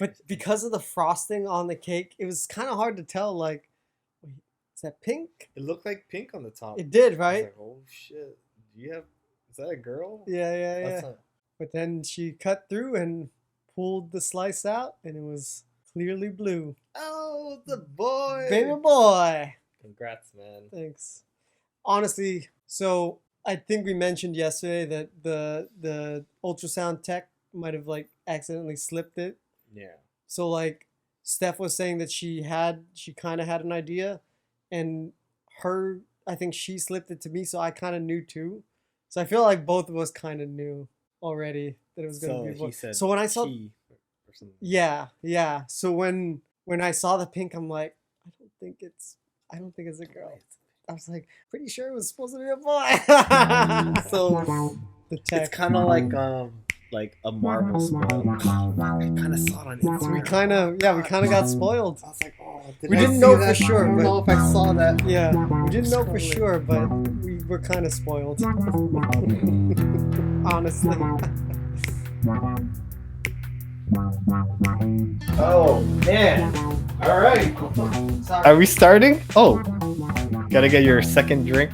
But because of the frosting on the cake, it was kind of hard to tell. Like, wait, is that pink? It looked like pink on the top. It did, I was right? like, oh shit. Is that a girl? Yeah. That's not... But then she cut through and pulled the slice out, and it was clearly blue. Oh, the boy. Baby boy. Congrats, man. Thanks. Honestly, so I think we mentioned yesterday that the ultrasound tech might have like accidentally slipped it. Yeah. So like Steph was saying that she kind of had an idea, and I think she slipped it to me, so I kind of knew too. So I feel like both of us kind of knew already that it was going to be a boy. He said so when I saw, or something. yeah. So when I saw the pink, I'm like, I don't think it's a girl. I was like, pretty sure it was supposed to be a boy. So the tech. It's kind of like a Marvel spoil. I kind of saw it on Instagram. We kind of got spoiled. I was like, oh, we didn't know for sure. I don't know if I saw that. Yeah, we didn't know for sure, but we were kind of spoiled. Honestly. Oh man! All right. Are we starting? Oh, gotta get your second drink.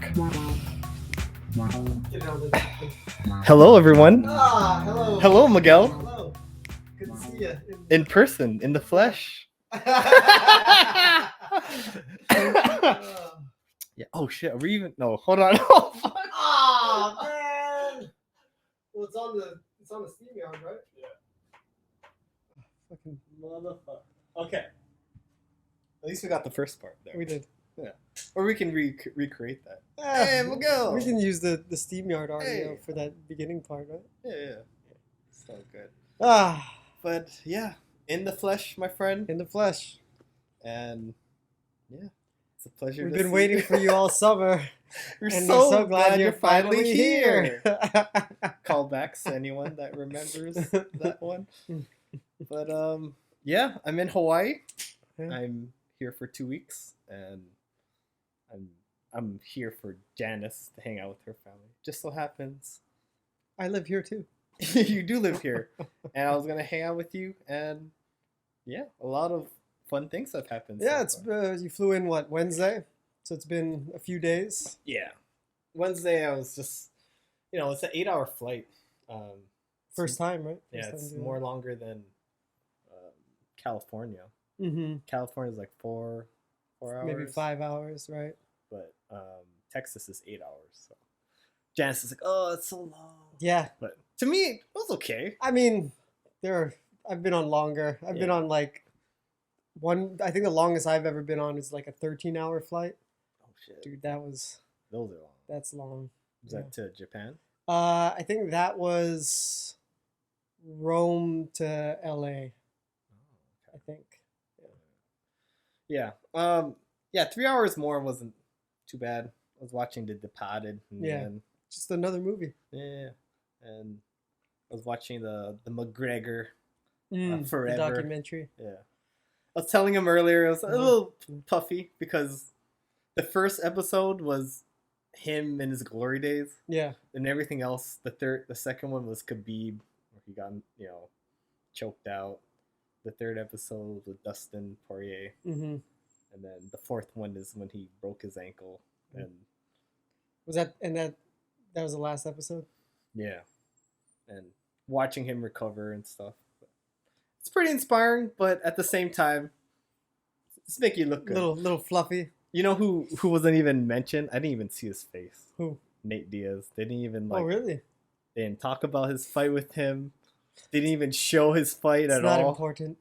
Hello, everyone. Hello. Hello, Miguel. Hello. Good to see you. In person, in the flesh. Yeah. Oh shit. Are we even? No. Hold on. Oh man. Well, it's on the Steam yard, right? Yeah. Fucking motherfucker. Okay. At least we got the first part there. We did. Yeah. Or we can recreate that. Hey, we'll go. We can use the Steam yard audio for that beginning part, right? Yeah. So good. Ah. But yeah, in the flesh, my friend. In the flesh. And yeah, it's a pleasure. We've been waiting for you all summer. We're and so we're so glad you're finally here. Callbacks to anyone that remembers that one. But yeah, I'm in Hawaii. Yeah. I'm here for 2 weeks, and I'm here for Janice to hang out with her family. Just so happens I live here too. you do live here, and I was gonna hang out with you, and yeah, a lot of fun things have happened. Yeah, so you flew in Wednesday, so it's been a few days. Yeah, Wednesday I was just, it's an 8-hour flight. First time, right? Yeah, it's more longer than California. Mm-hmm. California is like 4 hours, maybe 5 hours, right? But Texas is 8 hours. So Janice is like, oh, it's so long. Yeah, but to me it was okay. I mean, I've been on longer. I've been on like I think the longest I've ever been on is like a 13-hour flight. Oh shit, dude, those are long. That's long. Was that to Japan? I think that was Rome to LA. Oh, okay. I think. Yeah. Yeah. 3 hours more wasn't too bad. I was watching The Departed. And just another movie. Yeah. And I was watching the Mcgregor The Forever documentary. Yeah. I was telling him earlier, it was a little puffy because the first episode was him in his glory days. Yeah. And everything else, the second one was Khabib, where he got, choked out. The third episode was Dustin Poirier. Mm-hmm. And then the fourth one is when he broke his ankle. And that was the last episode? Yeah. And watching him recover and stuff. It's pretty inspiring, but at the same time, it's making you look good. Little fluffy. You know who wasn't even mentioned? I didn't even see his face. Who? Nate Diaz. They didn't even Oh, really? They didn't talk about his fight with him. They didn't even show his fight it's at all. It's not important.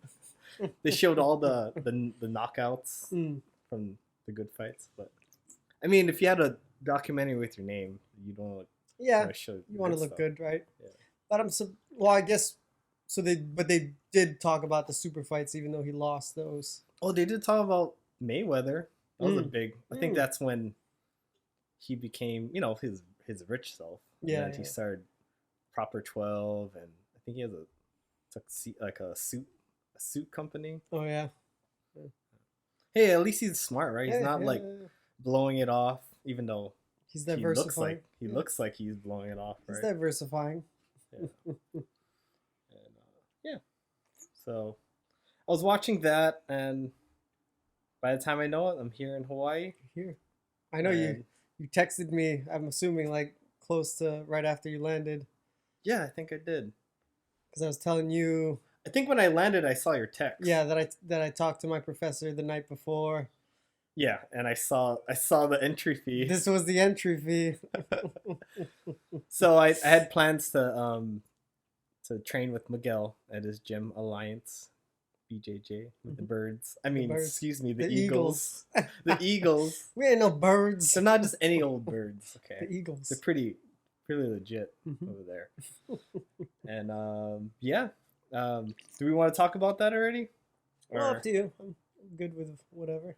They showed all the knockouts from the good fights, but I mean, if you had a documentary with your name, you don't. You want to look good, right? Yeah. But I guess so. They did talk about the super fights, even though he lost those. Oh, they did talk about Mayweather. That was a big. I think that's when he became, his rich self. Yeah. And he started Proper 12, and I think he has a suit company. Oh yeah. Hey, at least he's smart, right? He's not blowing it off, even though he's diversifying. He looks like he's blowing it off, right? He's diversifying. Yeah. And, yeah. So, I was watching that, and by the time I know it, I'm here in Hawaii. Here, I know you. And You texted me. I'm assuming like close to right after you landed, yeah, I think I did. because I was telling you, I think when I landed, I saw your text. yeah, that I talked to my professor the night before. Yeah, and I saw the entry fee. This was the entry fee. So I had plans to train with Miguel at his gym, Alliance, BJJ, with the birds. I mean, birds. excuse me, the The Eagles. The Eagles. We ain't no birds. They're not just any old birds. Okay, The Eagles. they're pretty legit Mhm. over there. And yeah, do we want to talk about that already? Well, up to you. I'm good with whatever.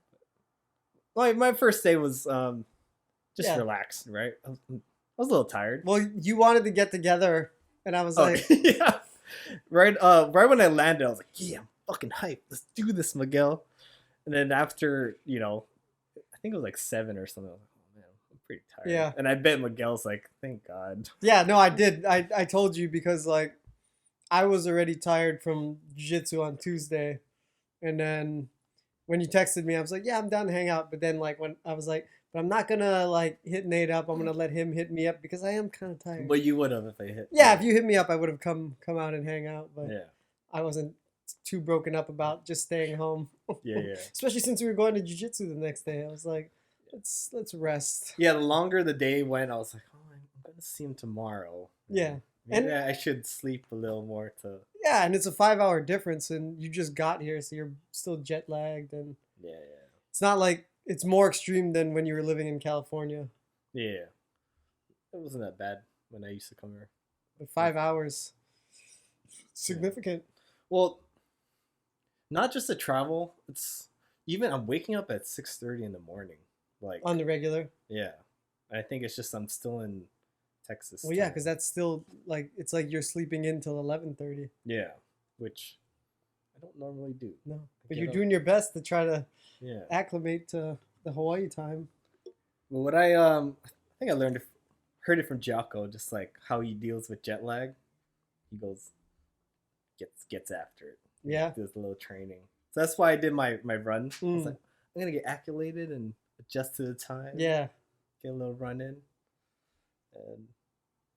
My first day was just Yeah. relaxed, right? I was a little tired. Well, you wanted to get together, and I was like, yeah. Right when I landed, I was like, yeah, I'm fucking hyped. Let's do this, Miguel. And then after, I think it was like 7 or something, I was like, oh man, I'm pretty tired. Yeah. And I bet Miguel's like, thank God. yeah, no, I did. I told you because like I was already tired from jiu-jitsu on Tuesday, and then when you texted me, I was like, yeah, I'm down to hang out. But then like when I was like, but I'm not gonna like hit Nate up. I'm gonna let him hit me up because I am kind of tired. But you would have if I hit. Yeah, if you hit me up, I would have come out and hang out. But Yeah. I wasn't too broken up about just staying home. Yeah. Especially since we were going to jiu-jitsu the next day. I was like, let's rest. Yeah, the longer the day went, I was like, oh, I'm gonna see him tomorrow. Yeah. Maybe And- I should sleep a little more to. Yeah, and it's a 5-hour difference, and you just got here, so you're still jet lagged, and Yeah. it's not like it's more extreme than when you were living in California. Yeah. It wasn't that bad when I used to come here. But 5 hours, significant. Well, not just the travel. It's even I'm waking up at 6:30 in the morning. Like On the regular. yeah, I think it's just I'm still in Texas. Well, yeah, time. because that's still like it's like you're sleeping in till 11:30. yeah, which I don't normally do. No, but get you're up. doing your best to try to Yeah. acclimate to the Hawaii time. Well, what I think I heard it from Jocko, just like how he deals with jet lag. He goes gets after it. Yeah. Does a little training. So that's why I did my run. I was Mm. like, I'm gonna get acclimated and adjust to the time. Yeah. Get a little run in. And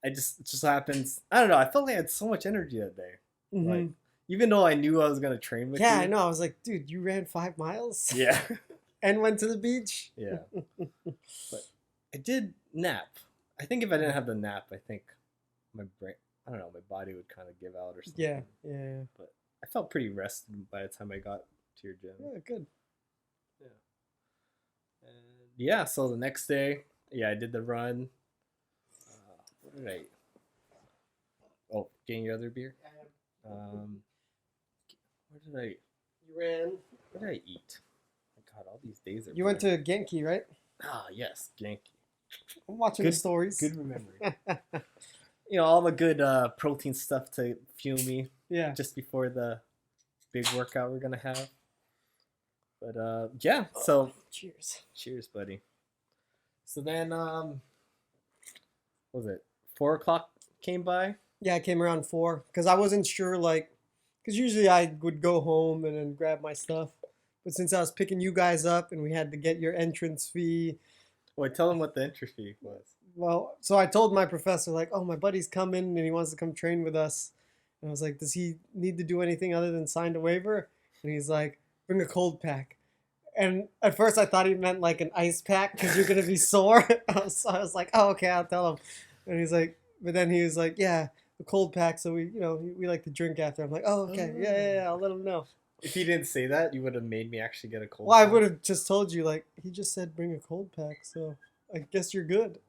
it just happens. I don't know. I felt like I had so much energy that day. Mhm. Like even though I knew I was gonna train with Yeah, you. I know. I was like, dude, you ran 5 miles Yeah. and went to the beach. Yeah. But I did nap. I think if I didn't have the nap, I think my brain, I don't know, my body would kind of give out or something. Yeah. But I felt pretty rested by the time I got to your gym. Yeah, good. And yeah, so the next day, yeah, I did the run. What did I eat? Oh, getting your other beer? Where did I? You ran. What did I eat? Oh my God, all these days are. You went to Genki, right? Ah, yes, Yankee. I'm watching the stories. Good memory. All the good protein stuff to fuel me Yeah. just before the big workout we're gonna have. But yeah, so Cheers. buddy. So then, what was it 4 o'clock came by? Yeah, I came around 4 because I wasn't sure, like, because usually I would go home and then grab my stuff. But since I was picking you guys up and we had to get your entrance fee, Wait, tell them what the entry fee was. well, so I told my professor, like, oh, my buddy's coming and he wants to come train with us. And I was like, does he need to do anything other than sign the waiver? And he's like, bring a cold pack. And at first I thought he meant like an ice pack because you're going to be sore. So I was like, oh, okay, I'll tell him. And he's like, but then he was like, yeah, a cold pack. So we like to drink after. I'm like, oh, okay. Yeah, I'll let him know. If he didn't say that, you would have made me actually get a cold. Well, I pack. would have just told you, like, he just said bring a cold pack. So I guess you're good.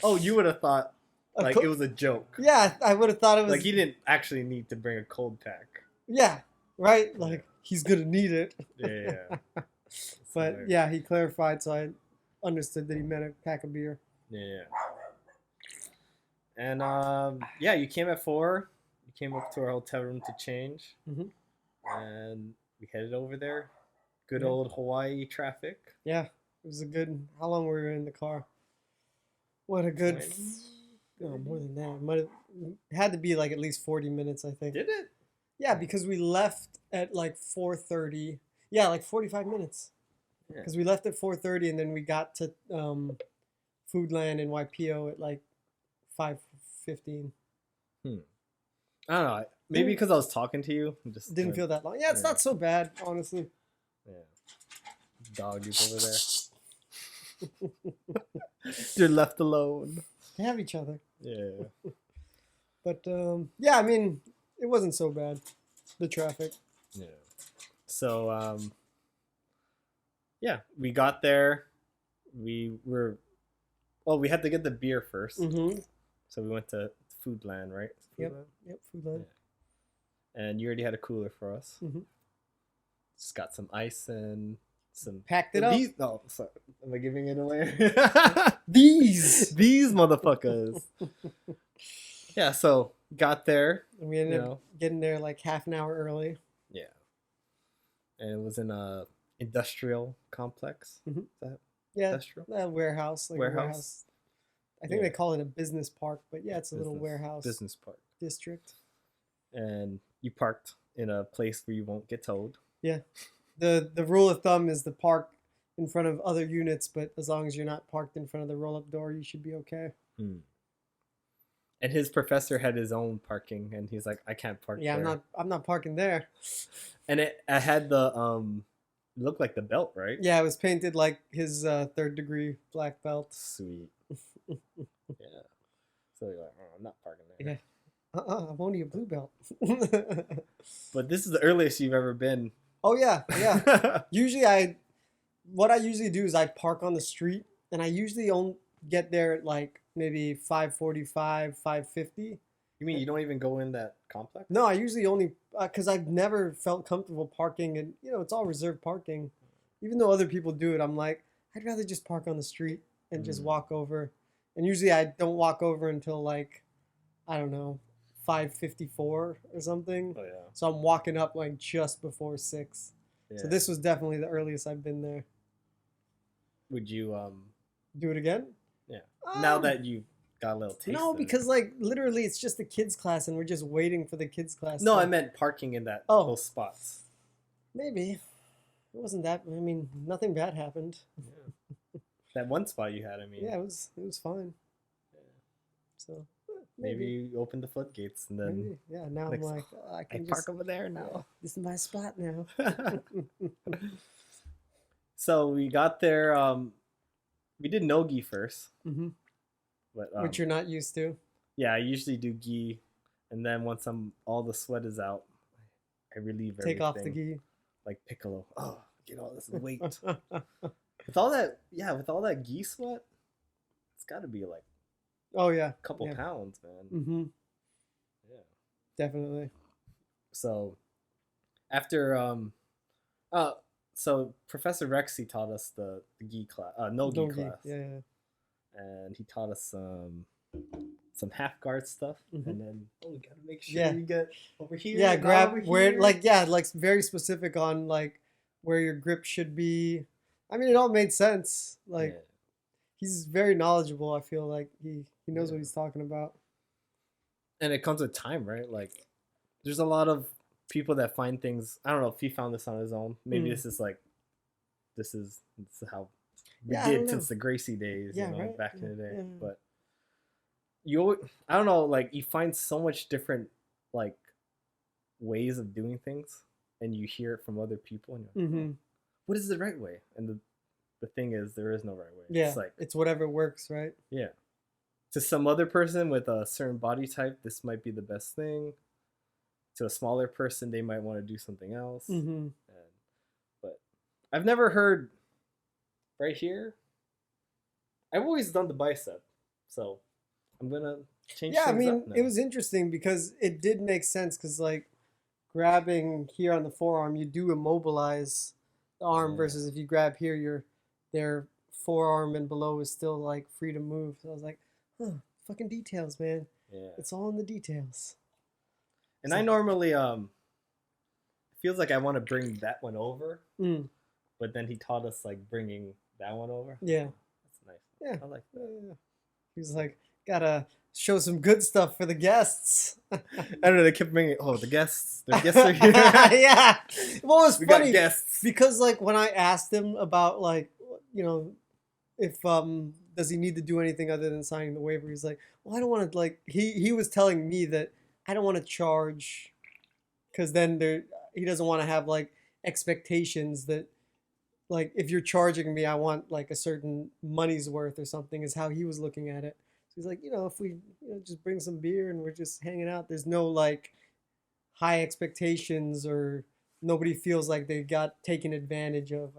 Oh, you would have thought A like co- it was a joke. Yeah, I would have thought it was. Like he didn't actually need to bring a cold pack. Yeah, right? Like, he's going to need it. Yeah. But yeah, he clarified, so I understood that he meant a pack of beer. Yeah. And yeah, you came at 4. You came up to our hotel room to change, Mhm. and we headed over there. Good Yeah. old Hawaii traffic. Yeah, it was a good. How long were we in the car? What a good. 20? No, more than that. It had to be like at least 40 minutes, I think. Did it? Yeah, because we left at like 4:30. Yeah, like 45 minutes. Yeah. Because we left at 4:30 and then we got to Foodland in Waipio at like 5:15. I don't know. Maybe because I was talking to you, I just Didn't feel that long. Yeah, it's not so bad, honestly. Yeah. Dog is over there. You're left alone. They have each other. Yeah. But yeah, I mean, it wasn't so bad. The traffic. Yeah. So yeah, we got there. We had to get the beer first. Mm-hmm. So we went to Foodland, right? Yep. Foodland? Yep. Foodland. Yeah. And you already had a cooler for us. Mm-hmm. Just got some ice and some. Packed it up. No, sorry. Am I giving it away? These motherfuckers. Yeah. So got there. And we ended up getting there like half an hour early. Yeah. And it was in a industrial complex. Mm-hmm. Is that industrial? A warehouse. Like warehouse. A warehouse. I think they call it a business park, but yeah, it's a little warehouse. Business park. District. And you parked in a place where you won't get towed. Yeah. The rule of thumb is to park in front of other units, but as long as you're not parked in front of the roll-up door, you should be okay. And his professor had his own parking, and he's like, "I can't park there." Yeah, I'm not parking there. And I had the it looked like the belt, right? Yeah, it was painted like his 3rd degree black belt. Sweet. Yeah. So you're like, "Oh, I'm not parking there." Yeah. I'm only a blue belt. But this is the earliest you've ever been. Oh yeah, yeah. Usually what I usually do is I park on the street, and I usually only get there at like maybe 5:45, 5:50. You mean you don't even go in that complex? No, I usually only because I've never felt comfortable parking, and it's all reserved parking. Even though other people do it, I'm like, I'd rather just park on the street and just walk over. And usually I don't walk over until like, I don't know, 5:54 or something. Oh yeah. So I'm walking up like just before 6. Yeah. So this was definitely the earliest I've been there. Would you do it again? Yeah. Now that you got a little taste. No, because like literally it's just a kids class and we're just waiting for the kids class. No, I meant parking in those spots. Maybe. It wasn't that. I mean, nothing bad happened. Yeah. That one spot you had, I mean. Yeah, it was fine. Yeah. So maybe you opened the floodgates and then. Maybe. Yeah, now I'm like, I can park over there now. Yeah, this is my spot now. So we got there. We did no gi first. Mm-hmm. But, which you're not used to. Yeah, I usually do gi, and then once all the sweat is out, I relieve everything. Take off the gi. Like Piccolo. Oh, get all this weight. With all that gi sweat, it's got to be like. Oh yeah. A couple pounds, man. Mm-hmm. Yeah. Definitely. So, after so Professor Rexy taught us the gi class, no gi class. Yeah. And he taught us some half guard stuff, and then we gotta make sure you get over here. Yeah, grab where like very specific on like where your grip should be. I mean, it all made sense. Like he's very knowledgeable. I feel like he knows what he's talking about. And it comes with time, right? Like there's a lot of people that find things. I don't know if he found this on his own. Maybe this is how we did since the Gracie days, right? Back in the day. Yeah. But I don't know, like you find so much different like ways of doing things, and you hear it from other people, and you're like, what is the right way? And the thing is, there is no right way. Yeah, it's whatever works, right? Yeah. To some other person with a certain body type, this might be the best thing. To a smaller person, they might want to do something else. But I've never heard right here. I've always done the bicep, so I'm gonna change. Yeah, I mean, it was interesting because it did make sense because like grabbing here on the forearm, you do immobilize the arm versus if you grab here, their forearm and below is still like free to move. So I was like, fucking details, man. Yeah, it's all in the details. And I normally feels like I want to bring that one over, but then he taught us like bringing that one over. Yeah, that's nice. Yeah, I like that. Yeah. He was like, gotta show some good stuff for the guests. I don't know. They kept bringing. Oh, the guests. The guests are here. Yeah. Well, it's We funny got guests. because like when I asked him about like if does he need to do anything other than signing the waiver, he's like, well, I don't want to like he was telling me that I don't want to charge because then he doesn't want to have like expectations that like if you're charging me, I want like a certain money's worth or something is how he was looking at it. So he's like, if we just bring some beer and we're just hanging out, there's no like high expectations or nobody feels like they got taken advantage of.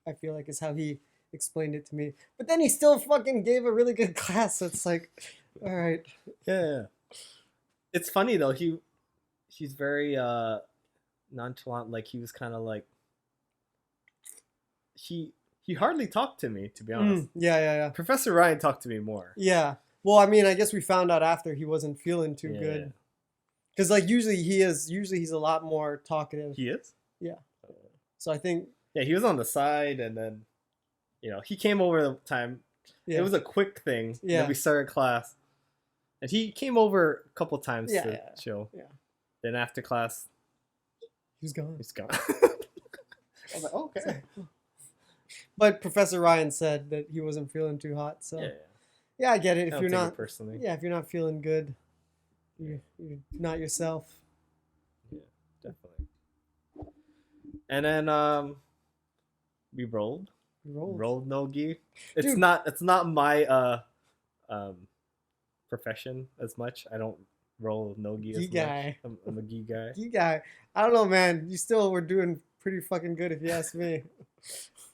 I feel like is how he explained it to me. But then he still fucking gave a really good class. So it's like, all right. Yeah. It's funny though. He's very nonchalant. Like he was kind of like he hardly talked to me, to be honest. Yeah. Professor Ryan talked to me more. Yeah. Well, I mean, I guess we found out after he wasn't feeling too good. Because like usually he's a lot more talkative. He is? Yeah. So I think. Yeah, he was on the side, and then, he came over the time. Yeah. It was a quick thing. Yeah. Then we started class, and he came over a couple times to chill. Yeah. Then after class, he's gone. I was like, oh, okay. But Professor Ryan said that he wasn't feeling too hot, so yeah, I get it. If you're not personally, if you're not feeling good, you're not yourself. Yeah, definitely. And then we rolled no-gi. It's not my profession as much. I don't roll no-gi as much. I'm a gi guy. Gi guy. I don't know, man. You still were doing pretty fucking good if you ask me.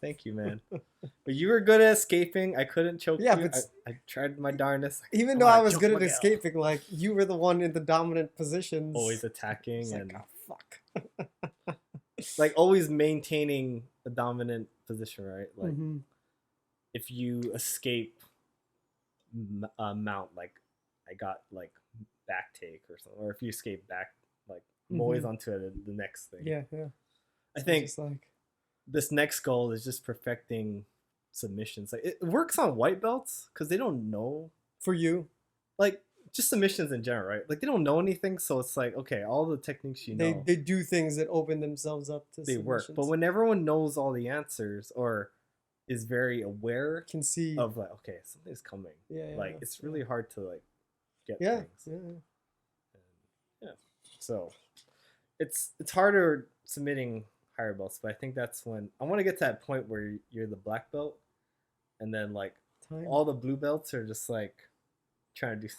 Thank you, man. But you were good at escaping. I couldn't choke you. But I tried my darnest. Even though I was good at escaping, like you were the one in the dominant positions. Always attacking and like, oh, fuck. Like always maintaining a dominant position, right? Like if you escape mount, like I got like back take or something, or if you escape back, like I'm always onto the next thing. Yeah. I think this next goal is just perfecting submissions. Like it works on white belts because they don't know. For you, like just submissions in general, right? Like they don't know anything, so it's like okay, all the techniques know. They do things that open themselves up to. They work, but when everyone knows all the answers or is very aware, can see of like okay, something's coming. Yeah. Like it's really hard to like get things. Yeah. So it's harder submitting higher belts, but I think that's when I want to get to that point where you're the black belt, and then like all the blue belts are just like trying to do.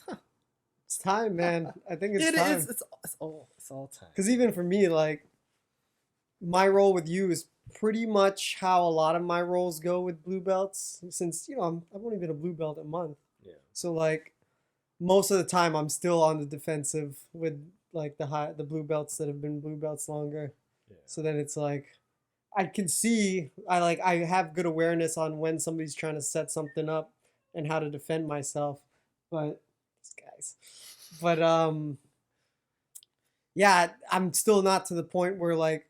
It's time, man. I think it's time. It's all time. Because even for me, like my role with you is pretty much how a lot of my roles go with blue belts. Since I've only been a blue belt a month. Yeah. So like most of the time, I'm still on the defensive with like the blue belts that have been blue belts longer. Yeah. So then it's like I can see I have good awareness on when somebody's trying to set something up and how to defend myself. But these guys. But yeah, I'm still not to the point where like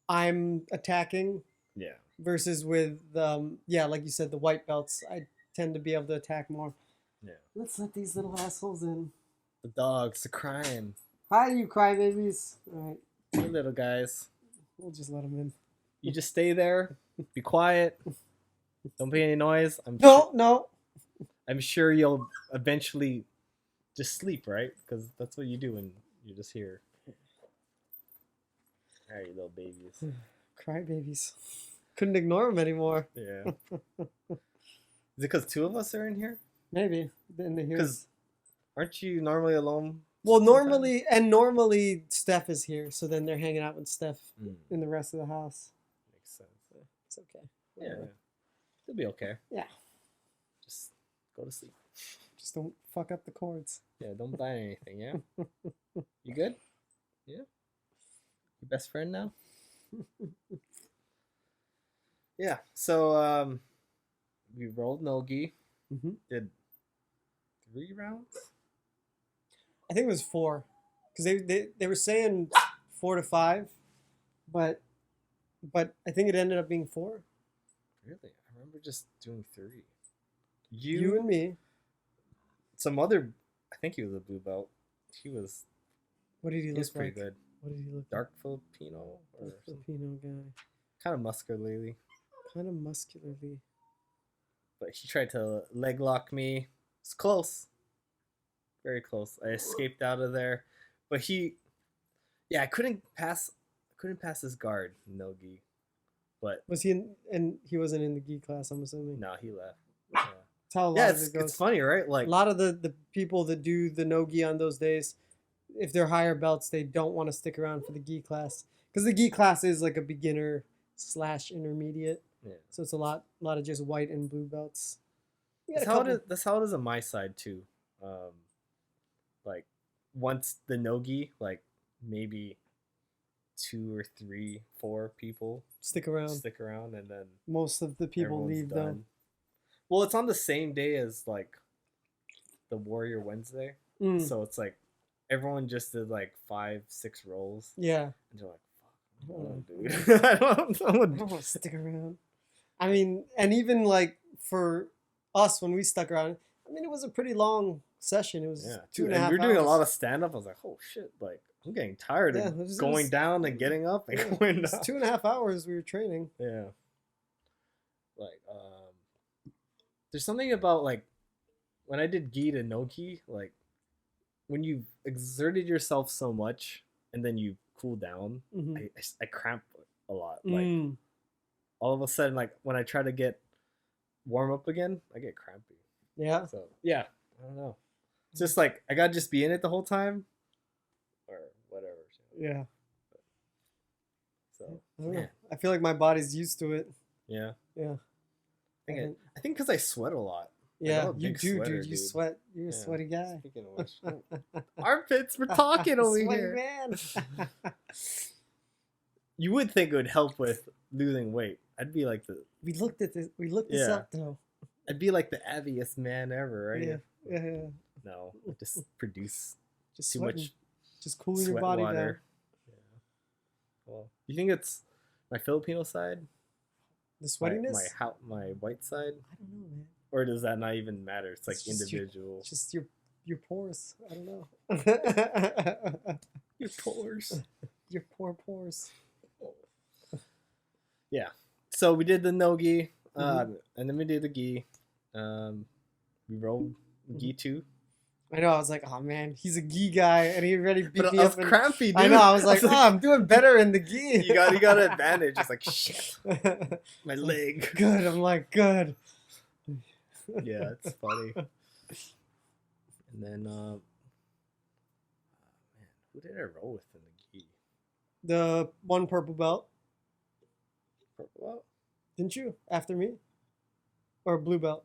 I'm attacking. Yeah. Versus with like you said, the white belts, I tend to be able to attack more. Yeah. Let's let these little assholes in. The dogs are crying. Hi, you crybabies. All right. Hey, little guys. We'll just let them in. You just stay there. Be quiet. Don't make any noise. No. I'm sure you'll eventually just sleep, right? Because that's what you do when you're just here. All right, you little babies. Crybabies. Couldn't ignore them anymore. Yeah. Is it because two of us are in here? Maybe. Because aren't you normally alone? Well, normally Steph is here, so then they're hanging out with Steph in the rest of the house. Makes sense. It's okay. Yeah. It'll be okay. Yeah. Just go to sleep. Just don't fuck up the cords. Yeah, don't buy anything, yeah? You good? Yeah? Your best friend now? Yeah, so we rolled no-gi. Did 3 rounds? I think it was 4. Because they were saying 4 to 5, but I think it ended up being 4. Really? I remember just doing 3. You and me. Some other I think he was a blue belt. He was What did he he look was pretty like? good. What did he look Dark Filipino or like? Filipino guy. kind of muscularly. Kind of muscularly. But he tried to leg lock me. It's close. Very close. I escaped out of there. But I couldn't pass his guard, no gi. But Was he in, and he wasn't in the gi class, I'm assuming. no, he left. Yeah, That's how a lot of it it's goes. funny, right? Like A lot of the people that do the no gi on those days, if they're higher belts, they don't want to stick around for the gi class. Because the gi class is like a beginner / intermediate. yeah. So it's a lot of just white and blue belts. That's how it is on my side too. Like once the no-gi, like maybe 2 or 3, 4 people stick around, and then most of the people everyone's leave done. though. Well, it's on the same day as like the Warrior Wednesday, so it's like everyone just did like 5, 6 rolls. Yeah, and you're like, fuck, dude, I don't want to stick around. I mean, and even like for us when we stuck around, I mean, it was a pretty long session. It was 2.5 hours. You're doing a lot of stand up. I was like, oh shit, like I'm getting tired of going down and getting up and going down. 2.5 hours we were training. Yeah. Like, there's something about like when I did gi to no gi, like when you exerted yourself so much and then you cool down, I cramp a lot. Like all of a sudden, like when I try to get warm up again, I get crampy. Yeah. So yeah, I don't know. It's just like I gotta just be in it the whole time, or whatever. Yeah. So I feel like my body's used to it. Yeah. Yeah. I think because I sweat a lot. Yeah, you do, dude. You sweat. You're a sweaty guy. Speaking of which, armpits. We're talking over here. Man. You would think it would help with losing weight. I'd be like the. We looked at this. We looked this up though. I'd be like the abbiest man ever, right? Yeah. No, just produce just too sweating. much. Just cooling your body down. Yeah. Well, you think it's my Filipino side? The sweatiness? My white side? I don't know, man. Or does that not even matter? It's like just individual. Just your pores. I don't know. Your pores. Your poor pores. Yeah. So we did the no-gi, and then we did the gi. We rolled gi too. I know. I was like, oh man, he's a gi guy, and he already beat me I up. was crampy, dude. I know. I was like, oh, I'm doing better in the gi. You got an advantage. It's like shit. My leg. Good. I'm like good. Yeah, it's funny. And then, man, who did I roll with in the gi? The one purple belt. Purple belt? Didn't you? After me? Or a blue belt?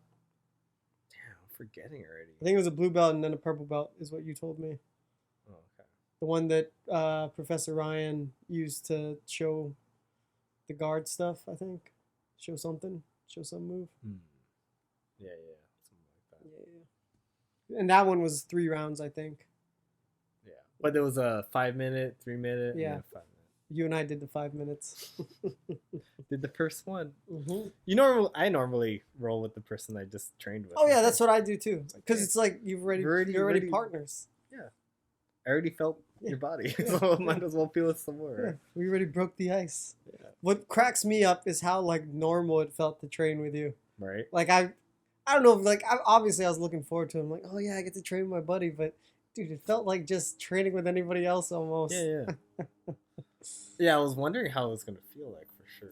Damn, I'm forgetting already. I think it was a blue belt and then a purple belt is what you told me. Oh, okay. The one that Professor Ryan used to show the guard stuff, I think. Show some move. Yeah, something like that. Yeah. And that one was 3 rounds, I think. Yeah, but there was a 5-minute, 3-minute, yeah, and 5-minute. You and I did the 5 minutes. Did the first one. Mm-hmm. I normally roll with the person I just trained with. Oh yeah, that's what I do too. Because it's like you're already partners. Yeah, I already felt your body, so I might as well feel it some more. Yeah. We already broke the ice. Yeah. What cracks me up is how like normal it felt to train with you. Right. Like I don't know. Like obviously I was looking forward to it. I'm like, oh yeah, I get to train with my buddy. But dude, it felt like just training with anybody else almost. Yeah. Yeah, I was wondering how it was gonna feel like for sure.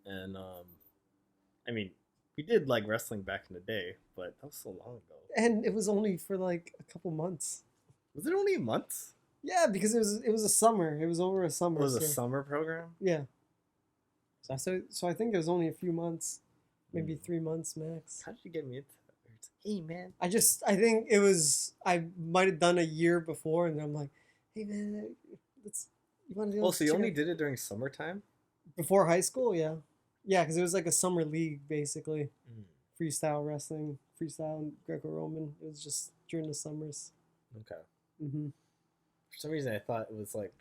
And I mean, we did like wrestling back in the day, but that was so long ago. And it was only for like a couple months. Was it only months? Yeah, because it was a summer. It was over a summer. It was a summer program? Yeah. So I think it was only a few months, maybe 3 months max. How did you get me into that? Hey man. I think it was, I might have done a year before, and I'm like, hey man, you want to do? Oh, so you only did it during summertime? Before high school, yeah. Yeah, because it was like a summer league, basically. Freestyle wrestling, freestyle and Greco-Roman. It was just during the summers. Okay. Mm-hmm. For some reason, I thought it was like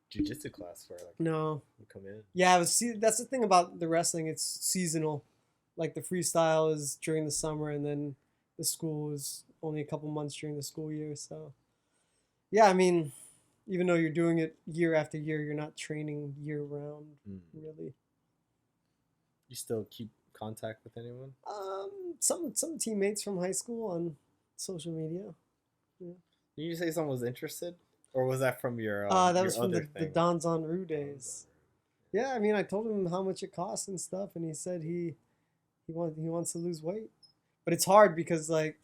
jiu-jitsu class where like no, you come in. Yeah, it was. That's the thing about the wrestling. It's seasonal. Like the freestyle is during the summer, and then the school was only a couple months during the school year. So yeah, I mean, even though you're doing it year after year, you're not training year round, really. You still keep contact with anyone? Some teammates from high school on social media. Yeah. Did you say someone was interested, or was that from your That your was from other the thing? Dons on Rue days. Yeah, I mean, I told him how much it costs and stuff, and he said he wants to lose weight, but it's hard because like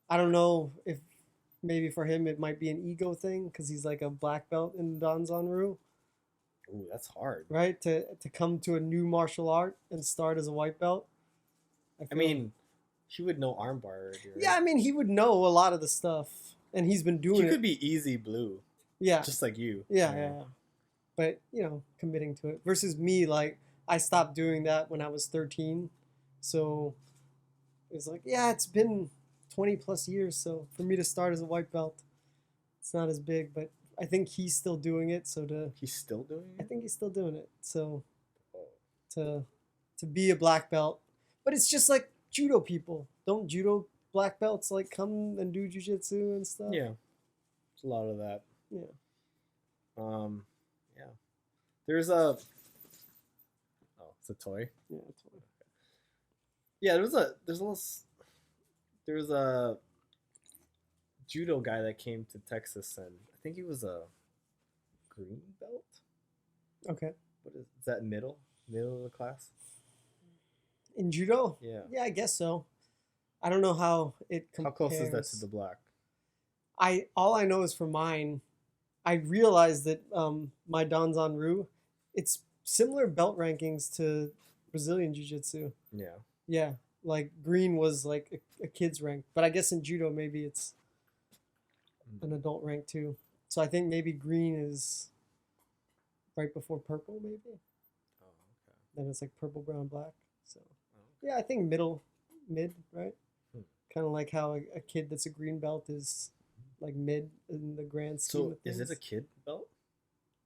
I don't know if maybe for him it might be an ego thing because he's like a black belt in Dons on Rue, Ooh, that's hard. right? To come to a new martial art and start as a white belt. I feel- mean, he would know armbar already, right? yeah, I mean, he would know a lot of the stuff, and he's been doing He it. could be easy blue, Yeah, just like you. yeah. But committing to it versus me, like I stopped doing that when I was 13, so it's like, yeah, it's been 20 plus years, so for me to start as a white belt, it's not as big, but I think he's still doing it. He's still doing I it. think he's still doing it. So Oh. to be a black belt, but it's just like judo people. Don't judo black belts like come and do jujitsu and stuff? Yeah, there's a lot of that. Yeah. Yeah. There's a. Oh, it's a toy. Yeah. Totally. Yeah, there was a judo guy that came to Texas, and I think he was a green belt. Okay. What is that? Middle of the class. In judo? Yeah. Yeah, I guess so. I don't know how it How compares. close is that to the black? All I know is for mine, I realized that my Dan's en Rue, it's similar belt rankings to Brazilian Jiu-Jitsu. Yeah. Yeah, like green was like a kid's rank, but I guess in judo maybe it's an adult rank too. So I think maybe green is right before purple, maybe. Oh, okay. Then it's like purple, brown, black. So Oh, yeah, I think mid, right? Kind of like how a kid that's a green belt is like mid in the grand scheme So of things. is it a kid belt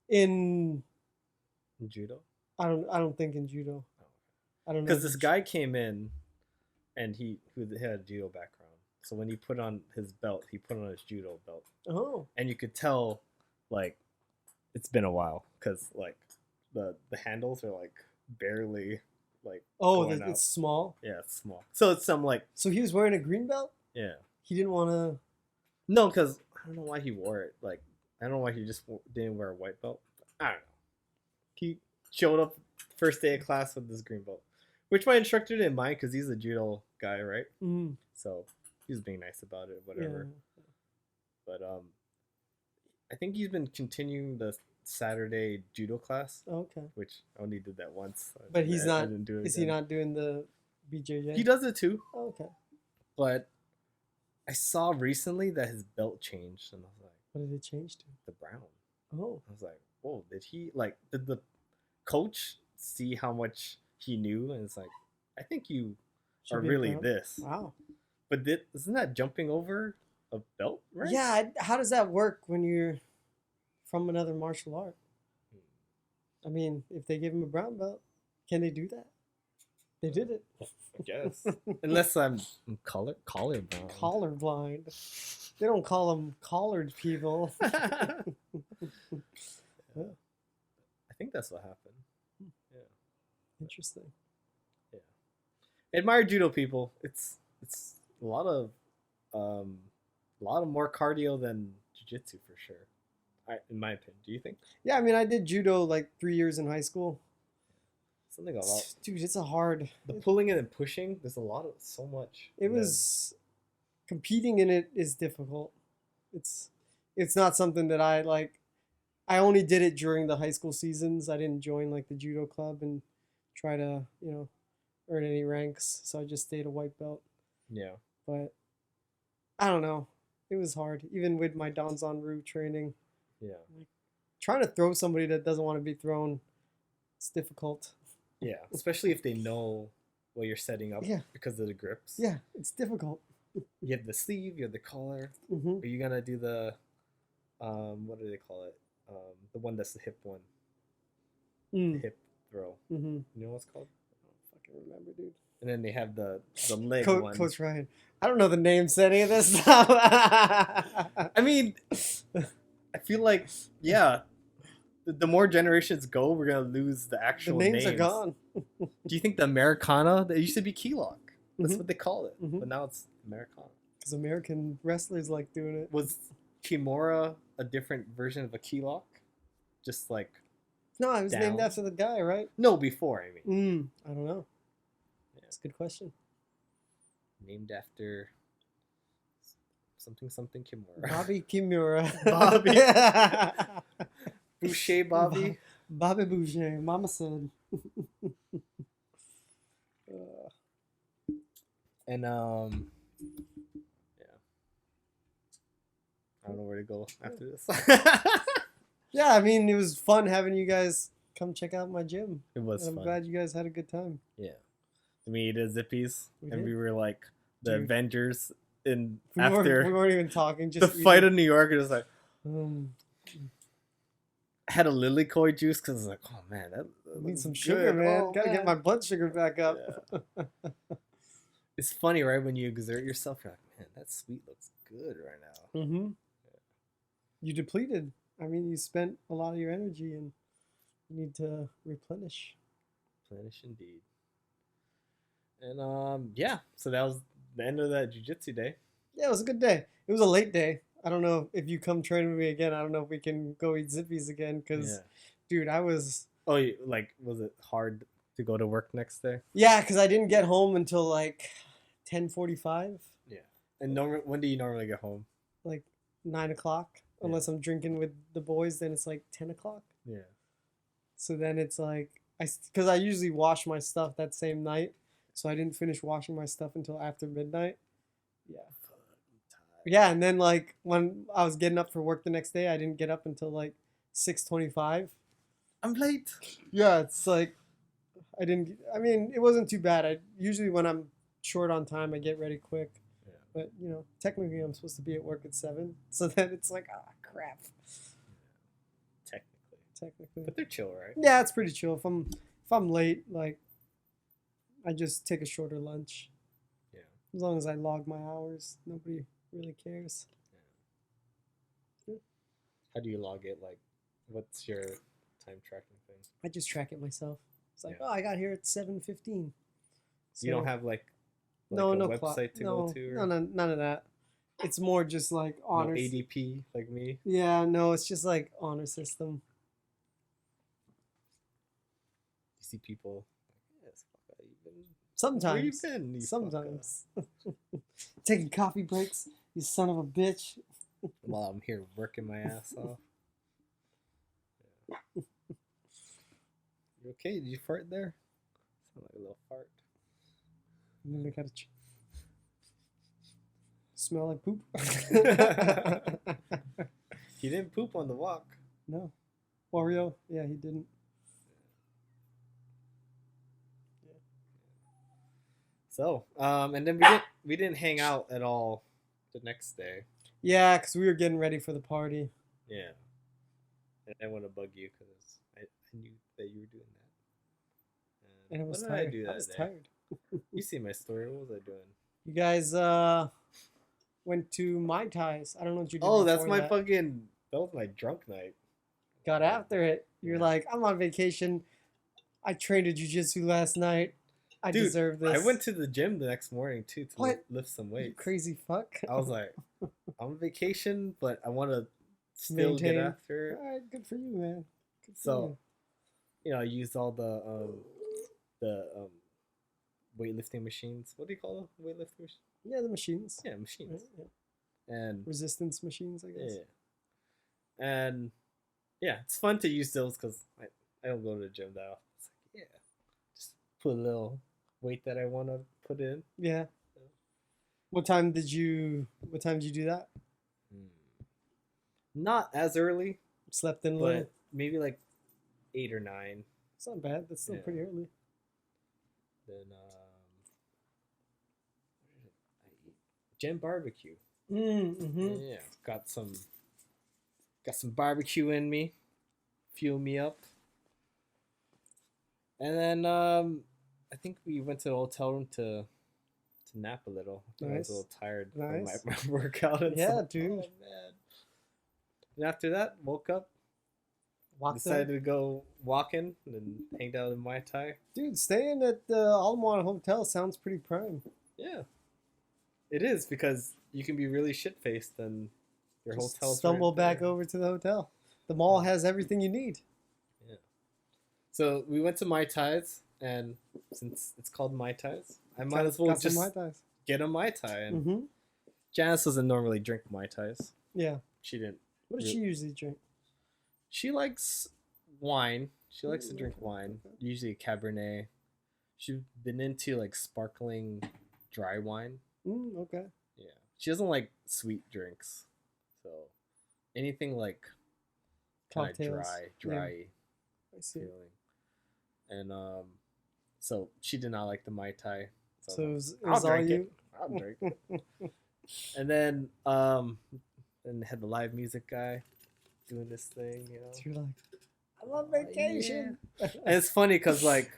In judo? I don't think in judo. Oh, I don't know. because this guy came in, and who had a judo background. So when he put on his belt, he put on his judo belt, Oh, and you could tell, like, it's been a while because like the handles are like barely like. going it's up. small. Yeah, it's small. So it's some like So he was wearing a green belt. yeah. He didn't want to. No, because I don't know why he wore it. Like I don't know why he just didn't wear a white belt. I don't know. He showed up first day of class with this green belt, which my instructor didn't mind because he's a judo guy, right? Mm, So he was being nice about it, yeah. whatever. But I think he's been continuing the Saturday judo class, Okay. which I only did that once. But he's I not. didn't do it Is he again. not doing the BJJ? He does it too, Oh, okay. but I saw recently that his belt changed, and I was like, What did it change to? the brown. Oh. I was like, whoa, did the coach see how much he knew? And it's like, I think you Should are be really brown. this. Wow. But isn't that jumping over a belt, right? Yeah. How does that work when you're from another martial art? I mean, if they give him a brown belt, can they do that? They did it. I guess. Unless I'm collarbound. Collar blind. They don't call them collared people. I think that's what happened. Yeah. Interesting. Admire judo people. It's a lot of more cardio than jiu-jitsu for sure. In my opinion. Do you think? Yeah, I mean, I did judo like 3 years in high school. Something about Dude, it's a hard. the pulling and pushing. There's so much. It was competing in it is difficult. It's not something that I like. I only did it during the high school seasons. I didn't join like the judo club and try to earn any ranks. So I just stayed a white belt. Yeah. But I don't know. It was hard, even with my Dan's en Rue training. Yeah. Trying to throw somebody that doesn't want to be thrown, it's difficult. Yeah, especially if they know what you're setting up because of the grips. Yeah, it's difficult. You have the sleeve, you have the collar. Mm-hmm. Are you gonna do the what do they call it? The one that's the hip one. The hip throw. Mm-hmm. You know what it's called? I don't fucking remember, dude. And then they have the leg one. Coach Ryan. I don't know the names to any of this stuff. I mean, I feel like, yeah, the more generations go, we're gonna lose the The actual names are gone. Do you think the Americana? That used to be key lock. That's Mhm. what they call it, Mhm. but now it's Americana. Because American wrestlers like doing it. Was Kimura a different version of a key lock? Just like No, it was named down? after the guy, right? no, before I mean, I don't know. Yeah. That's a good question. named after something Kimura. Bobby Kimura. Bobby. Boucher Bobby. Bobby Boucher. Mama said. And yeah, I don't know where to go after this. Yeah, I mean, it was fun having you guys come check out my gym. It was And I'm fun. glad you guys had a good time. Yeah, we ate at Zippy's, We and did. we were like the Dude. Avengers in We after weren't even talking. the Just fight in New York. It was like Um, I had a lilikoi juice because I was like, oh man, that need looks some sugar, good. man. Oh, Gotta get my blood sugar back up. Yeah. It's funny, right? When you exert yourself, you're like, man, that sweet looks good right now. Mm-hmm. You depleted. I mean, you spent a lot of your energy, and you need to replenish. Plenish indeed. And yeah, so that was the end of that jiu-jitsu day. Yeah, it was a good day. It was a late day. I don't know if you come train with me again. I don't know if we can go eat Zippies again because, dude, I was... Oh, like, was it hard to go to work next day? Yeah, because I didn't get home until like 10:45. Yeah. And when do you normally get home? Like 9 o'clock. Yeah. Unless I'm drinking with the boys, then it's like 10 o'clock. Yeah. So then it's like, because I usually wash my stuff that same night. So I didn't finish washing my stuff until after midnight. Yeah. Yeah, and then like when I was getting up for work the next day, I didn't get up until like 6:25. I'm late. Yeah, it's like I mean, it wasn't too bad. I usually when I'm short on time, I get ready quick. Yeah. But, you know, technically I'm supposed to be at work at 7. So then it's like, crap. Technically. But they're chill, right? Yeah, it's pretty chill. If I'm late, like I just take a shorter lunch. Yeah. As long as I log my hours, nobody really cares. How do you log it? Like, what's your time tracking thing? I just track it myself. It's like, Yeah. oh, I got here at 7:15. So, You don't have like no a clock. website to No, go to? Or no, none of that. It's more just like no honors. ADP like me? Yeah, no, it's just like honor system. You see people like, yes, fuck, you been... Sometimes. Where you been? You Sometimes. Taking coffee breaks, you son of a bitch. While I'm here working my ass off. Yeah. You okay? Did you fart there? Sound like a little fart. And then they gotta smell like poop. He didn't poop on the walk. No. Oreo? Yeah, he didn't. So, and then we didn't hang out at all the next day. Yeah, because we were getting ready for the party. Yeah. And I want to bug you because I knew that you were doing that. And I was what tired. did I do that I was day? tired. You see my story. What was I doing? You guys went to Mai Tais. I don't know what you did. Oh, that's before my that. fucking... That was my drunk night. Got after it. You're Yeah. like, I'm on vacation. I trained at jiu-jitsu last night. I Dude, deserve this. I went to the gym the next morning too to What? lift some You weight. crazy fuck. I was like, I'm on vacation, but I want to still Maintain. get after it. All right, good for you, man. Good for So, I used all the weightlifting machines. What do you call them? Weightlifting machines? you. Yeah, the machines. Yeah, machines. Yeah. And Resistance machines, I guess. yeah, and yeah, it's fun to use those because I don't go to the gym that often. It's like, yeah, just put a little weight that I want to put in. Yeah. What time did you do that? Not as early, Slept in a little. but maybe like 8 or 9. It's not bad. That's still Yeah. pretty early. Then what did I eat? Gem barbecue. Mm-hmm. Yeah, got some barbecue in me, fuel me up. And then I think we went to the hotel room to nap a little. I think I was a Nice. little tired Nice. from my workout and Yeah, stuff. dude. Oh man. And after that, woke up, Walk decided there. to go walking and hang out in Muay Thai. Dude, staying at the Almar Hotel sounds pretty prime. Yeah, it is because you can be really shit faced and your Just hotel's stumble right back there. over to the hotel. The mall has everything you need. Yeah. So we went to Mai Tais, and since it's called Mai Tais, I might as well Got some just Mai Tais. get a Mai Tai. And Mm-hmm. Janice doesn't normally drink Mai Tais. Yeah. She didn't. What does she usually drink? She likes wine. She likes to Ooh, drink okay, wine, okay. usually Cabernet. She's been into like sparkling dry wine. Okay. Yeah. She doesn't like sweet drinks. So anything like kind of Cocktails. dry I see. feeling. And so she did not like the Mai Tai. So it was I'll all drink you. it. I'll drink it. And then had the live music guy doing this thing, you know. You're like, I love vacation. And it's funny because like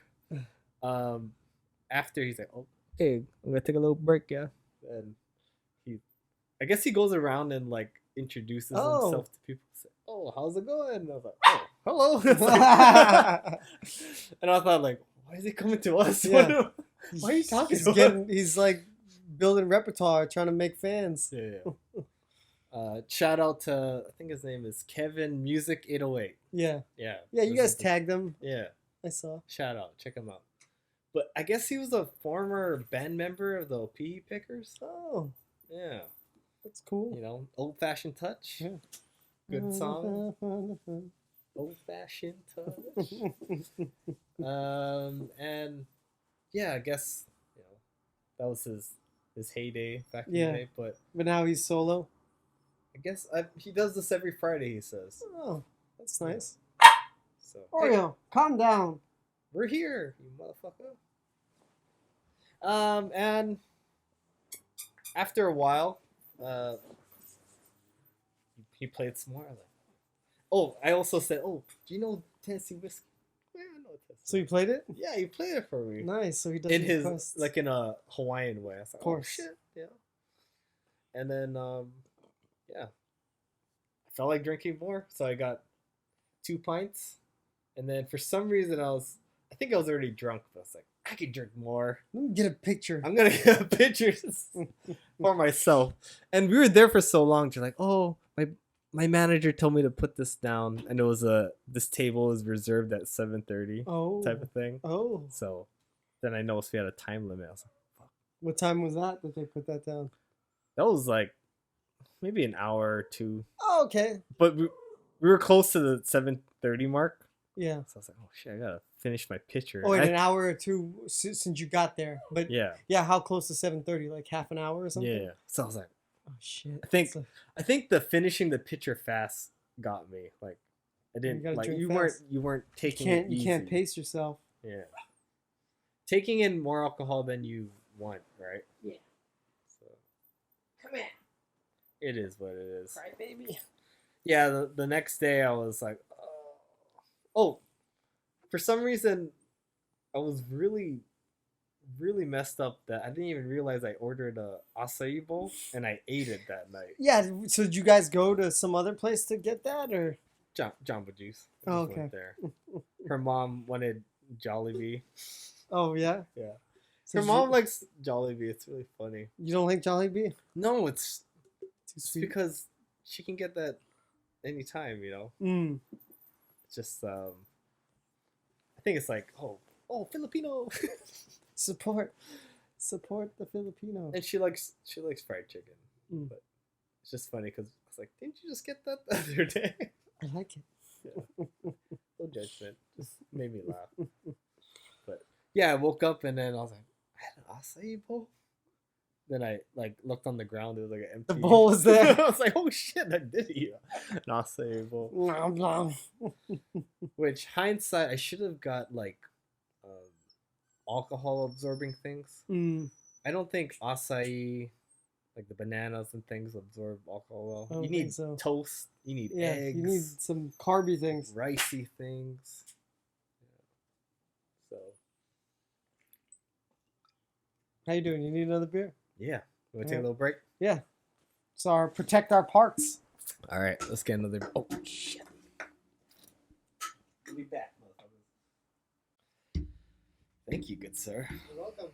after he's like, oh, hey, I'm gonna take a little break, yeah. And I guess he goes around and like introduces himself to people. Say, oh, how's it going? And I was like, oh, hello. It's like- and I thought like, why is he coming to us? Yeah. Why are you talking He's to getting, he's like building repertoire, trying to make fans. Yeah. Shout out to, I think his name is Kevin Music 808. Yeah. Yeah. Yeah, you this guys is the- tagged him. Yeah. I saw. Shout out. Check him out. But I guess he was a former band member of the PE Pickers. Oh, Yeah. that's cool. You know, Old Fashioned Touch. Yeah. Good song. Old Fashioned Touch. And yeah, I guess, you know, that was his heyday back in the day. But now he's solo. I guess he does this every Friday, he says. Oh, that's nice. So Oreo, calm down. we're here, you motherfucker. And after a while, he played some more. Like, oh, I also said, oh, do you know Tennessee whiskey? Yeah, I know Tennessee. So you played it? Yeah, he played it for me. Nice. So he does In his requests. like in a Hawaiian way. I was like, Of course. oh shit, yeah. And then yeah, I felt like drinking more, so I got 2 pints. And then for some reason I think I was already drunk, but I was like, I could drink more. Let me get a picture. I'm gonna get pictures for myself. And we were there for so long. You're like, oh, my manager told me to put this down, and it was this table is reserved at 7:30 Oh. type of thing. Oh. So then I noticed we had a time limit. I was like, fuck. What time was that they put that down? That was like maybe an hour or two. Oh, okay. But we were close to the 7:30 mark. Yeah. So I was like, oh shit, I gotta finish my picture. Oh, in an hour or two since you got there. But yeah. yeah, how close to 7:30? Like half an hour or something? Yeah. So I was like, Oh shit. I think the finishing the picture fast got me. Like I didn't gotta like drink you fast. weren't taking you can't easy. pace yourself. Yeah. Taking in more alcohol than you want, right? Yeah. So Come here, it is what it is. cry baby. Yeah, the next day I was like, oh, for some reason I was really messed up that I didn't even realize I ordered a acai bowl and I ate it that night. Yeah. So did you guys go to some other place to get that, or? Jamba Juice. I Oh, just okay. went there. Her mom wanted Jollibee. Oh yeah. Yeah. So Her mom likes Jollibee. It's really funny. You don't like Jollibee? No, it's Too sweet. because she can get that anytime, you know. Mm. It's just I think it's like oh Filipino. Support the Filipino. And she likes fried chicken. Mm. But it's just funny because I was like, didn't you just get that the other day? I like it. Yeah. No judgment. Just made me laugh. But yeah, I woke up and then I was like, I had an acai bowl. Then I like looked on the ground. It was like an empty. The bowl was there. I was like, oh shit, I did eat an acai bowl. Nom, nom. Which hindsight, I should have got like alcohol absorbing things. Mm. I don't think acai, like the bananas and things, absorb alcohol I well. don't You need think so. toast. You need Yeah, eggs. you need some carby things. Ricey things. Yeah. So How you doing? You need another beer? Yeah. You want to take a little break? Yeah. So protect our parts. All right. Let's get another. Oh, shit. We'll be back, motherfuckers. Thank you, good sir. You're welcome.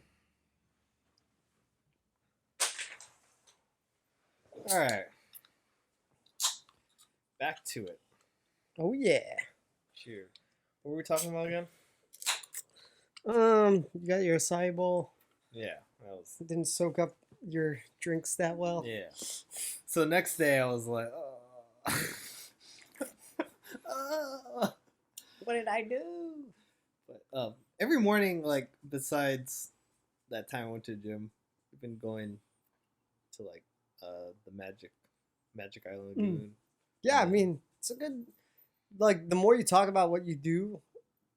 All right. Back to it. Oh, yeah. Cheers. What were we talking about again? You got your acai bowl. Yeah. That was... Didn't soak up your drinks that well. Yeah. So the next day I was like, What did I do? But every morning, like besides that time I went to the gym, we've been going to like the Magic Island Lagoon. Yeah, I mean, it's a good, like, the more you talk about what you do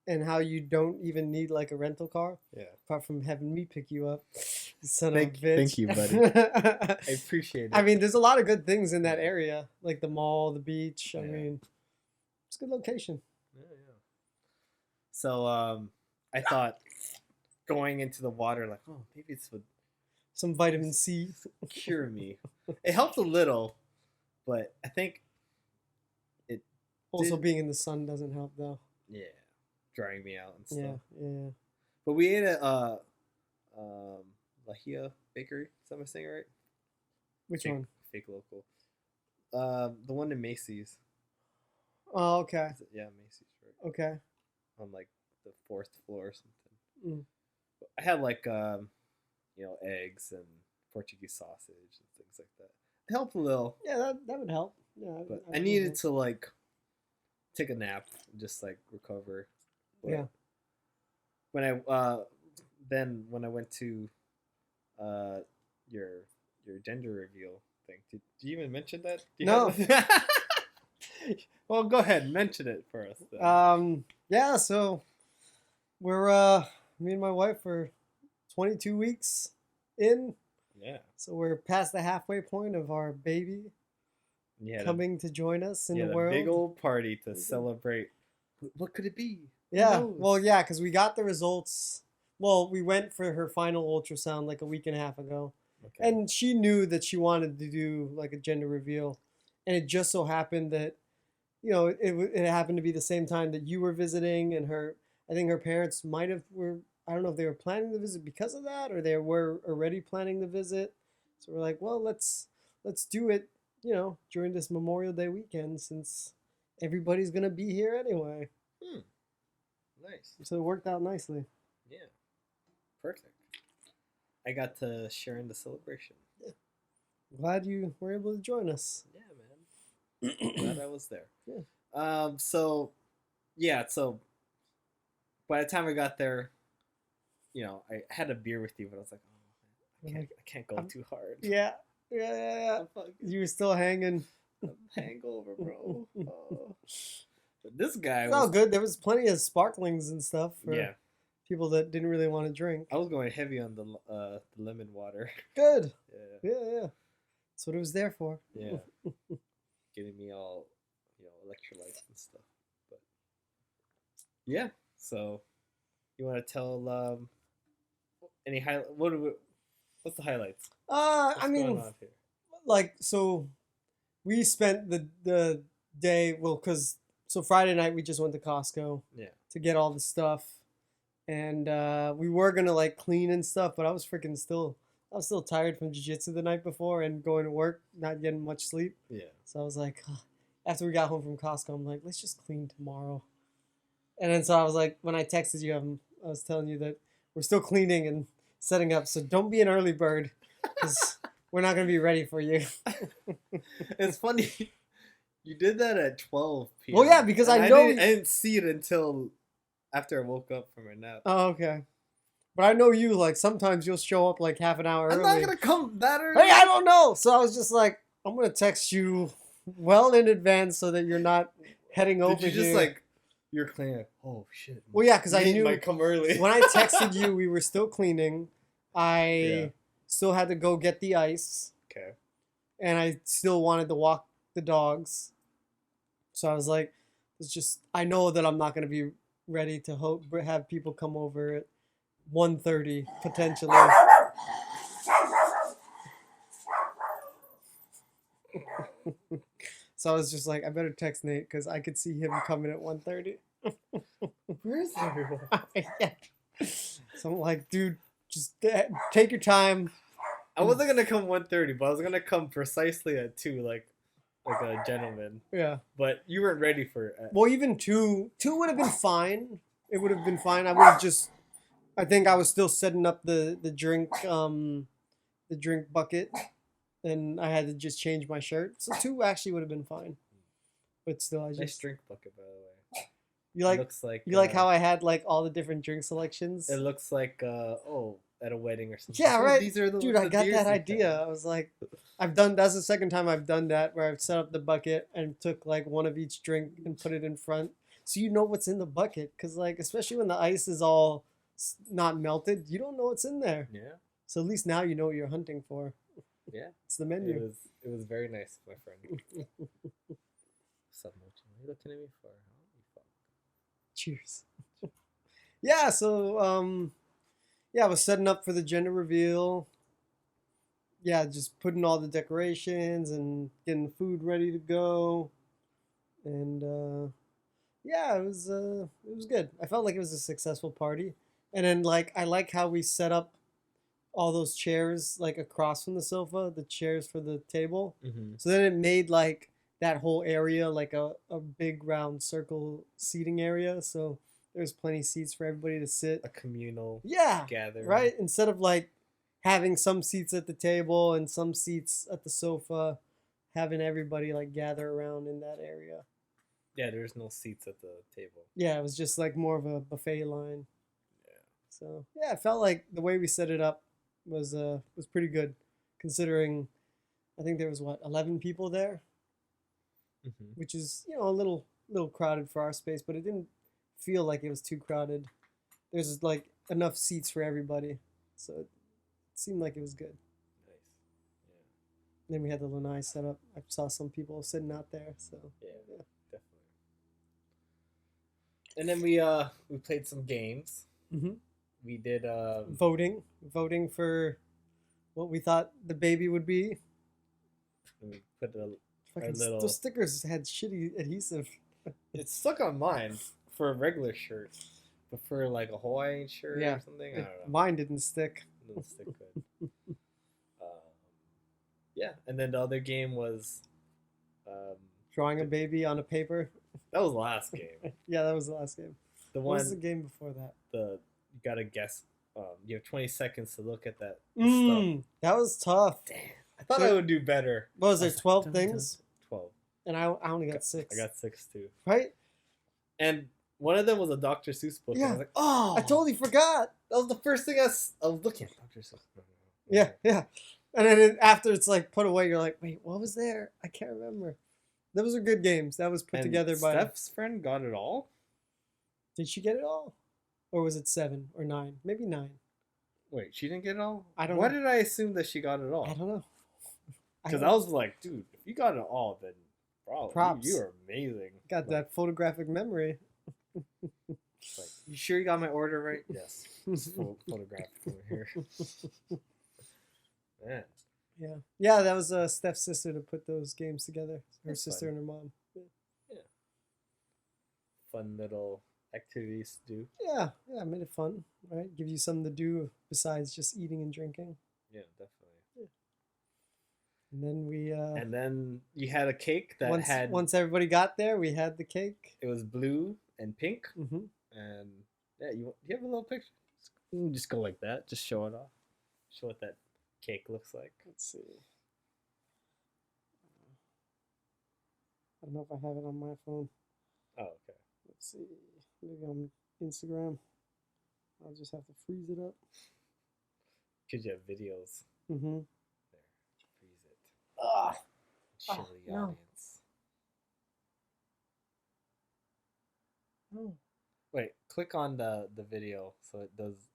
and how you don't even need like a rental car, Yeah. apart from having me pick you up, you son of a bitch. Thank you, buddy. I appreciate it. I mean, there's a lot of good things in that area, like the mall, the beach. I mean, it's a good location. Yeah. So I thought going into the water, like, oh, maybe this would Some vitamin C. cure me. It helped a little, but I think it Also, did- being in the sun doesn't help though. yeah, drying me out and stuff. Yeah. But we ate at Lahia Bakery. Is that my saying right? Which fake, one? Fake local. The one in Macy's. Oh, okay. Yeah, Macy's, right? Okay. On like the 4th floor or something. Mm. I had like eggs and Portuguese sausage and things like that. It helped a little, Yeah, that would help. Yeah. but I needed to like take a nap and just like recover. But Yeah. When I when I went to your gender reveal thing, did you even mention that? Do you No. have- Well, go ahead, mention it for us. Then. Yeah. So we're me and my wife are 22 weeks in. Yeah. So we're past the halfway point of our baby Yeah. coming to join us in the a world. big old party to celebrate. What could it be? Who Yeah. knows? Well, yeah, because we got the results. Well, we went for her final ultrasound like a week and a half ago. Okay. And she knew that she wanted to do like a gender reveal. And it just so happened that, it happened to be the same time that you were visiting, and I think her parents might have I don't know if they were planning the visit because of that, or they were already planning the visit. So we're like, well, let's do it, during this Memorial Day weekend, since everybody's gonna be here anyway. Nice. So it worked out nicely. Yeah. Perfect. I got to share in the celebration. Glad you were able to join us. Yeah, man. Glad I was there. Yeah. So by the time I got there, I had a beer with you, but I was like, oh, man, I can't go too hard. Yeah. You were still hanging. I'm hangover, bro. Oh. But this guy It's all good. There was plenty of sparklings and stuff for yeah. people that didn't really want to drink. I was going heavy on the lemon water. Good. Yeah. Yeah. That's what it was there for. Yeah. Getting me all, electrolytes and stuff. But yeah. So you want to tell any highlight? What's the highlights? What's I mean, going on here? like, so we spent the day, so Friday night we just went to Costco to get all the stuff, and we were gonna like clean and stuff, but I was still tired from jiu-jitsu the night before and going to work, not getting much sleep. Yeah. So I was like, after we got home from Costco, I'm like, let's just clean tomorrow. And then so I was like, when I texted you, I was telling you that we're still cleaning and setting up, so don't be an early bird, because we're not gonna be ready for you. It's funny. You did that at 12 p.m. Well, yeah, because and I know I didn't see it until after I woke up from my nap. Oh, okay. But I know you, like, sometimes you'll show up like half an hour early. I'm not gonna come that early. Hey, I don't know. So I was just like, I'm gonna text you well in advance so that you're not heading over Did you just here. like you're cleaning? Oh shit. Well, yeah, because I Nate knew might come early. when I texted you, we were still cleaning. I still had to go get the ice, Okay. and I still wanted to walk the dogs. So I was like, I know that I'm not gonna be ready to have people come over at 1:30 potentially. So I was just like, I better text Nate because I could see him coming at 1:30. Where is everyone? Yeah. So I'm like, dude, just take your time. I wasn't gonna come 1:30, but I was gonna come precisely at 2, like a gentleman. Yeah. But you weren't ready for it. Well, even two would have been fine. It would have been fine. I would have just. I think I was still setting up the drink bucket, and I had to just change my shirt. So 2 actually would have been fine. But still, I just Nice drink bucket, by the way. you like looks like you like how I had like all the different drink selections. It looks like at a wedding or something. Yeah, right. These are the Dude, I got beers that we idea. had. I was like, that's the second time I've done that where I've set up the bucket and took like one of each drink and put it in front, so you know what's in the bucket. Cause like especially when the ice is all not melted, you don't know what's in there. Yeah. So at least now you know what you're hunting for. Yeah. It's the menu. It was very nice, my friend. What's you looking at me for? Huh? Cheers. Yeah. So yeah, I was setting up for the gender reveal. Yeah, just putting all the decorations and getting the food ready to go, and yeah, it was good. I felt like it was a successful party, and then like I like how we set up all those chairs like across from the sofa, the chairs for the table. Mm-hmm. So then it made like that whole area like a big round circle seating area. So there's plenty of seats for everybody to sit. A communal gathering. Right? Instead of like having some seats at the table and some seats at the sofa, having everybody like gather around in that area. Yeah, there's no seats at the table. Yeah, it was just like more of a buffet line. Yeah. So yeah, it felt like the way we set it up was pretty good, considering I think there was 11 people there, which is a little crowded for our space, but it didn't feel like it was too crowded. There's like enough seats for everybody, so it seemed like it was good. Nice. Yeah. And then we had the lanai set up. I saw some people sitting out there, so yeah. Definitely. And then we played some games. Mm-hmm. We did voting for what we thought the baby would be. We put Those stickers had shitty adhesive. It stuck on mine for a regular shirt, but for like a Hawaiian shirt or something, I don't know. Mine didn't stick. It didn't stick good. Yeah, and then the other game was drawing a baby on a paper. That was the last game. Yeah, that was the last game. What was the game before that? You gotta guess. You have 20 seconds to look at that stuff. That was tough. Damn, I thought I would do better. What was there? 12 things. 12. And I only got 6. I got 6 too. Right. And one of them was a Dr. Seuss book. Yeah. And I was like, oh, I totally forgot. That was the first thing I was looking at. Dr. Seuss. Yeah. And then after it's like put away, you're like, wait, what was there? I can't remember. Those were good games. That was put together by Steph's friend got it all. Did she get it all? Or was it 7 or 9? Maybe 9. Wait, she didn't get it all? I don't know. Why did I assume that she got it all? I don't know. Because I was like, dude, if you got it all, then props. You are amazing. Got that photographic memory. Like, you sure you got my order right? Yes. It's photographic over here. Man. Yeah, that was Steph's sister to put those games together. Her sister and her mom. Yeah. Fun little activities to do. Yeah, made it fun, right? Give you something to do besides just eating and drinking. Yeah, definitely. Yeah. And then we and then you had a cake that once everybody got there, we had the cake. It was blue and pink. Mm-hmm. And yeah, you have a little picture? Just go like that. Just show it off. Show what that cake looks like. Let's see. I don't know if I have it on my phone. Oh, okay. Let's see. Maybe on Instagram. I'll just have to freeze it up. Because you have videos. Mm-hmm. There. Freeze it. Show the audience. Oh. Wait, click on the video so it does.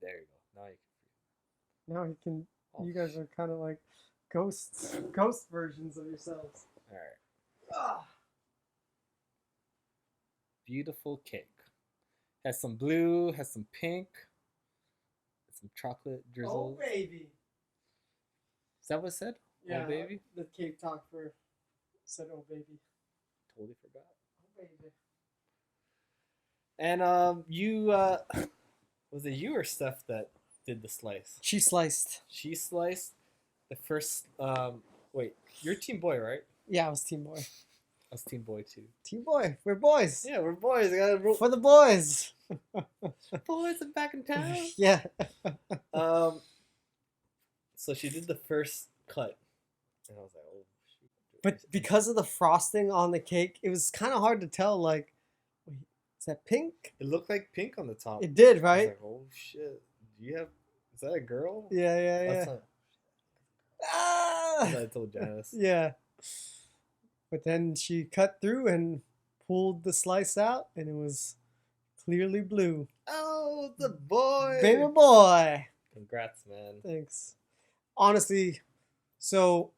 There you go. Now you can freeze it. Now you can. You guys are kind of like ghost versions of yourselves. All right. Beautiful cake. Has some blue, has some pink, some chocolate drizzle. Oh, baby. Is that what it said? Yeah, Oh baby. the Cape talk for said oh baby. Totally forgot. Oh baby. And you was it you or Steph that did the slice? She sliced. She sliced the first. Wait, you're team boy, right? Yeah, I was team boy. I was team boy too. Team boy. We're boys. Yeah, we're boys. I gotta roll. For the boys. Boys are back in town. Yeah. So she did the first cut, and I was like, oh shoot. But because of the frosting on the cake, it was kind of hard to tell. Like, wait, is that pink? It looked like pink on the top. It did, I was right? like, oh shit. Do you have? Is that a girl? Yeah, yeah, yeah. That's not, Ah! I told Janice. Yeah. But then she cut through and pulled the slice out, and it was clearly blue. Oh, the boy. Baby boy. Congrats, man. Thanks. Honestly, so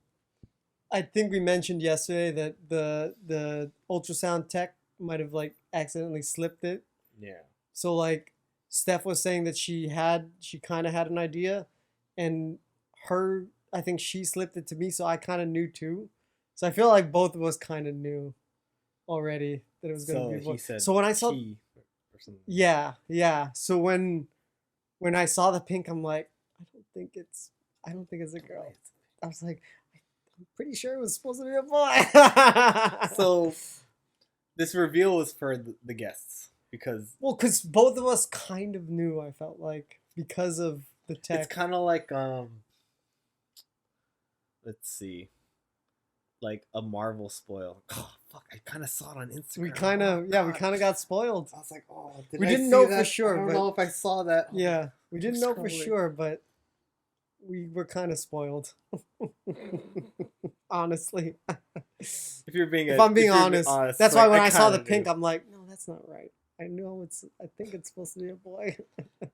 I think we mentioned yesterday that the ultrasound tech might have like accidentally slipped it. Yeah. So like Steph was saying that she kind of had an idea, and I think she slipped it to me, so I kind of knew too. So I feel like both of us kind of knew already that it was going to be. He said So when I saw, or something. yeah. So when I saw the pink, I'm like, I don't think it's a girl. I was like, I'm pretty sure it was supposed to be a boy. So this reveal was for the guests because because both of us kind of knew. I felt like because of the tech. it's kind of like let's see, like a Marvel spoil. Oh fuck! I kind of saw it on Instagram. We kind of got spoiled. I was like, oh, We I didn't see know that? for sure, I don't but- know if I saw that. Yeah, we didn't know for scrolling. sure, but we were kind of spoiled. Honestly. If I'm being honest, that's why when I saw the kinda pink, knew. I'm like, no, that's not right. I think it's supposed to be a boy.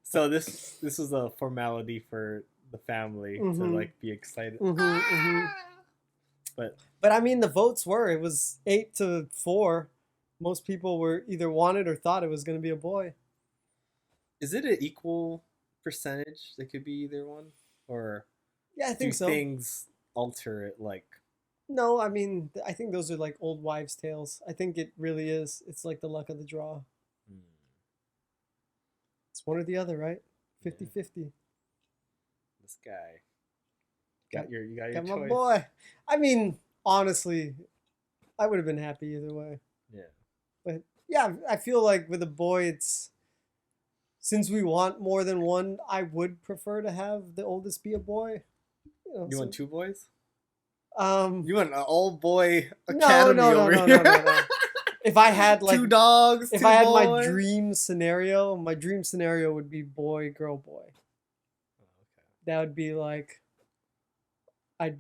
So this was a formality for the family to Mhm. like be excited. But But I mean, the votes it was 8-4. Most people were either wanted or thought it was going to be a boy. is it an equal percentage? It could be either one, or Yeah, I think do so. things alter it? Like, No, I mean, I think those are like old wives' tales. I think it really is. It's like the luck of the draw. It's one or the other, right? 50-50. this guy you got your Got my choice. boy. I mean, honestly, I would have been happy either way. Yeah. But yeah, I feel like with a boy, since we want more than one, I would prefer to have the oldest be a boy. You want two boys? Um, You want an all boy no, academy no, over no, here? no, no, no. If I had like two dogs, if two I had my boys? dream scenario would be boy, girl, boy. Oh, okay. That would be like, that'd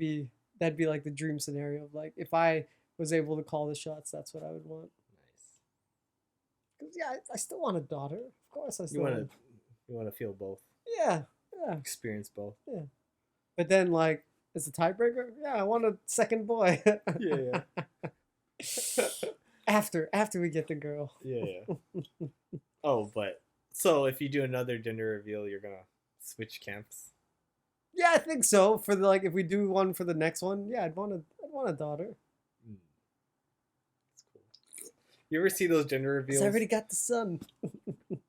be like the dream scenario of like, if I was able to call the shots, that's what I would want. Nice. 'Cause, yeah, I still want a daughter. Of course, I still You want to feel both, Yeah. experience both. But then, like, as a tiebreaker, yeah, I want a second boy. Yeah. After we get the girl. Yeah. Oh, but so if you do another gender reveal, you're gonna switch camps. Yeah, I think so. For if we do one for the next one, yeah, I'd want a daughter. That's cool. You ever see those gender 'Cause reveals? I already got the son.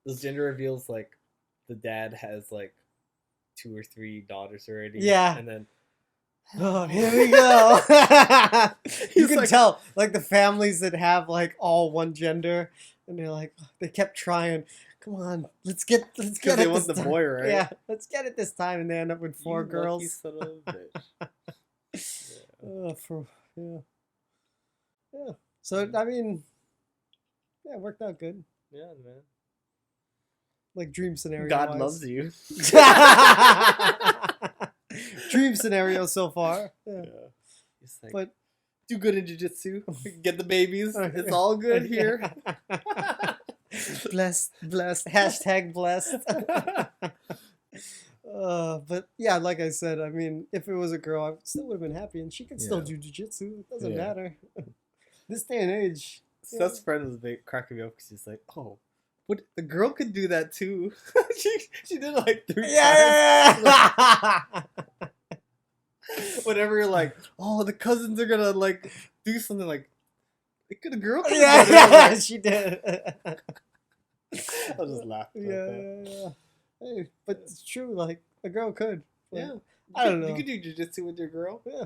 Those gender reveals, like the dad has like 2 or 3 daughters already. Yeah. And then Oh, here we go. You He's can like- tell, like, the families that have like all one gender, and they're like, they kept trying. Come on, let's get because it they this want the time. boy, right? Yeah, let's get it this time, and they end up with 4 You girls. lucky son of a bitch. Yeah. So I mean, yeah, it worked out good. Yeah, man. Like dream scenario. God loves you. Dream scenario so far. Yeah. He's like, But do good in jiu-jitsu. Get the babies. It's all good here. Blessed. Hashtag blessed. But yeah, like I said, I mean, if it was a girl, I still would have been happy, and she could still Yeah. do jiu-jitsu. It doesn't Yeah. matter. This day and age. Steph's friend was cracking me up because she's like, oh, what, the girl could do that too. she did it like 3 times. Yeah. Whenever you're like, oh, the cousins are gonna like do something like, could a girl come Yeah, together? yeah, she did. I'll just laugh. Yeah. Hey, but it's true. Like a girl could. But Yeah. I don't know. You could do jujitsu with your girl. Yeah.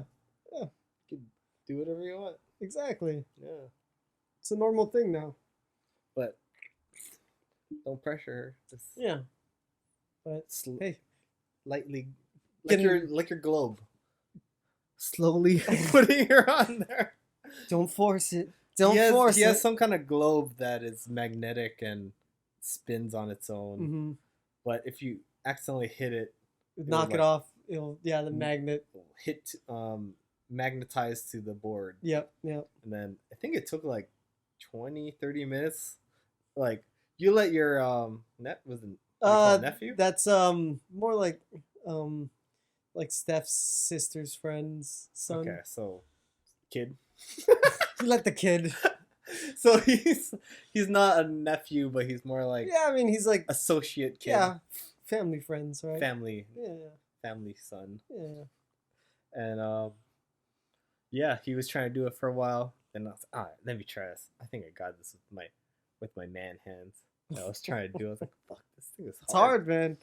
You could do whatever you want. Exactly. Yeah. It's a normal thing now. But don't pressure her. Just Yeah. But hey, lightly, Can- like your globe. Slowly putting her on there. don't force it. Don't force it. He has some kind of globe that is magnetic and spins on its own. Mm-hmm. But if you accidentally hit it, Knock it off. It'll the magnet. Hit magnetized to the board. Yep. And then I think it took like 20, 30 minutes. Like you let your nephew? That's more like Steph's sister's friend's son. Okay, so kid. You let the kid. So he's not a nephew, but he's more like Yeah, I mean he's like associate kid. Yeah, family friends, right? Family. Yeah. Family son. Yeah. And yeah, he was trying to do it for a while. Then I was like, all right, let me try this. I think I got this with my man hands. I was trying to do it. I was like, fuck, this thing is hard. It's hard, man.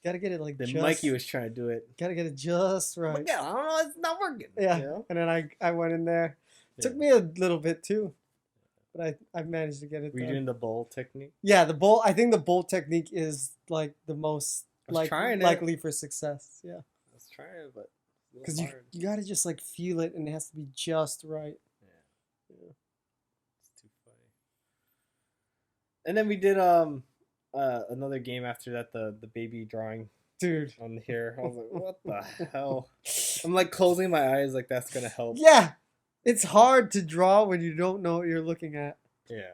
Gotta get it like then just. Mikey was trying to do it. Gotta get it just right. Yeah, I don't know, it's not working. Yeah. You know? And then I went in there. It took me a little bit too, but I managed to get it. Were you doing the bowl technique? Yeah, the bowl. I think the bowl technique is like the most likely for success. Yeah. I was trying, but because you gotta just like feel it, and it has to be just right. Yeah. It's too funny. And then we did another game after that, the baby drawing. Dude. On here. I was like, what the hell? I'm like closing my eyes like that's gonna help. Yeah. It's hard to draw when you don't know what you're looking at. Yeah.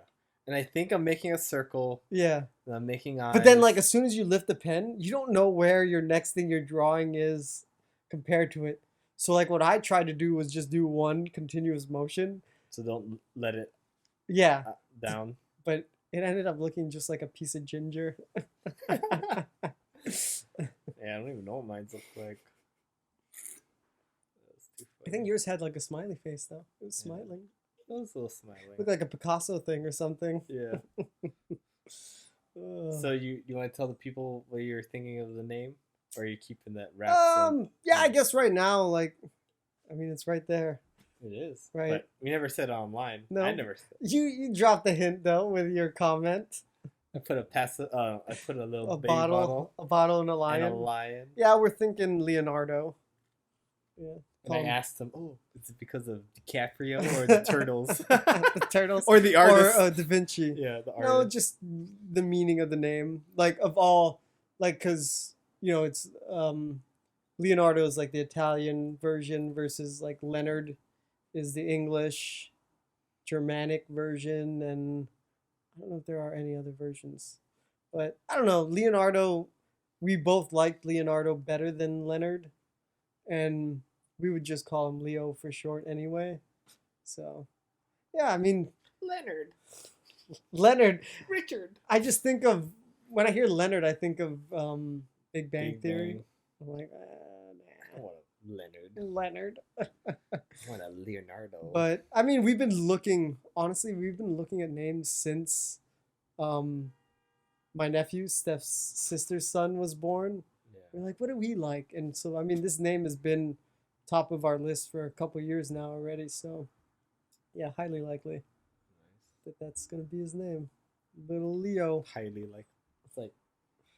And I think I'm making a circle. Yeah. And I'm making eyes. But then like as soon as you lift the pen, you don't know where your next thing you're drawing is compared to it. So like what I tried to do was just do one continuous motion. So don't let it down. But it ended up looking just like a piece of ginger. Yeah, I don't even know what mine look like. I think yours had like a smiley face though. It was smiling. It was a little smiling. Looked like a Picasso thing or something. Yeah. So you want to tell the people what you're thinking of the name? Or are you keeping that wrap? Yeah, I guess right now, like, I mean, it's right there. It is. Right. But we never said it online. No. I never said it. You dropped the hint though with your comment. I put a little baby bottle. A bottle and a lion. And a lion. Yeah, we're thinking Leonardo. Yeah. And I asked him, "Oh, is it because of DiCaprio or the turtles? The turtles, or the artist, or Da Vinci?" Yeah, the artist. No, just the meaning of the name, like of all, like because it's Leonardo is like the Italian version versus like Leonard is the English, Germanic version, and I don't know if there are any other versions, but I don't know. Leonardo, we both liked Leonardo better than Leonard, and we would just call him Leo for short anyway. So, yeah, I mean Leonard. Richard. I just think of when I hear Leonard, I think of Big Bang Theory. I'm like, I want a Leonard. I want a Leonardo. But I mean, we've been looking at names since my nephew Steph's sister's son was born. Yeah. We're like, what do we like? And so I mean, this name has been top of our list for a couple years now already. So yeah, highly likely that's gonna be his name, little Leo. Highly like. It's like,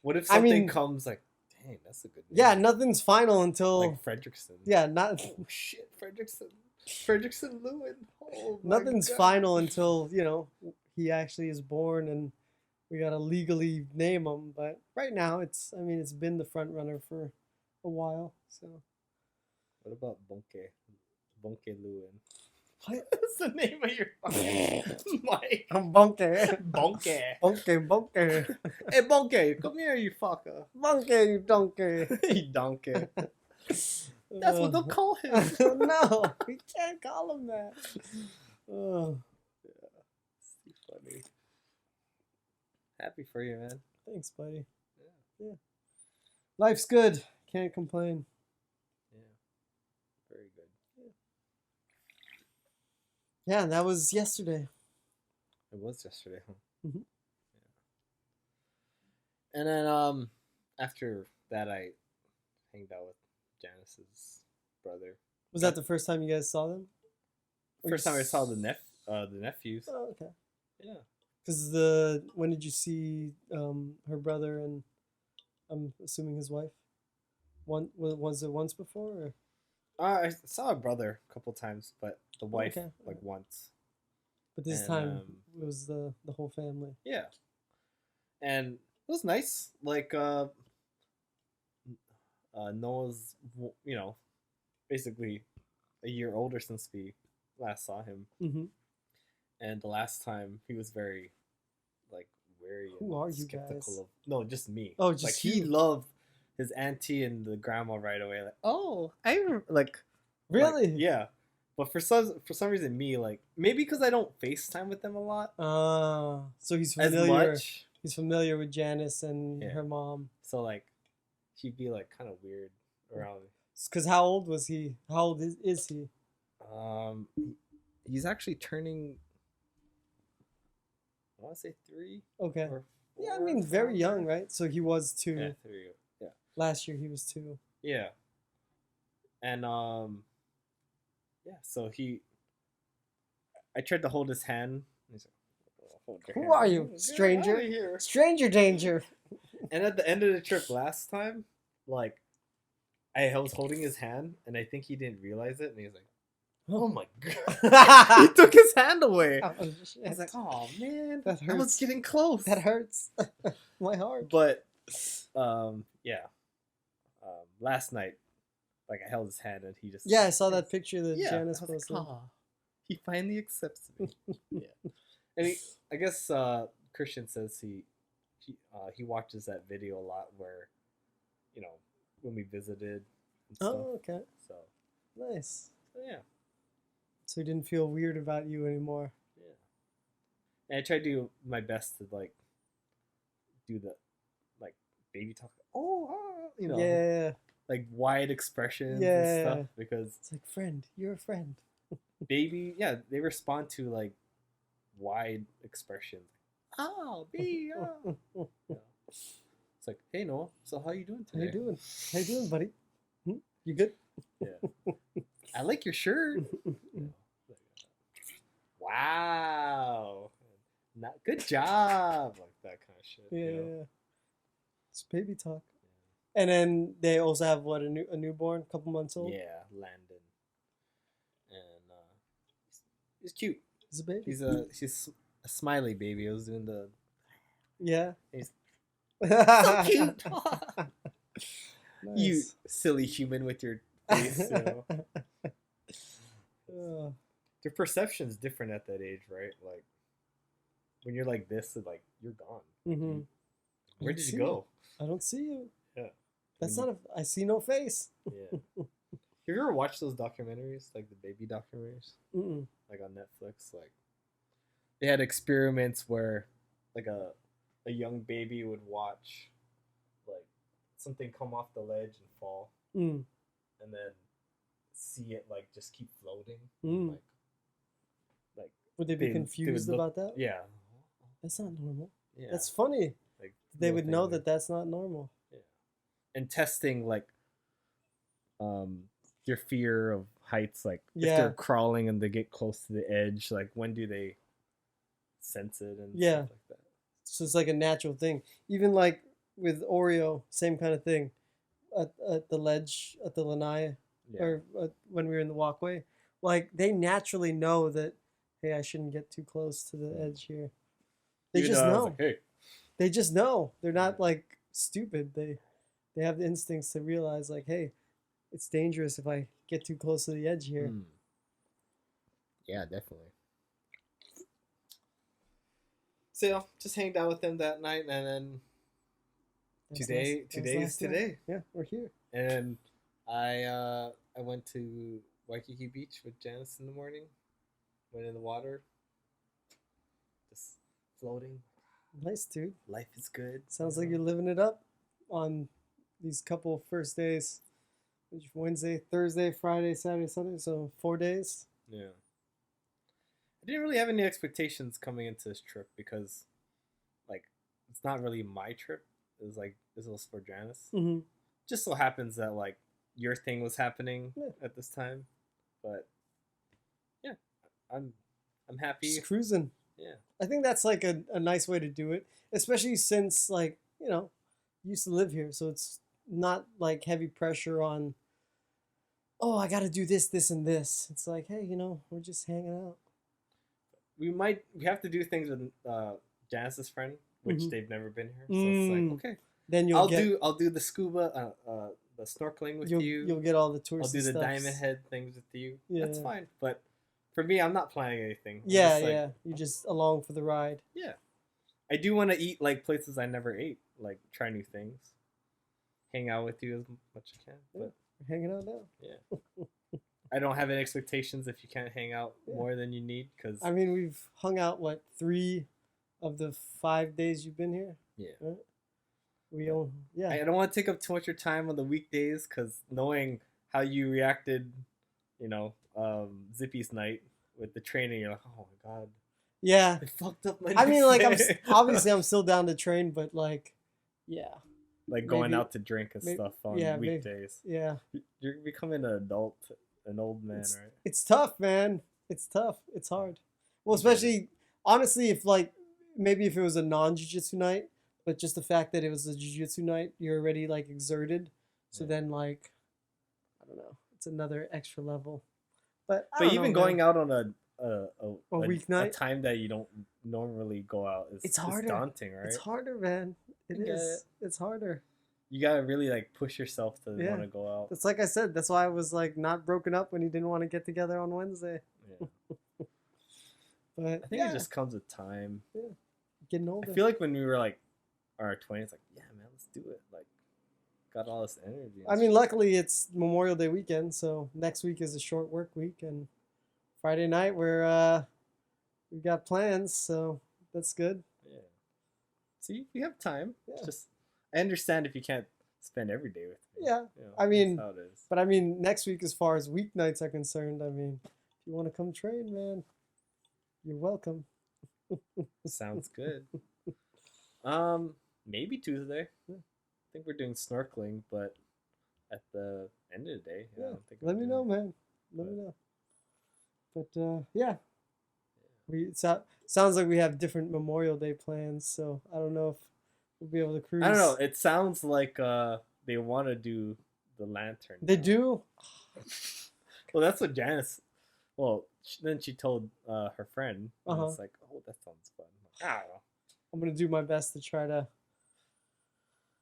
what if something comes like, dang, that's a good name. Yeah, nothing's final until like Fredrickson. Yeah, not. Oh shit, Fredrickson Lewin. Oh my Nothing's God. final until he actually is born and we gotta legally name him. But right now, it's been the front runner for a while. So. What about Bonke Lewin? What? That's the name of your Mike. Bonke. Bonke. Bonke. Hey, Bonke, come here, you fucker. Bonke, you donkey. You donkey. That's what they'll call him. No, we can't call him that. Oh. Yeah, it's too funny. Happy for you, man. Thanks, buddy. Yeah. Life's good. Can't complain. Yeah, and that was yesterday. It was yesterday, huh? Mhm. Yeah. And then after that, I hanged out with Janice's brother. Was that the first time you guys saw them? Or First you time I saw s- the nephews. Oh, okay. Yeah. Because when did you see her brother and I'm assuming his wife? Was it once before? Or? I saw a brother a couple times, but the wife Okay. like once. But this And time it was the whole family. yeah, and it was nice. Like Noah's, basically a year older since we last saw him, Mm-hmm. and the last time he was very like wary Who are and you skeptical guys? of. No, just me. Oh, just like he you. loved his auntie and the grandma right away. Like, oh, like Really? yeah. But for some reason, me like maybe because I don't FaceTime with them a lot So he's as familiar. much. He's familiar with Janice and Yeah. her mom. So like, he'd be like kind of weird around. Because how old was he? How old is he? Um, he's actually turning. I want to say 3. Okay. Or 4, Yeah, I mean, very around young, there. right? So he was 2. Yeah, 3. Yeah. Last year he was 2. Yeah. And yeah. So I tried to hold his hand. He's like, "Oh, hold your Who hand." are you, Get stranger? outta here. Stranger danger. And at the end of the trip last time, like, I was holding his hand, and I think he didn't realize it, and he was like, "Oh my god!" He took his hand away. Oh, I was like, "Oh man, That I was hurts. getting close." That hurts. My heart. But yeah. Last night, like I held his hand, and he just Yeah, I saw that picture that Janice I was like, posted. "Aw, he finally accepts me." Yeah, and I guess Christian says he watches that video a lot where, when we visited and stuff. Oh, okay. So Nice. yeah. So he didn't feel weird about you anymore. Yeah. And I try to do my best to like do the like baby talk. Oh, Yeah. like wide expressions Yeah. and stuff because It's like, friend, you're a friend. baby, yeah, they respond to like wide expressions. Oh, baby, oh. Yeah. It's like, hey Noah, so how you doing How today? you doing? How you doing, buddy? You good? Yeah. I like your shirt. Wow. Not good job. Like that kind of shit. Yeah. It's baby talk. And then they also have what, a newborn, a couple months old. Yeah, Landon. And he's cute. He's a baby. He's a smiley baby. I was doing the Yeah. He's So cute. Nice. You silly human with your face. Their perception's different at that age, right? Like when you're like this, like you're gone. Mm-hmm. Where did you go? I don't see you. Yeah. That's not I see no face. Yeah. Have you ever watched those documentaries, like the baby documentaries, Mm-mm. like on Netflix? Like they had experiments where, like a young baby would watch, like something come off the ledge and fall, and then see it like just keep floating, like Would they be confused about that? Yeah, That's not normal. yeah. That's funny. Like They would know that that's not normal. Yeah, and testing like, your fear of heights, like if they're crawling and they get close to the edge, like when do they sense it and stuff like that. So it's like a natural thing. Even like with Oreo, same kind of thing. At the ledge, at the lanai, or when we were in the walkway, like they naturally know that, hey, I shouldn't get too close to the edge here. They just know. Like, hey. They just know. They're not like stupid. They have the instincts to realize like, hey, it's dangerous if I get too close to the edge here. Yeah, definitely. So just hanged out with them that night, and then today is today. Yeah, we're here. And I went to Waikiki Beach with Janice in the morning. Went in the water, just floating. Nice, dude. Life is good. Sounds like you're living it up on these couple first days. Wednesday, Thursday, Friday, Saturday, Sunday. So 4 days. Yeah. I didn't really have any expectations coming into this trip because, like, it's not really my trip. It was like this was for Janice. Mm-hmm. Just so happens that like your thing was happening Yeah. at this time, but yeah, I'm happy. Just cruising. Yeah, I think that's like a nice way to do it, especially since like you used to live here, so it's not like heavy pressure on. Oh, I got to do this, this, and this. It's like, hey, we're just hanging out. we have to do things with Janice's friend, which Mhm. they've never been here, so it's like Mm. okay. Then I'll do the scuba, the snorkeling with you. You'll get all the touristy I'll do the stuffs. diamond head things with you. Yeah. That's fine. But for me, I'm not planning anything. I'm Yeah, just like, yeah. You're just along for the ride. Yeah. I do want to eat like places I never ate, like try new things, hang out with you as much as I can. But We're hanging out now. yeah, I don't have any expectations if you can't hang out more than you need because I mean, we've hung out 3 of the 5 days you've been here. yeah. Right? I I don't want to take up too much of your time on the weekdays because knowing how you reacted, Zippy's night with the training, you're like, oh my god, Yeah. I fucked up my. I mean, like day." obviously I'm still down to train, but like, yeah, like going maybe- out to drink and stuff on maybe- weekdays. yeah. You're becoming an adult, an old man, right? It's tough, man. It's tough. It's hard. Well, especially honestly, if like maybe if it was a non-jiu-jitsu night, but just the fact that it was a jiu-jitsu night, you're already like exerted. So Yeah. then like, I don't know, it's another extra level. But But even going out on a weeknight? a time that you don't normally go out is It's harder. daunting, right? It's harder, man. It I get is. It's harder. You gotta really like push yourself to Yeah. want to go out. That's like I said. That's why I was like not broken up when he didn't want to get together on Wednesday. Yeah. But I think it just comes with time. getting older. I feel like when we were like our 20s, like yeah, man, let's do it. Like got all this energy. I mean, luckily it's Memorial Day weekend, so next week is a short work week, and Friday night we got plans, so that's good. yeah. See, we have time. Yeah. Just I understand if you can't spend every day with me. Yeah, You know, I mean, that's how it is. But I mean, next week as far as weeknights are concerned, I mean, if you want to come train, man, you're welcome. Sounds good. Maybe Tuesday. Yeah. I think we're doing snorkeling, but at the end of the day, I Yeah, don't think. let me know, man. Let me know. But yeah, sounds like we have different Memorial Day plans, so I don't know if we'll be able to cruise. I don't know. It sounds like they want to do the lantern. They now. do. Well, that's what Janice. Well, then she told her friend. And Uh-huh. it's like, oh, that sounds fun. I don't know. I'm gonna do my best to try to.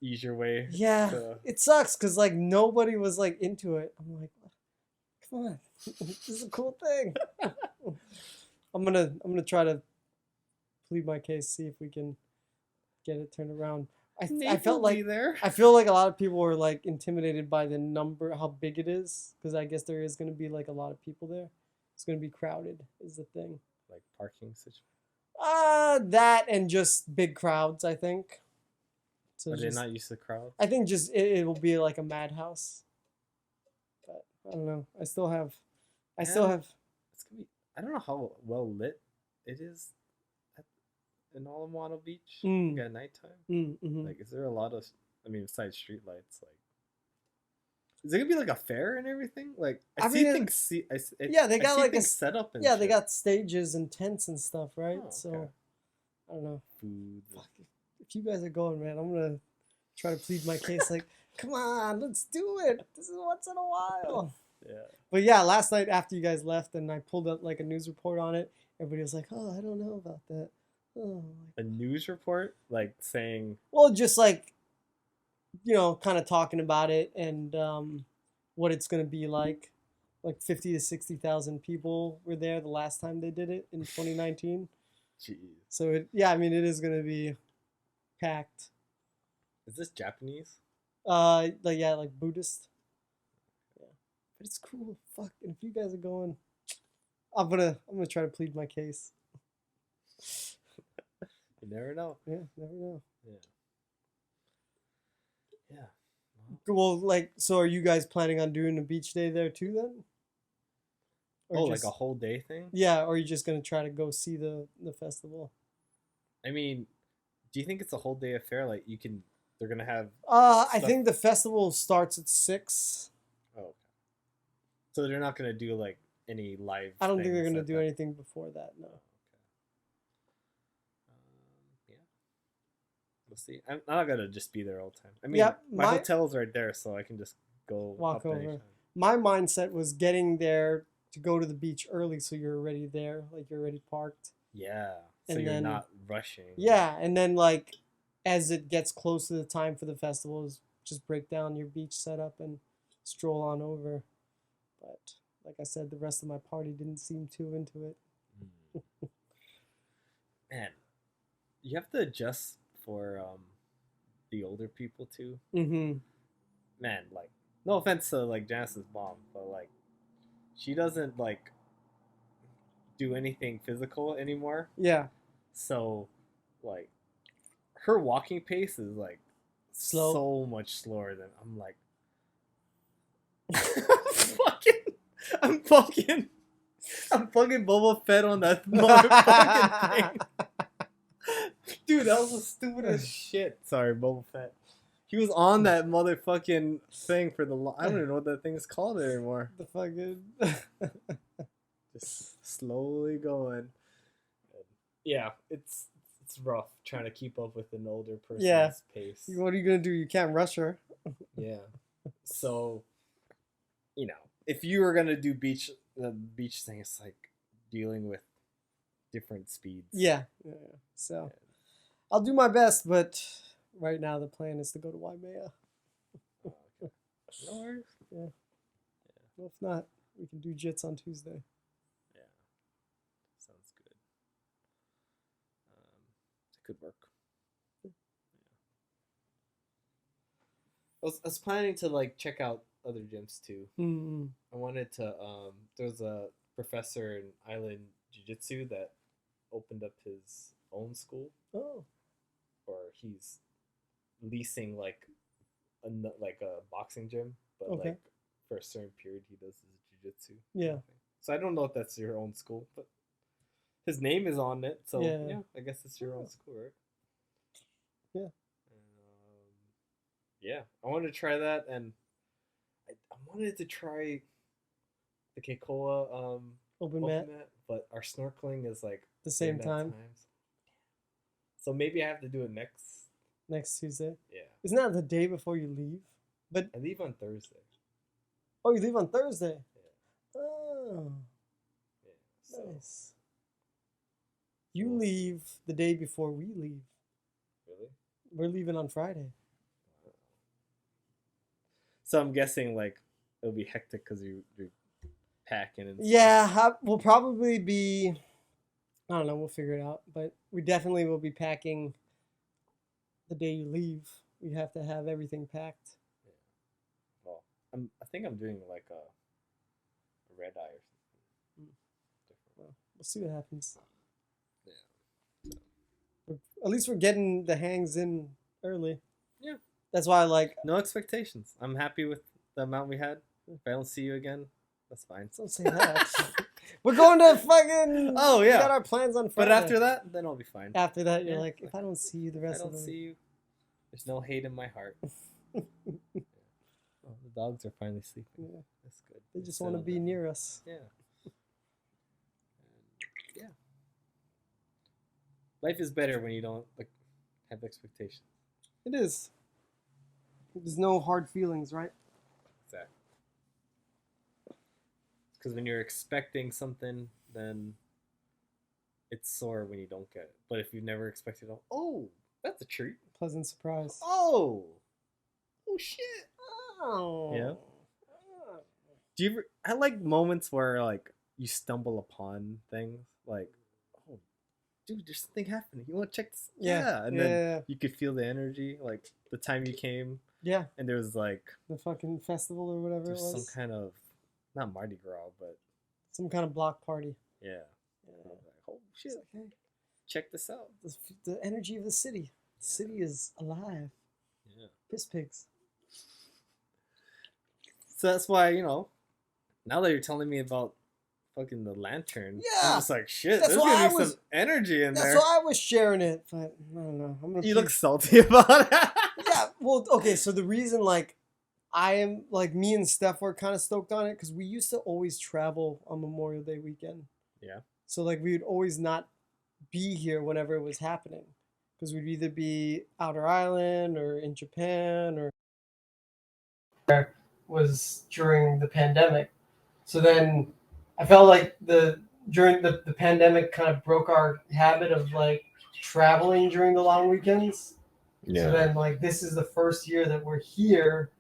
Ease your way. Yeah, to- it sucks because like nobody was like into it. I'm like, come on, this is a cool thing. I'm gonna try to plead my case, see if we can get it turned around. I Nate felt will be like there. I feel like a lot of people were like intimidated by the number, how big it is, because I guess there is gonna be like a lot of people there. It's gonna be crowded, is the thing. Like parking situation. That and just big crowds, I think. So Are they just- not used to crowds? I think just it will be like a madhouse. But I don't know. I still have. It's gonna be. I don't know how well lit it is in Alamano Beach. Mm. Like at nighttime. Mm-hmm. Like, is there a lot of? I mean, besides street lights, like, is it gonna be like a fair and everything? Like, I mean, yeah, they got like things set up. And yeah, they shit. got stages and tents and stuff, right? Oh, So okay. I don't know. food. Fuck, if you guys are going, man, I'm gonna try to plead my case. Like, come on, let's do it. This is once in a while. Yeah. But yeah, last night after you guys left and I pulled up like a news report on it, everybody was like, "Oh, I don't know about that." Oh, A news report like saying. well, just like, kind of talking about it and what it's gonna be like. Like 50 to 60,000 people were there the last time they did it in 2019. Jeez. So I mean, it is gonna be packed. Is this Japanese? Like Buddhist. Yeah, but it's cool. Fuck, and if you guys are going, I'm gonna try to plead my case. You never know. Yeah, never know. Yeah. Yeah. Well, like, so are you guys planning on doing a beach day there too then? Or Oh, just, like a whole day thing? yeah, or you're just gonna try to go see the festival? I mean, do you think it's a whole day affair? Like they're gonna have I stuff. think the festival starts at 6. Oh, okay. So they're not gonna do like any live. I don't think they're things gonna at do that. anything before that. No. Yeah, we'll see. I'm not gonna just be there all the time. I mean, Yeah, my hotel's right there, so I can just go walk up over. anytime. My mindset was getting there to go to the beach early, so you're already there, like you're already parked. Yeah, so And you're then- not rushing. Yeah, and then like as it gets close to the time for the festivals, just break down your beach setup and stroll on over. But like I said, the rest of my party didn't seem too into it. Man, you have to adjust for the older people too. Mm-hmm. Man, like, no offense to like Janice's mom, but like, she doesn't like do anything physical anymore. Yeah. So, like, her walking pace is like Slow. so much slower than I'm like. I'm fucking Boba Fett on that motherfucking thing. Dude, that was the stupidest shit. Sorry, Boba Fett. He was on that motherfucking thing for I don't even know what that thing is called anymore. The fucking Just slowly going. Yeah, it's rough trying to keep up with an older person's pace. What are you gonna do? You can't rush her. Yeah. So, you know, if you were gonna do the beach thing, it's like dealing with different speeds. Yeah. So I'll do my best, but right now the plan is to go to Waimea. Okay. No worries. Yeah. Well, if not, we can do jits on Tuesday. Yeah. Sounds good. It could work. Yeah. I was planning to like check out other gyms too. Mm-hmm. I wanted to there's a professor in Island Jiu-Jitsu that opened up his own school. Oh. Or he's leasing like a boxing gym, but Okay. like for a certain period he does his jiu-jitsu. Yeah. So I don't know if that's your own school, but his name is on it, so Yeah. I guess it's your own school, right? Yeah. Yeah, I wanted to try that, and I wanted to try the Keikoa Open mat, mat. but our snorkeling is like The same during that time. So maybe I have to do it Next Tuesday. Yeah. Isn't that the day before you leave? But I leave on Thursday. oh, you leave on Thursday. Yeah. Oh, Yeah. So, nice. You leave the day before we leave. really? We're leaving on Friday. So I'm guessing like it'll be hectic because you're packing and stuff. Yeah, we'll probably be. I don't know. We'll figure it out. But we definitely will be packing the day you leave. We have to have everything packed. Yeah. Well, I think I'm doing like a red eye or something. Well, we'll see what happens. Yeah. At least we're getting the hangs in early. Yeah. That's why I like. No expectations. I'm happy with the amount we had. If I don't see you again, that's fine. Don't say that. We're going to fucking. Oh, yeah. We got our plans on Friday. But after that, then I'll be fine. After that, you're Yeah. like, if I don't see you the If I rest of don't the see you, there's no hate in my heart. Yeah. Oh, the dogs are finally sleeping. Yeah. That's good. They just want to be near us. Yeah. Yeah. Life is better when you don't like have expectations. It is. There's no hard feelings, right? Exactly. Because when you're expecting something, then it's sore when you don't get it. But if you've never expected it, oh, that's a treat. Pleasant surprise. Oh shit. Oh. Yeah. Do you ever? I like moments where like you stumble upon things like, oh, dude, there's something happening. You want to check this? Yeah. And Yeah. then you could feel the energy, like the time you came, Yeah. and there was like The fucking festival or whatever it there's was. some kind of not Mardi Gras, but Some kind of block party. yeah. Yeah. I was like, oh shit, It's like, hey, check this out. the energy of the city. The city is alive. Yeah. Piss pigs. So that's why, now that you're telling me about fucking the lantern. Yeah, I'm just like, shit, that's there's why gonna I be was- some energy in That's there. why I was sharing it, but I don't know. I'm gonna You look salty about it. yeah, well, okay, so the reason, like, I am, like, me and Steph were kind of stoked on it because we used to always travel on Memorial Day weekend. Yeah. So, like, we would always not be here whenever it was happening because we'd either be Outer Island or in Japan or was during the pandemic. So then I felt like during the pandemic kind of broke our habit of like traveling during the long weekends. So then like this is the first year that we're here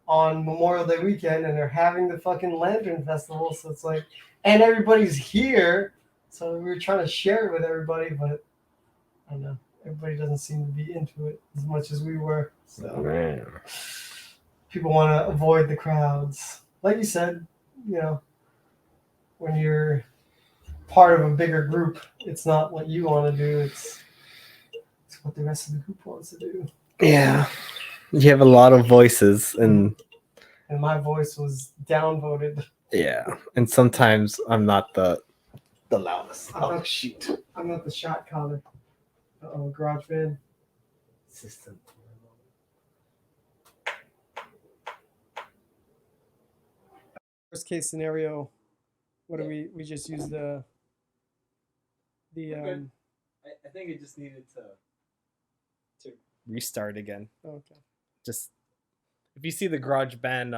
on Memorial Day weekend and they're having the fucking Lantern Festival. So it's like, and everybody's here. So we were trying to share it with everybody, but I don't know. Everybody doesn't seem to be into it as much as we were. So people want to avoid the crowds. Like you said, you know, when you're part of a bigger group, it's not what you want to do, it's what the rest of the group wants to do. Yeah. You have a lot of voices and my voice was downvoted. yeah. And sometimes I'm not the loudest. Shoot. I'm not the shot caller. Uh-oh, garage band. System. Worst case scenario, what do we just use the I think it just needed to restart again. okay. Just if you see the garage band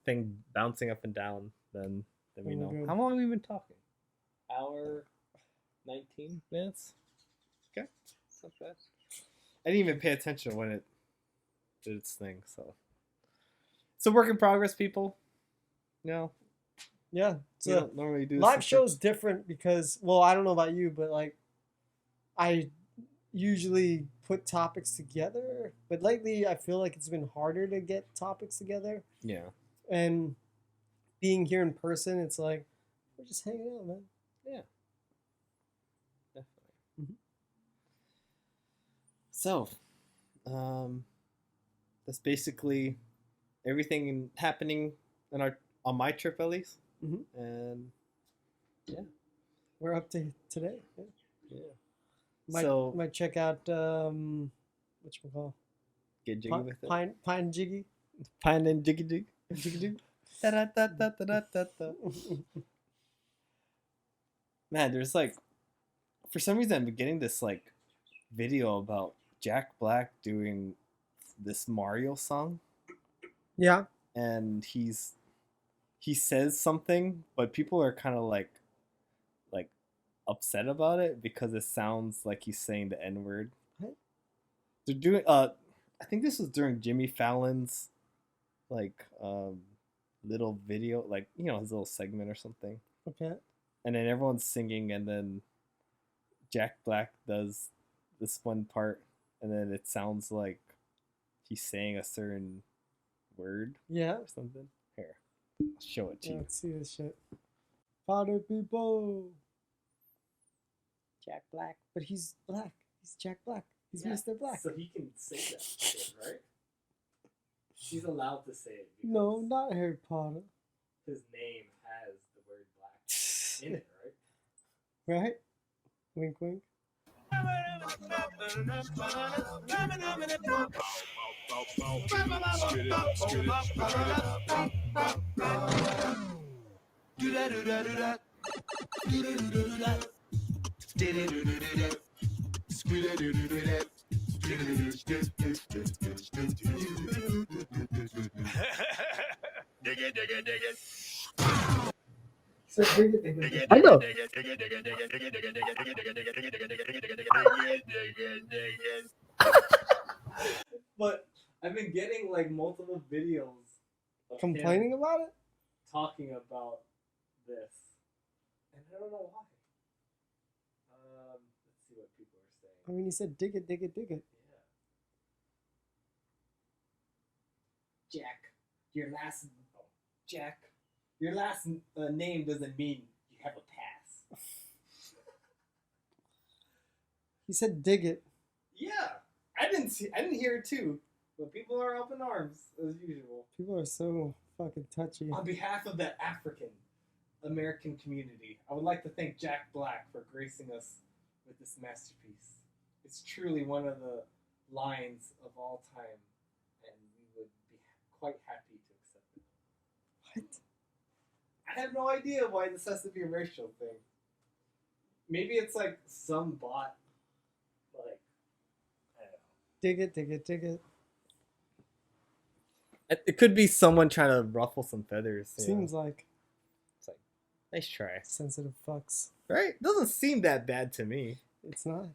thing bouncing up and down, then we know. Good. How long have we been talking? Hour 19 minutes? Okay. It's not bad. I didn't even pay attention when it did its thing, so it's a work in progress, people. No. Yeah. We don't normally do this live show's different because, well, I don't know about you, but like I usually put topics together, but lately I feel like it's been harder to get topics together. Yeah. And being here in person, it's like we're just hanging out, man. Yeah. Definitely. Mm-hmm. So, that's basically everything happening on my trip at least. Mm-hmm. And yeah, we're up to today. Yeah. Might check out whatchamacall? Get jiggy with it. Pine Jiggy. Pine and Jiggy Jig. Jiggy Man, there's like, for some reason I'm getting this like video about Jack Black doing this Mario song. Yeah. And he says something, but people are kind of like upset about it because it sounds like he's saying the N-word. What? They're doing I think this was during Jimmy Fallon's like little video, like, you know, his little segment or something. Okay. And then everyone's singing and then Jack Black does this one part and then it sounds like he's saying a certain word. Yeah. Or something. Here. I'll show it to you. Let's see this shit. Party people. Jack Black. But he's black. He's Jack Black. He's Mr. Black. So he can say that shit, right? He's allowed to say it. No, not Harry Potter. His name has the word black in it, right? Right? Wink, wink. I know. But I've been getting like multiple videos of complaining about it, talking about this, and I don't know why. Let's see what people are saying. I mean, he said, "Dig it, dig it, dig it." Yeah. Jack, your last name doesn't mean you have a pass. He said, "Dig it." Yeah, I didn't hear it too, but people are up in arms as usual. People are so fucking touchy. On behalf of the African, American community. I would like to thank Jack Black for gracing us with this masterpiece. It's truly one of the lines of all time, and we would be quite happy to accept it. What? I have no idea why this has to be a racial thing. Maybe it's like some bot, like, I don't know. Dig it, dig it, dig it. It could be someone trying to ruffle some feathers. Seems like. It's like, nice try. Sensitive fucks. Right? Doesn't seem that bad to me. It's not.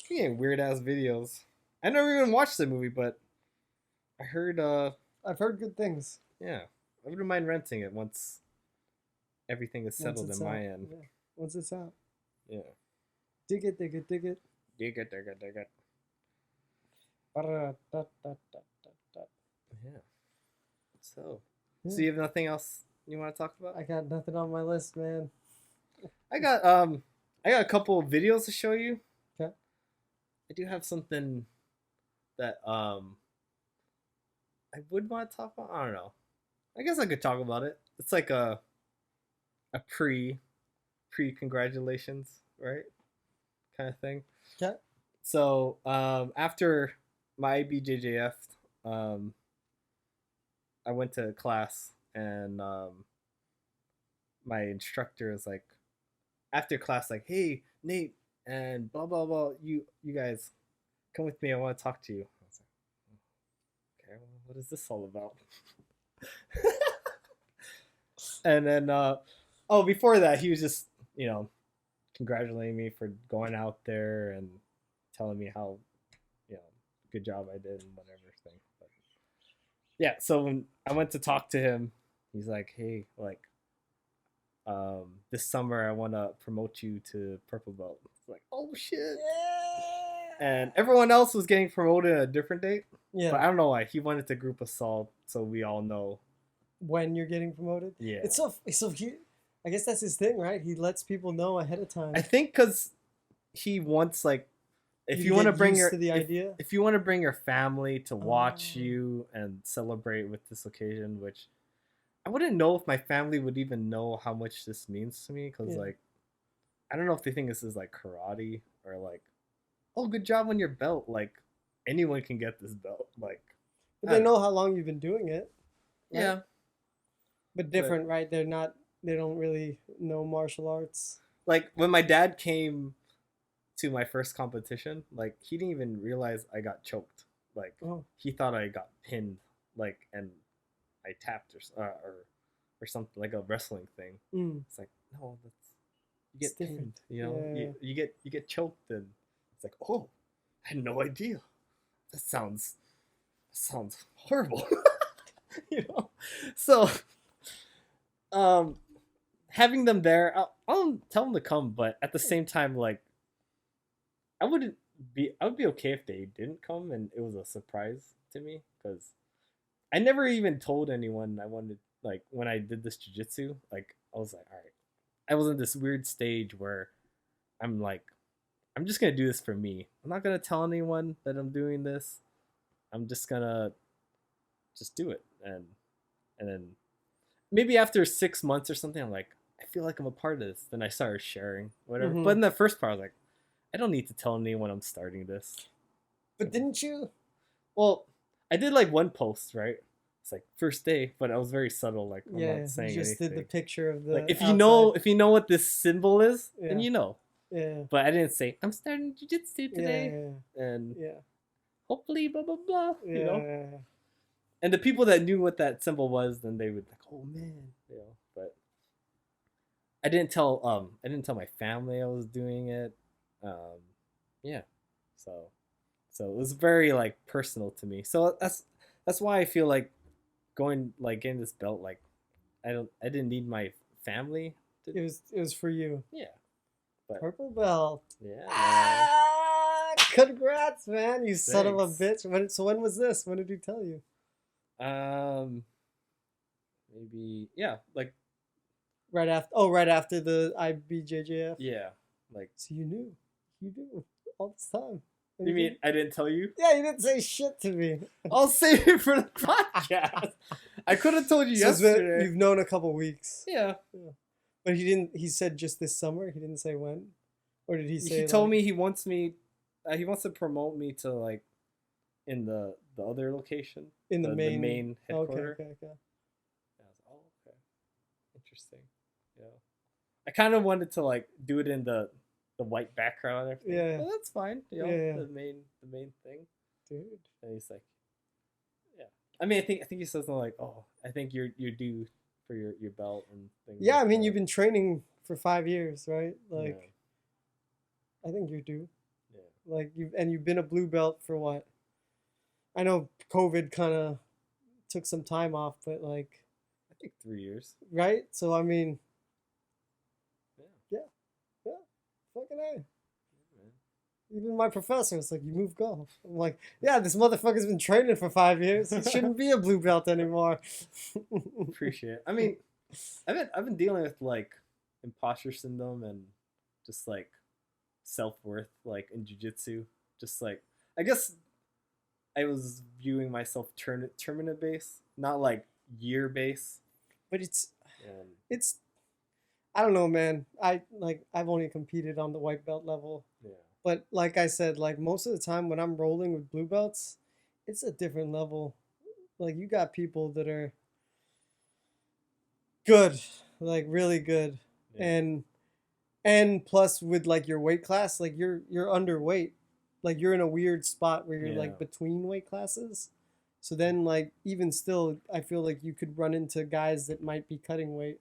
Getting weird ass videos. I never even watched the movie, but I heard. I've heard good things. Yeah, I wouldn't mind renting it once everything is settled in my end. Yeah. Once it's out. Yeah. Dig it, dig it, dig it. Dig it, dig it, dig it. Yeah. So you have nothing else you want to talk about? I got nothing on my list, man. I got a couple of videos to show you. Okay. I do have something that I would want to talk about. I don't know. I guess I could talk about it. It's like a pre congratulations, right? Kind of thing. Okay. So after my IBJJF, I went to class and my instructor was like, after class, like, hey, Nate and blah blah blah, you guys come with me. I want to talk to you. I was like, okay, well, what is this all about? And then before that, he was just congratulating me for going out there and telling me how good job I did and whatever thing. But yeah, so when I went to talk to him, he's like, hey, like, this summer I want to promote you to purple belt. It's like, oh shit. Yeah. And everyone else was getting promoted at a different date. Yeah. But I don't know why. He wanted to group us all so we all know when you're getting promoted. Yeah. It's so he, I guess that's his thing, right? He lets people know ahead of time. I think because he wants, like, if you want to bring if you want to bring your family to watch you and celebrate with this occasion, which I wouldn't know if my family would even know how much this means to me, because like, I don't know if they think this is like karate or like, oh, good job on your belt. Like, anyone can get this belt. Like, but they know how long you've been doing it. Right? Yeah. But different, right? They don't really know martial arts. Like, when my dad came to my first competition, like, he didn't even realize I got choked. Like, he thought I got pinned, like, and I tapped or something, like a wrestling thing. It's like, no, you get pinned, you get choked, and it's like, oh, I had no idea. That sounds horrible. So having them there, I'll tell them to come, but at the same time, like, I would be okay if they didn't come and it was a surprise to me, because I never even told anyone I wanted, like, when I did this jiu-jitsu, like, I was like, all right, I was in this weird stage where I'm like, I'm just gonna do this for me. I'm not gonna tell anyone that I'm doing this. I'm just gonna do it, and then maybe after 6 months or something, I'm like, I feel like I'm a part of this. Then I started sharing whatever. But in the first part, I was like, I don't need to tell anyone I'm starting this. But didn't you? Well, I did like one post, right? It's like first day, but I was very subtle. Like, I'm not saying you just anything. did the picture of the. Like, if outside. you know what this symbol is, then you know. Yeah. But I didn't say I'm starting jiu-jitsu today, and hopefully blah blah blah. You know. And the people that knew what that symbol was, then they would like, oh man, But I didn't tell my family I was doing it. So it was very like personal to me. So that's why I feel like getting this belt, like, I didn't need my family to, it was for you. Yeah. But, purple belt. Yeah. Congrats, man! You son of a bitch. When was this? When did he tell you? Maybe like right after the IBJJF. Yeah, like, so you knew all this time. You mean I didn't tell you? Yeah, you didn't say shit to me. I'll save it for the podcast. I could have told you So it's been- yesterday. you've known a couple weeks. Yeah. But he didn't. He said just this summer. He didn't say when, or did he say? He told me he wants to promote me to like in the other location in the main headquarters. Okay. I was, oh, okay, interesting. Yeah, I kind of wanted to like do it in the white background and everything. Yeah. Well, that's fine. You know, Yeah. the main thing. Dude. And he's like, yeah. I mean, I think he says something like, oh, I think you're due for your belt and things. Yeah, like I mean, that. you've been training for 5 years, right? Like, Yeah. I think you're due. Yeah. Like you've been a blue belt for what? I know COVID kind of took some time off, but like, I think 3 years. right? So I mean, Yeah. fucking A. Man. Even my professor was like, "You move golf." I'm like, "Yeah, this motherfucker's been training for 5 years. He shouldn't be a blue belt anymore." Appreciate it. I mean, I've been dealing with like imposter syndrome and just like self-worth like in jiu-jitsu. Just like I guess I was viewing myself tournament base, not like year base. But it's And I don't know, man. I've only competed on the white belt level. yeah. But like I said, like most of the time when I'm rolling with blue belts, it's a different level. Like you got people that are good, like really good. Yeah. And plus with like your weight class, like you're underweight. Like you're in a weird spot where you're Yeah. like between weight classes. So then like even still I feel like you could run into guys that might be cutting weight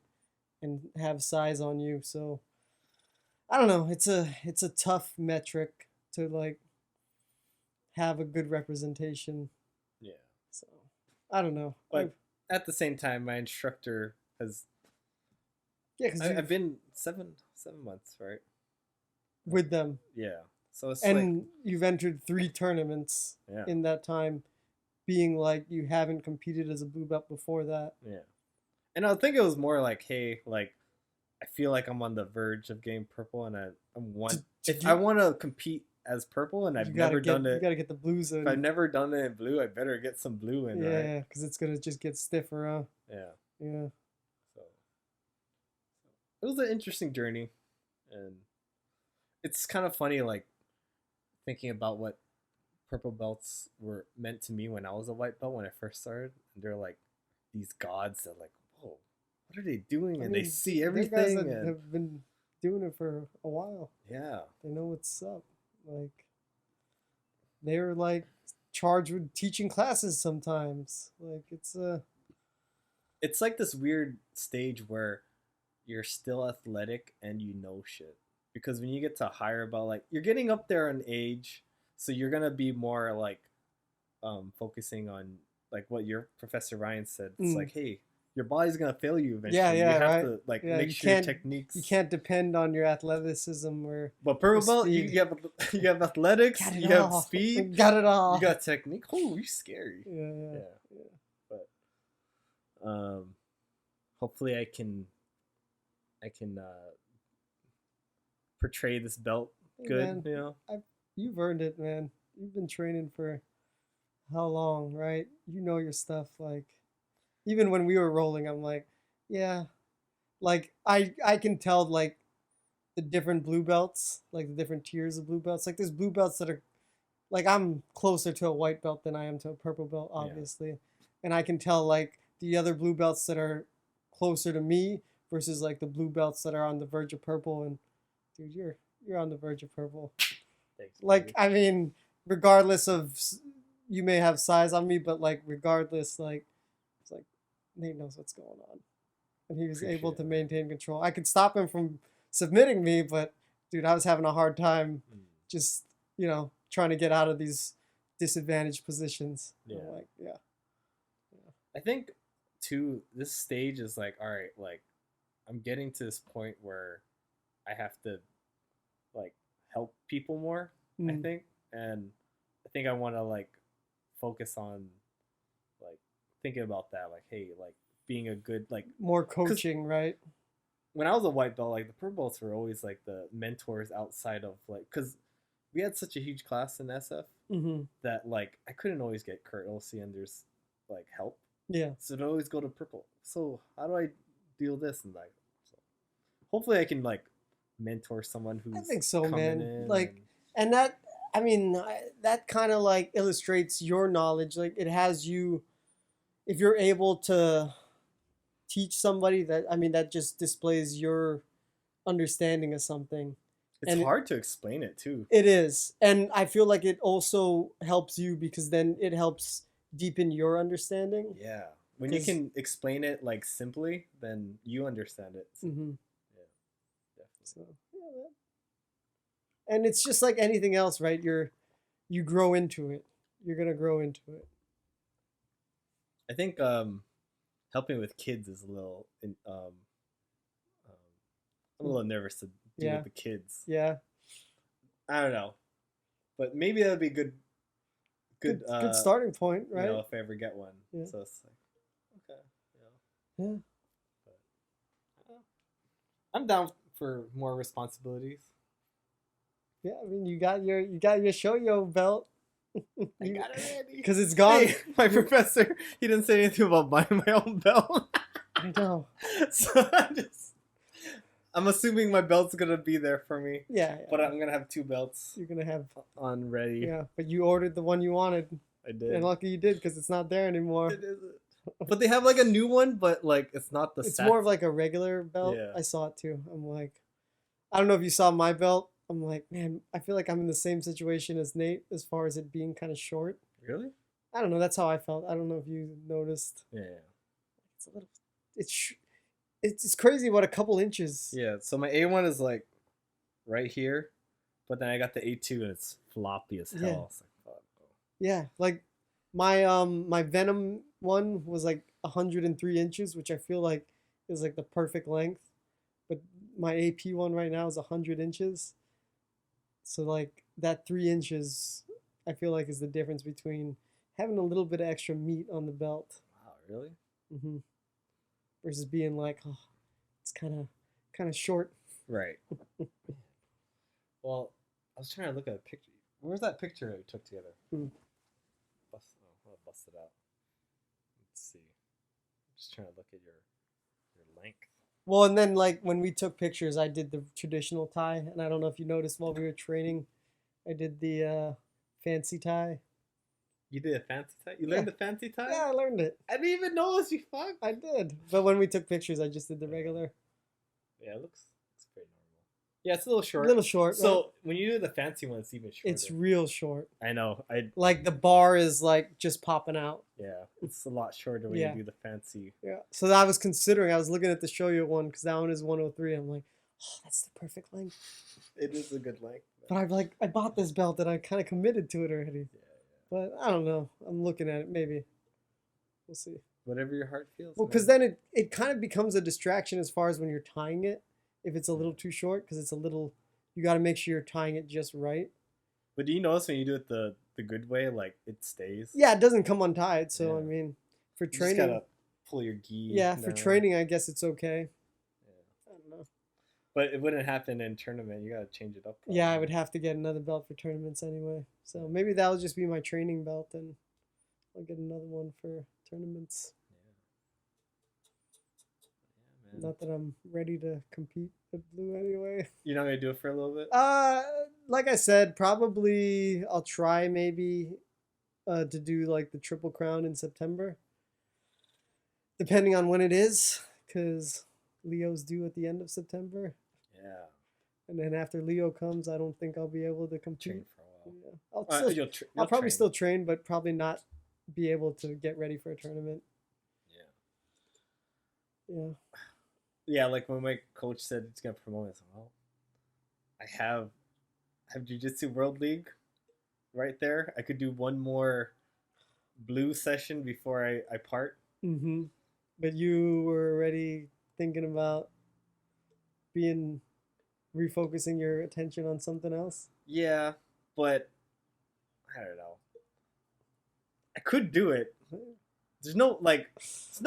and have size on you. So I don't know. It's a tough metric to like have a good representation. Yeah. So I don't know. But at the same time, my instructor has. Yeah, because I've been 7 months, right? with them, Yeah. So it's and you've entered 3 tournaments like in that time, being like you haven't competed as a blue belt before that. yeah. And I think it was more like, hey, like I feel like I'm on the verge of getting purple, and I'm one. If I want to compete as purple, and I've never done it, You gotta get the blues in. if I've never done it in blue, I better get some blue in, right? Yeah, because it's gonna just get stiffer, huh? Yeah. Yeah. So it was an interesting journey, and it's kind of funny, like thinking about what purple belts were meant to me when I was a white belt when I first started, and they're like these gods that like, whoa, what are they doing? And they see everything. Guys that and have been doing it for a while. yeah, They know what's up. Like they're like charged with teaching classes sometimes. Like it's like this weird stage where you're still athletic and you know shit. Because when you get to higher belt, like you're getting up there in age, so you're gonna be more like focusing on like what your Professor Ryan said. It's like, hey, your body's gonna fail you eventually. Yeah, you have right. to like Yeah, make you sure your can't- techniques. you can't depend on your athleticism or But purple belt, speed. you have athletics, got it you have all. speed, Got it all. you got technique. Oh, you're scary. Yeah. But hopefully I can portray this belt Hey, good. man, You know. you've earned it, man. You've been training for how long, right? You know your stuff. Like even when we were rolling, I'm like, yeah, like I can tell like the different blue belts, like the different tiers of blue belts. Like there's blue belts that are like I'm closer to a white belt than I am to a purple belt, obviously, and I can tell like the other blue belts that are closer to me versus like the blue belts that are on the verge of purple. And dude, you're on the verge of purple. Thanks, Like buddy. I mean, regardless of you may have size on me, but like regardless, like it's like Nate knows what's going on, and he was able to maintain control. I could stop him from submitting me, but dude, I was having a hard time just trying to get out of these disadvantaged positions. Yeah. I'm like, yeah. I think too, this stage is like, all right, like I'm getting to this point where I have to like help people more, I think. And I think I want to like focus on like thinking about that, like, hey, like being a good, like More coaching, right? when I was a white belt, like the purple belts were always like the mentors outside of like, because we had such a huge class in SF Mm-hmm. that like I couldn't always get Kurt Olsey and there's like help. Yeah. So it always go to purple. So how do I deal this? And like, so hopefully I can like mentor someone who's I think so, coming man. in. Like, and that, I mean, that kind of like illustrates your knowledge. Like, it has you, if you're able to teach somebody that, I mean, that just displays your understanding of something. It's And hard to explain it too. it is. And I feel like it also helps you because then it helps deepen your understanding. Yeah. When you 'Cause- can explain it like simply, then you understand it. So, Mhm. yeah, definitely. So, yeah, man. And it's just like anything else, right? You grow into it. You're gonna grow into it. I think helping with kids is a little I'm a little nervous to do Yeah. with the kids. Yeah. I don't know, but maybe that would be good. Good starting point, You right? know, if I ever get one. Yeah. So it's like, okay, you know. Yeah. But, I'm down for more responsibilities. Yeah, I mean, you got your show-yo belt. I got it ready. Because it's gone. Hey, my professor, he didn't say anything about buying my own belt. I know. So I'm assuming my belt's gonna be there for me. Yeah. But I'm gonna have 2 belts You're gonna have. on ready. Yeah, but you ordered the one you wanted, I did. and lucky you did because it's not there anymore. It isn't. But they have like a new one, but like it's not the. It's more of like a regular belt. Yeah. I saw it too. I'm like, I don't know if you saw my belt. I'm like, man, I feel like I'm in the same situation as Nate as far as it being kind of short. Really? I don't know. That's how I felt. I don't know if you noticed. Yeah. It's a little. It's crazy what a couple inches. Yeah. So my A1 is like right here, but then I got the A2 and it's floppy as hell. Yeah. It's like, fuck. Yeah, like my Venom one was like 103 inches, which I feel like is like the perfect length. But my AP one right now is 100 inches. So like that 3 inches, I feel like is the difference between having a little bit of extra meat on the belt. Wow, really? Mm-hmm. Versus being like, oh, it's kind of short. Right. Well, I was trying to look at a picture. Where's that picture we took together? Hmm. I'll bust it out. Let's see. I'm just trying to look at your length. Well, and then like when we took pictures, I did the traditional tie, and I don't know if you noticed while we were training, I did the fancy tie. You did a fancy tie? You learned the fancy tie? Yeah, I learned it. I didn't even notice, you fuck. I did. But when we took pictures, I just did the regular. Yeah, it looks pretty normal. Yeah, it's a little short. A little short. So right? when you do the fancy one, it's even shorter. It's real short. I know. Like the bar is like just popping out. Yeah, it's a lot shorter when Yeah. you do the fancy. Yeah. So I was considering, I was looking at the show-you one because that one is 103. I'm like, oh, that's the perfect length. It is a good length. But I bought this belt and I kind of committed to it already. Yeah. But I don't know. I'm looking at it. Maybe. We'll see. Whatever your heart feels. Well, because then it kind of becomes a distraction as far as when you're tying it. If it's a little too short, because it's a little, you got to make sure you're tying it just right. But do you notice when you do it the good way, like it stays? Yeah, it doesn't come untied. So, Yeah. I mean, for You just training. gotta pull your gi. Yeah, for down. training, I guess it's okay. Yeah. I don't know. But it wouldn't happen in tournament. You gotta change it up. Yeah, I probably. would have to get another belt for tournaments anyway. So maybe that'll just be my training belt, and I'll get another one for tournaments. Yeah, man. Not that I'm ready to compete with blue anyway. You're not gonna do it for a little bit. Like I said, probably I'll try maybe to do like the Triple Crown in September, depending on when it is, because Leo's due at the end of September. Yeah. And then after Leo comes, I don't think I'll be able to compete. Train for a while. Yeah. I'll probably still train, but probably not be able to get ready for a tournament. Yeah. Yeah. Yeah, like when my coach said it's gonna promote, I said, well, I have Jiu-Jitsu World League right there. I could do one more blue session before I part. Mm-hmm. But you were already thinking about refocusing your attention on something else? Yeah, but I don't know. I could do it. There's no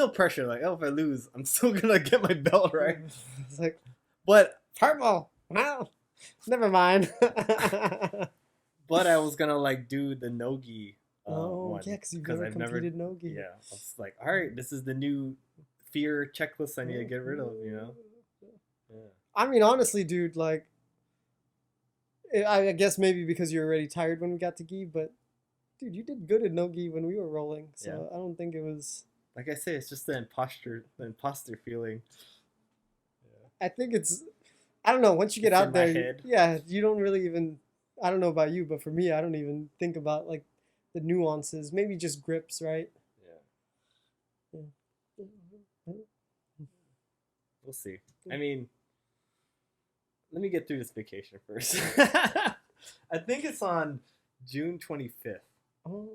pressure. Like, oh, if I lose, I'm still gonna get my belt, right? It's like, But purple. No, never mind. but I was gonna like do the no-gi Oh, one yeah, because you've because never I've never. competed no gi. Yeah, I was like, all right, this is the new fear checklist I need to get rid of. Yeah. I mean, honestly, dude, like, I guess maybe because you're already tired when we got to gi, but dude, you did good at no gi when we were rolling, so Yeah. I don't think it was. Like I say, it's just the imposter feeling. I think it's. I don't know. Once you get It's out in my there, head. yeah, you don't really even. I don't know about you, but for me, I don't even think about like the nuances. Maybe just grips, right? Yeah. We'll see. I mean, let me get through this vacation first. I think it's on June 25th. Oh,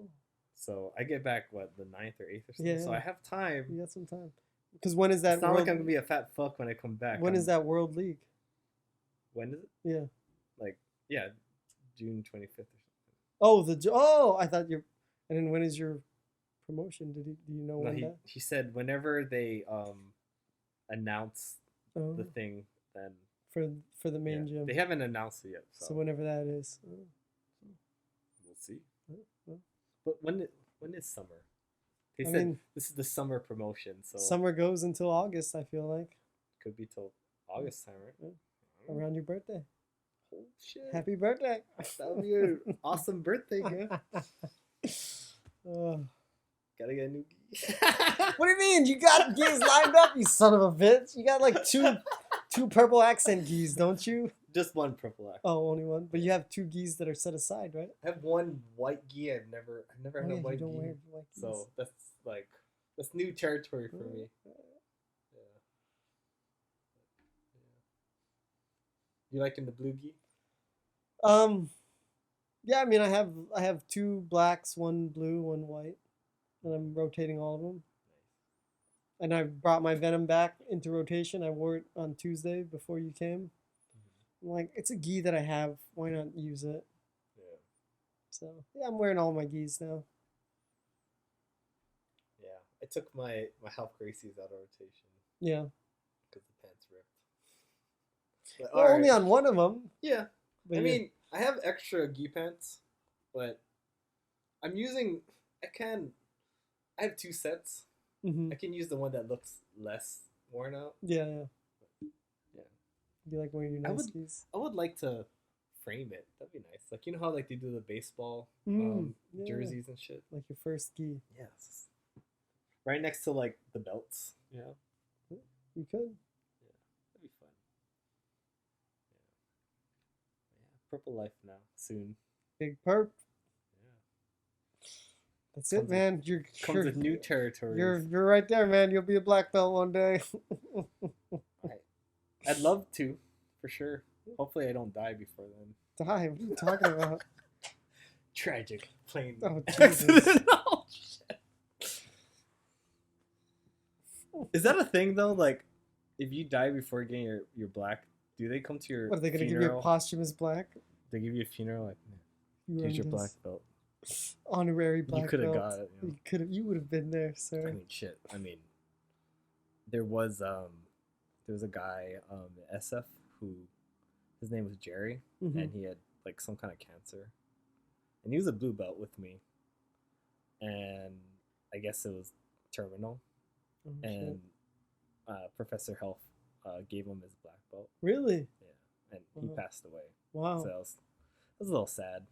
So I get back, what, the 9th or 8th or something? yeah. So I have time. You got some time. Because when is that? It's not like I'm going to be a fat fuck when I come back. When is that World League? When is it? Yeah. Like, yeah, June 25th or something. Oh, I thought you're. And then when is your promotion? Do you know No, when he said whenever they announce that? the thing, then For the main gym. they haven't announced it yet. So whenever that is. Oh. We'll see. Well. But when is summer? They I said mean, this is the summer promotion, so summer goes until August, I feel like. could be till August time, right? Yeah. Around your birthday. Oh shit! Happy birthday! That would be an awesome birthday gift. Oh. Gotta get a new gi. What do you mean? You got geese lined up, you son of a bitch. You got like two purple accent geese, don't you? Just one purple act. Oh, only one. But you have two geese that are set aside, right? I have one white gi. I've never had a white you don't gi. wear white geese. So that's new territory for me. Yeah. You liking the blue gi? Yeah, I mean, I have two blacks, one blue, one white, and I'm rotating all of them. And I brought my Venom back into rotation. I wore it on Tuesday before you came. I'm like, it's a gi that I have. Why not use it? Yeah. So yeah, I'm wearing all my gis now. Yeah, I took my Half Gracies out of rotation Yeah. because the pants ripped. But, Well, only on one of them. Yeah. But I yeah. mean, I have extra gi pants, but I'm using. I have two sets. Mm-hmm. I can use the one that looks less worn out. Yeah, yeah. Yeah. You like wearing your nice gis? I would like to frame it. That'd be nice. Like, you know how like they do the baseball Yeah. jerseys and shit. Like your first gi. Yes. Right next to like the belts. Yeah. You could. Yeah. That'd be fun. Yeah. Purple Life now. Soon. Big perp. Yeah. That's it, man. Comes with new territories. You're right there, man. You'll be a black belt one day. I'd love to, for sure. Hopefully I don't die before then. Die? What are you talking about? Tragic plane Oh, accident. Jesus. Oh, shit. Is that a thing though? Like, if you die before getting your black, do they come to your What, are they going to give you a posthumous black? They give you a funeral like, here's your black belt. Honorary black belt. You could have got it. You would have been there, sir. I mean, shit. I mean, there was a guy at SF who his name was Jerry, and he had like some kind of cancer, and he was a blue belt with me, and I guess it was terminal, and Professor Health gave him his black belt. Really? Yeah, and he passed away. Wow. So it was a little sad.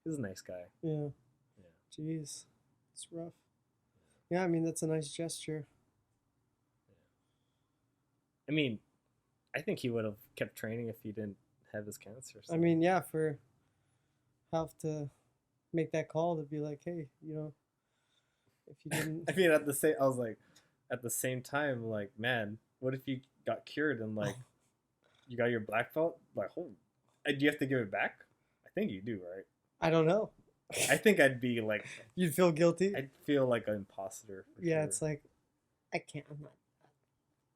He was a nice guy. Yeah. Yeah. Jeez, it's rough. Yeah, I mean that's a nice gesture. I mean, I think he would have kept training if he didn't have his cancer. So. I mean, yeah, for Health to make that call to be like, hey, you know, if you didn't. I mean, at the same time, like, man, what if you got cured and like, you got your black belt? Like, do you have to give it back? I think you do, right? I don't know. I think I'd be like. You'd feel guilty. I'd feel like an imposter. Yeah, sure. It's like, I can't. I'm not.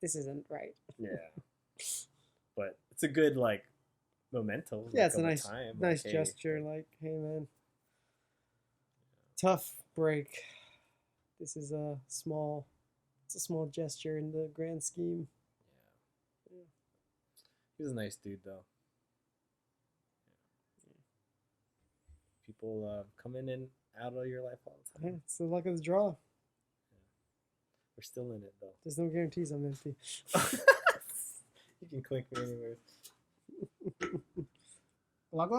This isn't right. Yeah. But it's a good like memento. Yeah, like, it's a nice gesture. Like, hey man, tough break. This is a small gesture in the grand scheme. Yeah. He was a nice dude though. People come in and out of your life all the Yeah, time. it's the luck of the draw. We're still in it though. There's no guarantees I'm empty. You can clink me anywhere. Lock.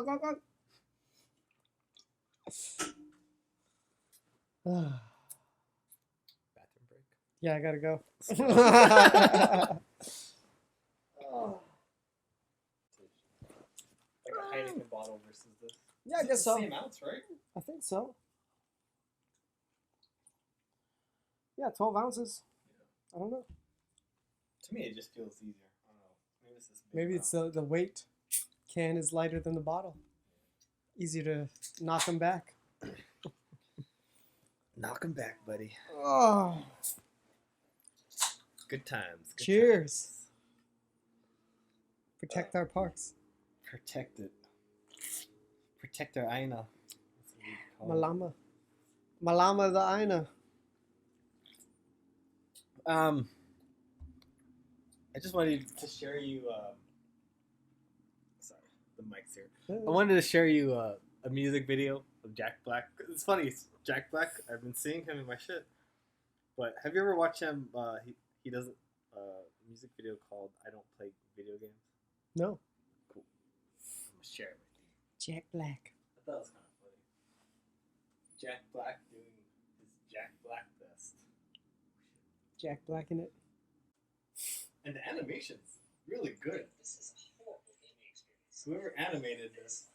Bathroom break. Yeah, I gotta go. Like a Heineken bottle versus this. Yeah, I guess so. Same ounce, right? I think so. Yeah, 12 ounces. I don't know. To me, it just feels easier. I don't know. Maybe it's this big Maybe it's the weight. Can is lighter than the bottle. Easy to knock them back. Knock him back, buddy. Oh, Good times. Good cheers. times. Protect our parks. Protect it. Protect our Aina. That's what we call it. Malama. Malama the Aina. I just wanted to share you. Sorry, the mic's here. Yeah. I wanted to share you a music video of Jack Black. It's funny, Jack Black. I've been seeing him in my shit. But have you ever watched him? He does a music video called "I Don't Play Video Games." No. Cool. I'm gonna share it with you. Jack Black. I thought it was kind of funny. Jack Black doing his Jack Black best. Jack Black in it. And the animation's really good. This is a horrible gaming experience. Whoever animated this.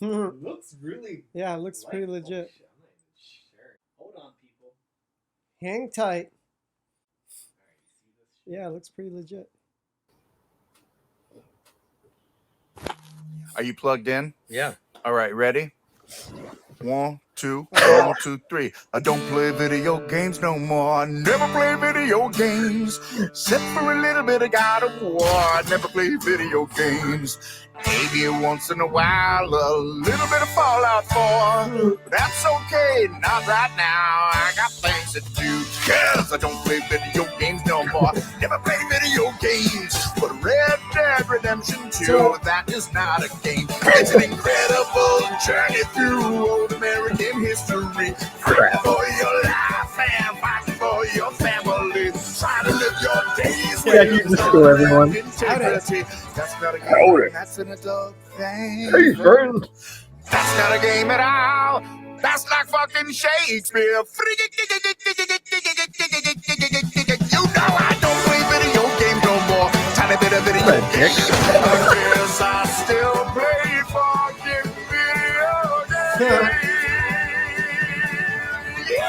It looks really. Yeah, it looks pretty like- oh, legit. shit, I'm not even sharing. Hold on, people. Hang tight. Alright, see this shit? Yeah, it looks pretty legit. Are you plugged in? Yeah. All right, ready? 1, 2, 1, 2, 3. I don't play video games no more. I never play video games. Except for a little bit of God of War. I never play video games. Maybe once in a while, a little bit of Fallout 4. But that's okay, not right now. I got things to do. Cause I don't play video games no more. Never play video games. But Red Dead Redemption 2, that is not a game. It's an incredible journey through old American history. Fight for your life and fight for your family. Try to live your days with Jistu, everyone. integrity. That's not a game. That's an adult thing. Hey, friend. That's not a game at all. That's like fucking Shakespeare. You know I don't play video games no more. Tiny bit of video games. I guess I still play fucking video games. Yeah.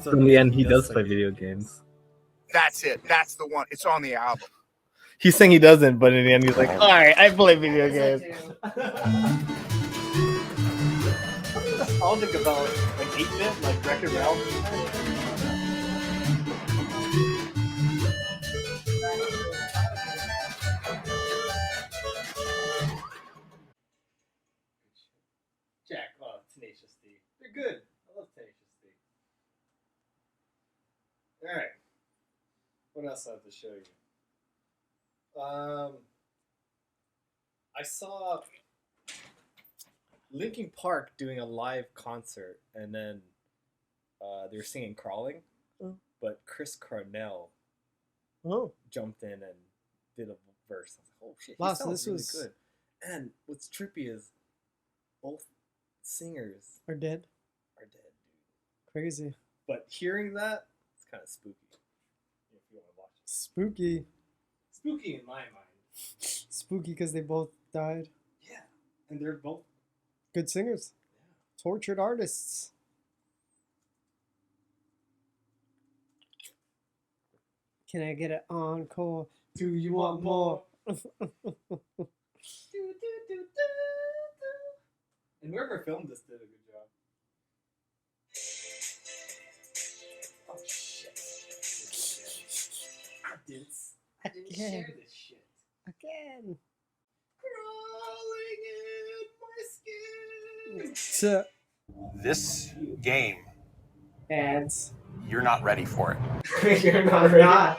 So In the end, he does play video games. That's it. That's the one. It's on the album. He's saying he doesn't, but in the end, he's like, all right, I play video games. I'll think about like 8-bit, like Record Ralph. Jack, Tenacious D. They're good. I love Tenacious D. All right. What else I have to show you? I saw Linkin Park doing a live concert, and then they were singing "Crawling," but Chris Cornell Oh, jumped in and did a verse. I was like, "Oh shit, he Wow, so sounds this really was- good." And what's trippy is both singers are dead. are dead, dude. Crazy. But hearing that, it's kind of spooky. If you want to watch it, Spooky. spooky in my mind. Spooky because they both died. Yeah, and they're both. Good singers. Yeah. Tortured artists. Can I get an encore? Do you want more? And whoever filmed this did a good job. Oh shit! I didn't share this shit. Again. Crawling in my skin. So, This game, ads. you're not ready for it. You're not I'm not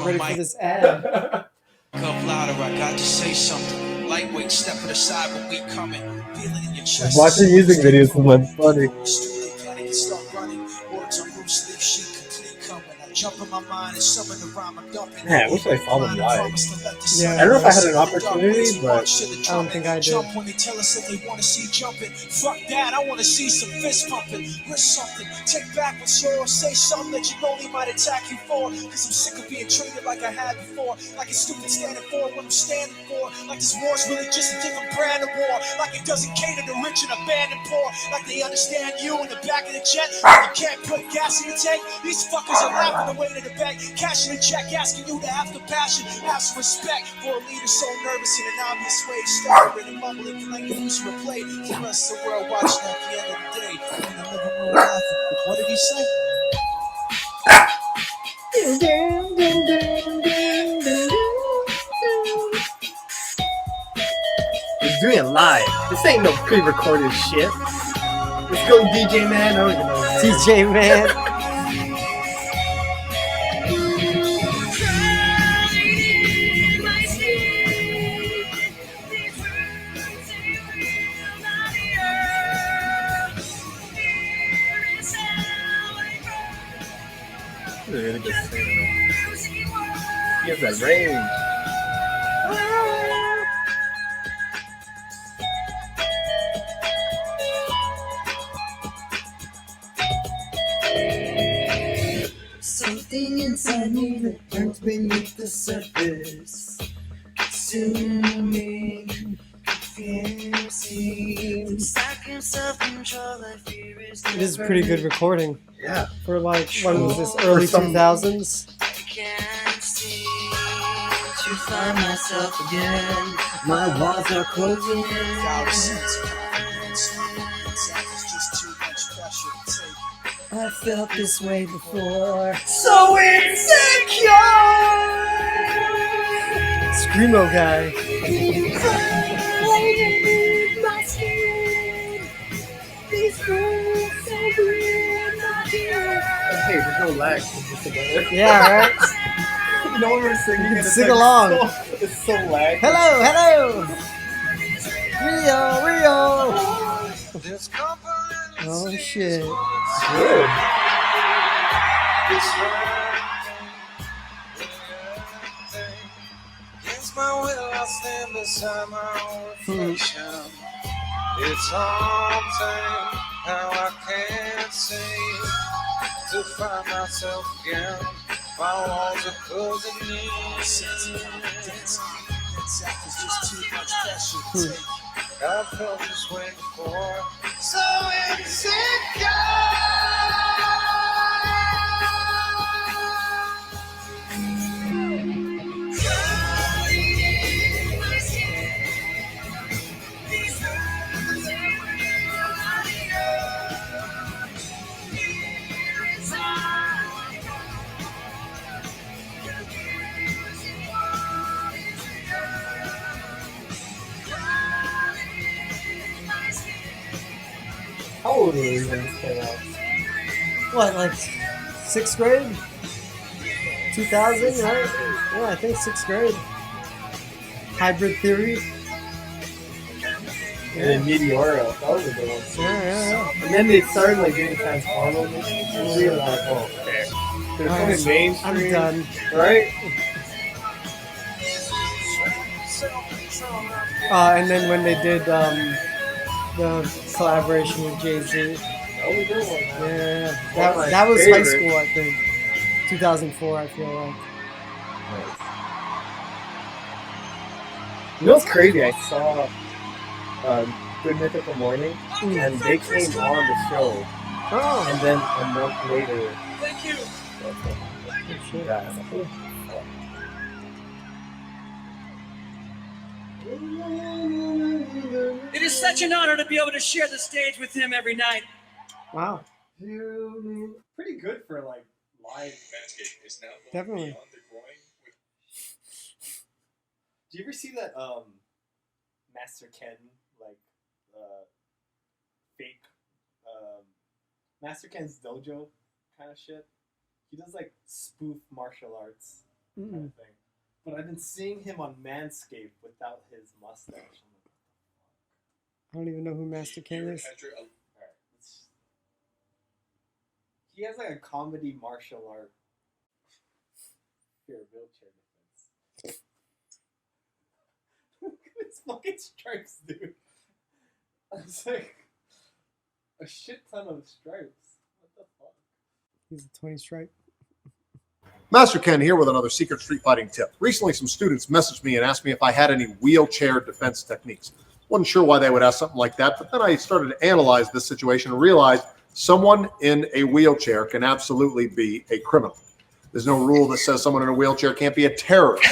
ready for this ad. Cup louder, I got to say something. Lightweight, step to the side when we coming. Feel it in your chest. Watching music videos is what's funny. Start running. Words on Bruce Lee, she complete coming. I jump in my mind and summon the rhyme I'm dumping. Man, I wish I saw them live. Yeah. I don't know if I had an opportunity, but I don't think I did. Jump when they tell us that they want to see jumping. Fuck that, I want to see some fist pumping. Risk something, take back what's yours. Say something that you know they might attack you for. Cause I'm sick of being treated like I had before. Like it's stupid standing for what I'm standing for. Like this war's really just a different brand of war. Like it doesn't cater to rich and abandoned poor. Like they understand you in the back of the jet. Like you can't put gas in the tank. These fuckers are laughing away to the bank. Cashing a check, asking you to have compassion. Have some respect for a leader so nervous in an obvious way. Stuttering and mumbling like they used to replay. The rest of the world watching at the end of the day. In the living room laughing. What did he say? He's doing it live. This ain't no pre-recorded shit. Let's go, DJ man. I don't even know. DJ man. He's a really good singer. He has that range. Something inside me that burns beneath the surface. Consuming, confusing. Stacking self-control, I fear is It is a pretty good recording. Yeah. For like, what was this, early 2000s? I can't seem to find myself again. My walls are closing in. I felt this way before. So insecure. Screamo guy. My skin. These words so green, my dear. Hey, there's no lag. It's just together. Yeah, right? You know when we're singing, You can it's sing like along. It's so lag. Hello, hello. Rio. Oh shit. Good. Against my will, I stand beside my own reflection. It's haunting how I can't seem to find myself again. My walls are closing in. I felt this way before. So insecure. How old were you when this came out? What, like 6th grade? 2000, right? Yeah, I think 6th grade. Hybrid Theory. And then Meteoro. That was a good one. Yeah. And then they started like doing Transformers and shit. And we were like, oh, okay. They're coming I'm mainstream. done. Right? And then when they did the collaboration with Jay-Z. That was a good one, man. Yeah. One of my That was high favorites. school, I think. 2004, I feel like. You know what's crazy? I saw Good Mythical Morning, and they came on the show, Oh. and then a month later, Thank you. yeah, It is such an honor to be able to share the stage with him every night. Wow. pretty good for like live. Definitely. Do you ever see that Master Ken like fake Master Ken's Dojo kind of shit? He does like spoof martial arts kind of thing. But I've been seeing him on Manscaped without his mustache. I'm like, I don't even know who Master Ken is. alright, he has like a comedy martial art. Here, wheelchair defense. Look at his fucking stripes, dude. It's like a shit ton of stripes. What the fuck? He's a 20 stripe. Master Ken here with another secret street fighting tip. Recently, some students messaged me and asked me if I had any wheelchair defense techniques. Wasn't sure why they would ask something like that, but then I started to analyze this situation and realized someone in a wheelchair can absolutely be a criminal. There's no rule that says someone in a wheelchair can't be a terrorist.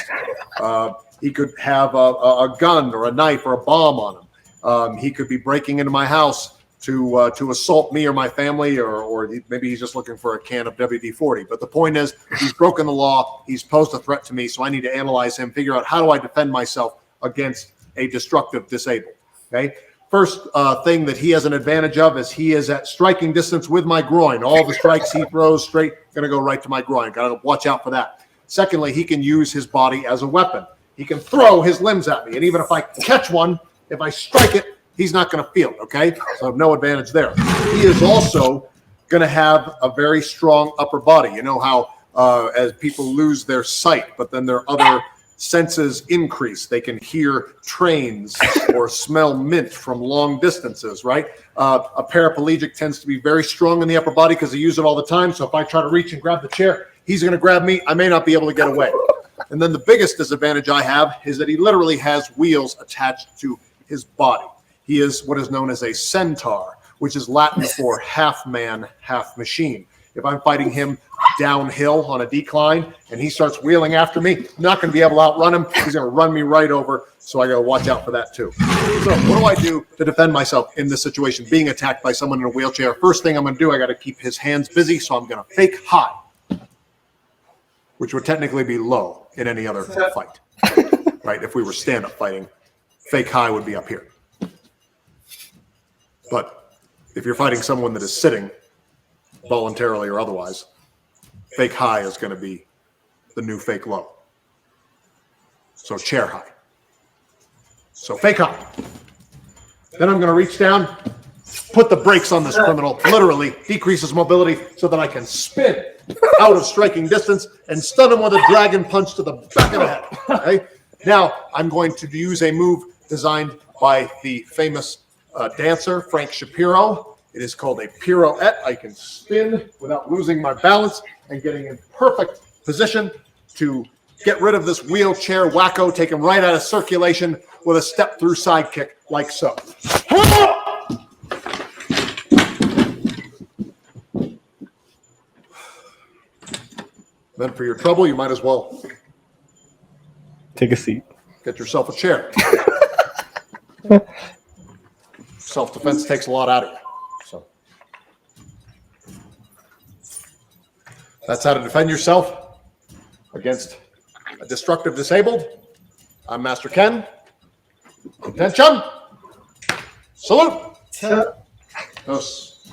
He could have a gun or a knife or a bomb on him. He could be breaking into my house to assault me or my family, or maybe he's just looking for a can of WD-40. But the point is, he's broken the law. He's posed a threat to me, so I need to analyze him, figure out how do I defend myself against a destructive disabled. Okay. First thing that he has an advantage of is he is at striking distance with my groin. All the strikes he throws straight going to go right to my groin. Got to watch out for that. Secondly, he can use his body as a weapon. He can throw his limbs at me, and even if I catch one, if I strike it, he's not going to feel it, okay? So no advantage there. He is also going to have a very strong upper body. You know how as people lose their sight, but then their other senses increase. They can hear trains or smell mint from long distances, right? A paraplegic tends to be very strong in the upper body because they use it all the time. So if I try to reach and grab the chair, he's going to grab me. I may not be able to get away. And then the biggest disadvantage I have is that he literally has wheels attached to his body. He is what is known as a centaur, which is Latin for half man, half machine. If I'm fighting him downhill on a decline and he starts wheeling after me, I'm not going to be able to outrun him. He's going to run me right over. So I got to watch out for that too. So what do I do to defend myself in this situation, being attacked by someone in a wheelchair? First thing I'm going to do, I got to keep his hands busy. So I'm going to fake high, which would technically be low in any other fight, right? If we were stand-up fighting, fake high would be up here. But if you're fighting someone that is sitting, voluntarily or otherwise, fake high is going to be the new fake low. So chair high. So fake high. Then I'm going to reach down, put the brakes on this criminal, literally decrease his mobility so that I can spin out of striking distance and stun him with a dragon punch to the back of the head. Okay? Now I'm going to use a move designed by the famous dancer, Frank Shapiro. It is called a pirouette. I can spin without losing my balance and getting in perfect position to get rid of this wheelchair wacko, take him right out of circulation with a step through side kick like so. Then for your trouble, you might as well Take a seat. get yourself a chair. Self-defense takes a lot out of you. So that's how to defend yourself against a destructive disabled. I'm Master Ken. Attention. Salute. Dos.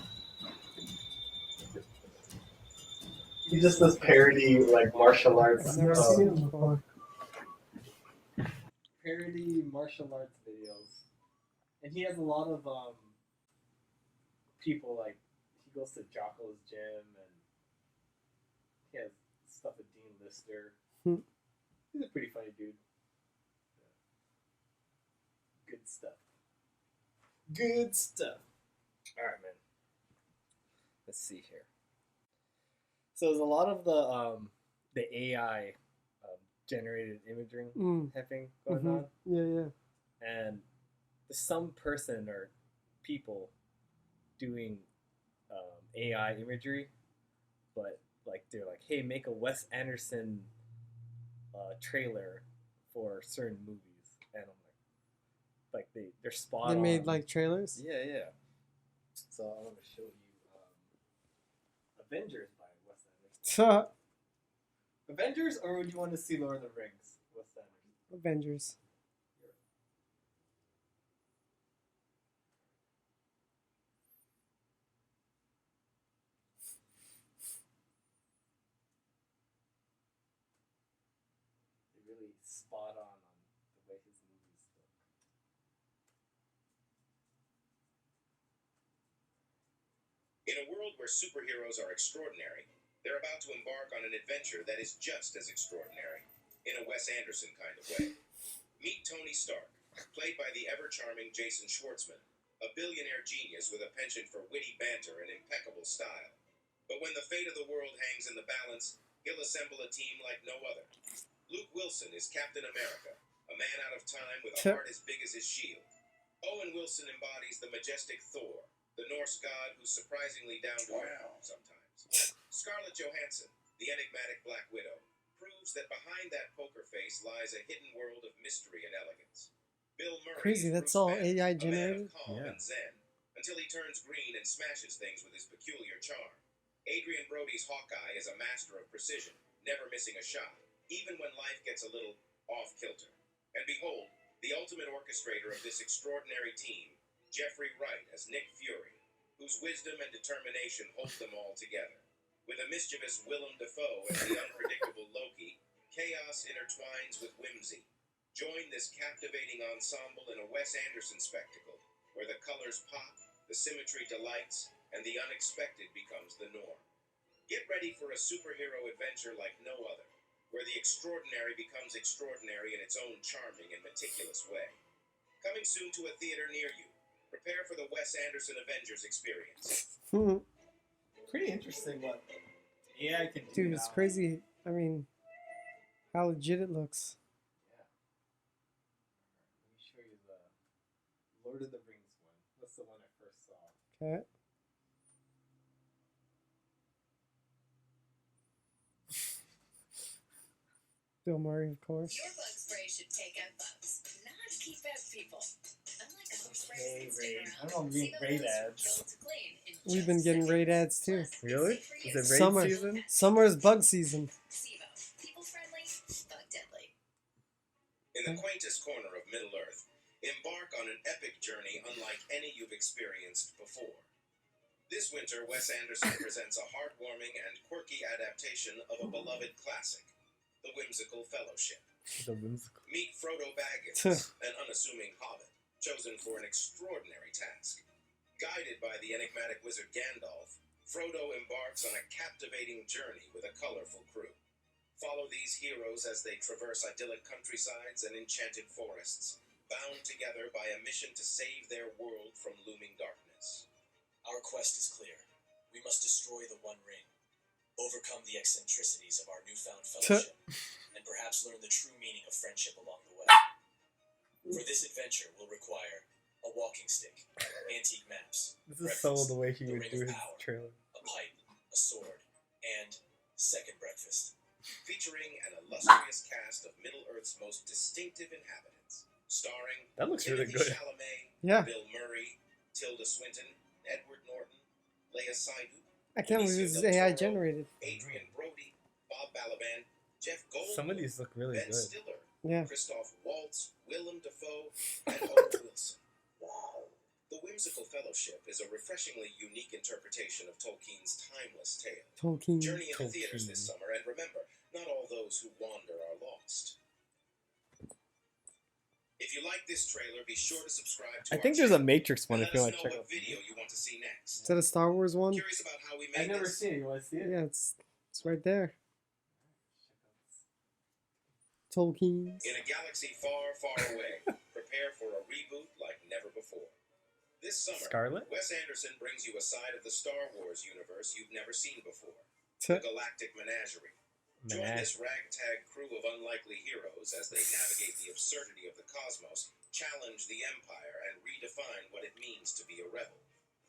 He just does parody like martial arts. I've never seen him before. Parody martial arts videos. And he has a lot of people, like he goes to Jocko's gym and he has stuff with Dean Lister. Hmm. He's a pretty funny dude. Good stuff. Good stuff. Alright, man. Let's see here. So there's a lot of the AI generated imagery thing going on. Yeah. And there's some person or people doing AI imagery, but like they're like, hey, make a Wes Anderson trailer for certain movies, and I'm like they're spot on. They made like trailers. Yeah. So I want to show you Avengers by Wes Anderson. Avengers, or would you want to see Lord of the Rings? Wes Anderson. Avengers. They really spot on the way his movies look. In a world where superheroes are extraordinary, they're about to embark on an adventure that is just as extraordinary, in a Wes Anderson kind of way. Meet Tony Stark, played by the ever-charming Jason Schwartzman, a billionaire genius with a penchant for witty banter and impeccable style. But when the fate of the world hangs in the balance, he'll assemble a team like no other. Luke Wilson is Captain America, a man out of time with a heart as big as his shield. Owen Wilson embodies the majestic Thor, the Norse god who's surprisingly down to earth sometimes. Scarlett Johansson, the enigmatic Black Widow, proves that behind that poker face lies a hidden world of mystery and elegance. Bill Murray Crazy, is that's Bruce all Banner, AI a man generated. of calm and zen, until he turns green and smashes things with his peculiar charm. Adrian Brody's Hawkeye is a master of precision, never missing a shot, even when life gets a little off-kilter. And behold, the ultimate orchestrator of this extraordinary team, Jeffrey Wright as Nick Fury, whose wisdom and determination hold them all together. With a mischievous Willem Dafoe as the unpredictable Loki, chaos intertwines with whimsy. Join this captivating ensemble in a Wes Anderson spectacle, where the colors pop, the symmetry delights, and the unexpected becomes the norm. Get ready for a superhero adventure like no other, where the extraordinary becomes extraordinary in its own charming and meticulous way. Coming soon to a theater near you. Prepare for the Wes Anderson Avengers experience. Pretty interesting what AI can do. Dude, it's now. crazy. I mean, how legit it looks. Yeah. Let me show you the Lord of the Rings one. That's the one I first saw. Okay. Bill Murray, of course. Your bug spray should take out bugs, not keep out people. Unlike a bug spray Hey, that stick Raid. around, I don't read see Raid those who ads. kill to clean in We've just been getting raid seconds. ads too. Plus, it's Really? safe for Is you. it raid Summer. season? Summer's bug season. SIBO, people friendly, bug deadly. In the quaintest corner of Middle Earth, embark on an epic journey unlike any you've experienced before. This winter, Wes Anderson presents a heartwarming and quirky adaptation of a beloved classic, The Whimsical Fellowship. The whimsical. Meet Frodo Baggins, an unassuming hobbit, chosen for an extraordinary task. Guided by the enigmatic wizard Gandalf, Frodo embarks on a captivating journey with a colorful crew. Follow these heroes as they traverse idyllic countrysides and enchanted forests, bound together by a mission to save their world from looming darkness. Our quest is clear. We must destroy the One Ring, overcome the eccentricities of our newfound fellowship, and perhaps learn the true meaning of friendship along the way. For this adventure, we'll require a walking stick, antique maps, This is so the way he the would ring do of his power, trailer. a pipe, a sword, and second breakfast. Featuring an illustrious cast of Middle-earth's most distinctive inhabitants. Starring That looks really Timothée good. Chalamet, Yeah. Bill Murray, Tilda Swinton, Edward Norton, Leia Seydoux, I can't believe this is AI generated. Adrian Brody, Bob Balaban, Jeff Goldblum, Some of these look really Ben good. Stiller, Yeah. Christoph Waltz, Willem Dafoe, and Owen Wilson. Wow. The Whimsical Fellowship is a refreshingly unique interpretation of Tolkien's timeless tale. Tolkien. Journey into theaters this summer, and remember, not all those who wander are lost. If you like this trailer, be sure to subscribe to I our think there's a channel Matrix one and if let you us want to know check what out. video you want to see next. Is that a Star Wars one? Curious about how we I've made never this? seen it. You want to see it? Yeah, it's right there. Tolkien. In a galaxy far, far away, prepare for a reboot like never before. This summer, Scarlet? Wes Anderson brings you a side of the Star Wars universe you've never seen before. The Galactic Menagerie. Join this ragtag crew of unlikely heroes as they navigate the absurdity of the cosmos, challenge the Empire, and redefine what it means to be a rebel.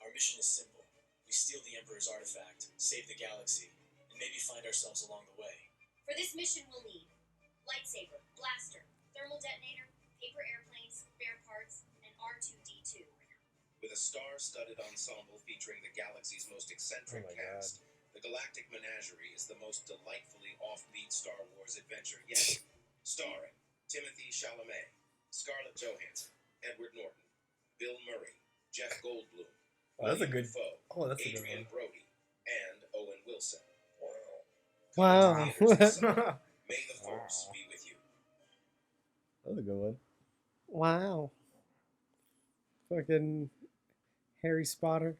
Our mission is simple. We steal the Emperor's artifact, save the galaxy, and maybe find ourselves along the way. For this mission, we'll need lightsaber, blaster, thermal detonator, paper airplanes, spare parts, and R2-D2. With a star-studded ensemble featuring the galaxy's most eccentric Oh my cast, the Galactic Menagerie is the most delightfully offbeat Star Wars adventure yet. Starring Timothée Chalamet, Scarlett Johansson, Edward Norton, Bill Murray, Jeff Goldblum, Oh, that's a Willem good. Dafoe, Oh, that's a good Adrian one. Brody, and Owen Wilson. Wow. Coming to theaters this summer. May the Force be with you. That was a good one. Wow. Fucking Harry Spotter.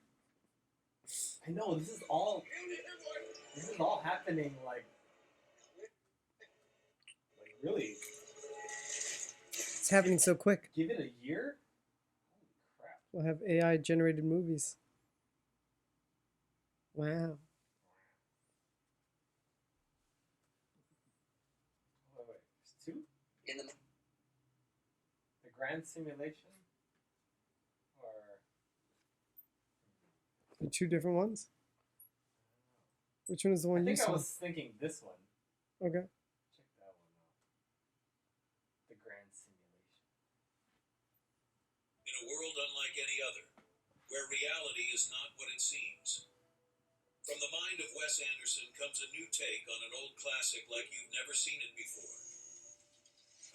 I know this is all happening like really. It's happening so quick. Give it a year. Holy crap! We'll have AI generated movies. Wow. Wait, there's two. In the The Grand Simulation, or The two different ones? Which one is the I one you think I saw? was thinking this one. Okay. Check that one out. The Grand Simulation. In a world unlike any other, where reality is not what it seems. From the mind of Wes Anderson comes a new take on an old classic like you've never seen it before.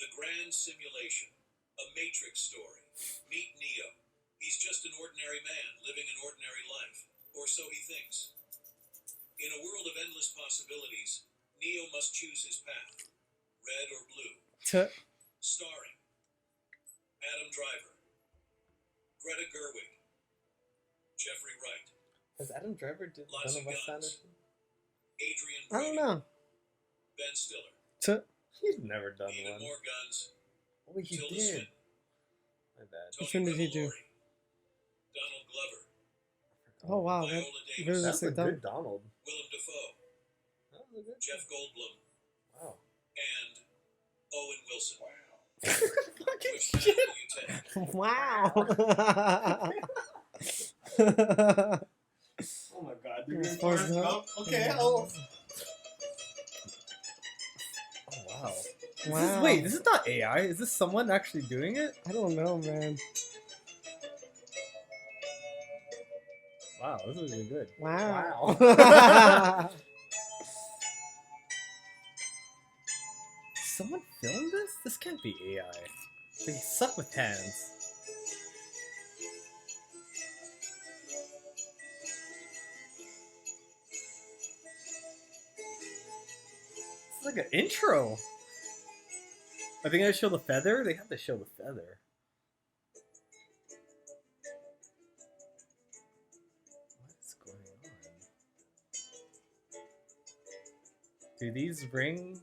The Grand Simulation, a Matrix story. Meet Neo. He's just an ordinary man living an ordinary life, or so he thinks. In a world of endless possibilities, Neo must choose his path, red or blue. Starring Adam Driver, Greta Gerwig, Jeffrey Wright, Has Adam Driver done Lots a of Wes guns. Anderson? Adrian I don't Brody, know. Ben Stiller. He's never done Even one. more guns. Oh, he Tilda did. Swinton, My bad. Which Tony one did he do? Revolori, Donald Glover, Oh, wow. That Viola really Davis, looks That's a like that. good Donald. Willem Dafoe, That was a good. Jeff Goldblum, Wow. and Owen Wilson. Fucking Which path shit. will you take? Wow. Oh my god. Forrest Gump? Okay, Oh wow. Wow. Wait, this is not AI. Is this someone actually doing it? I don't know, man. Wow, this is really good. Wow. Someone filmed this? This can't be AI. They suck with hands. It's like an intro. I think I show the feather. They have to show the feather. What is going on? Do these ring?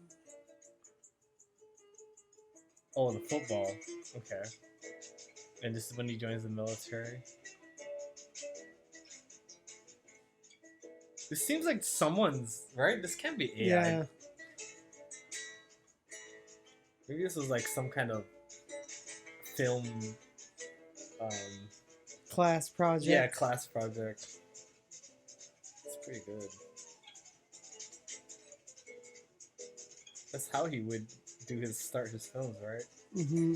Oh, the football. Okay. And this is when he joins the military. This seems like someone's, right? This can't be AI. Yeah. Maybe this was like some kind of film. Class project. Yeah, class project. It's pretty good. That's how he would start his films, right? Mm-hmm.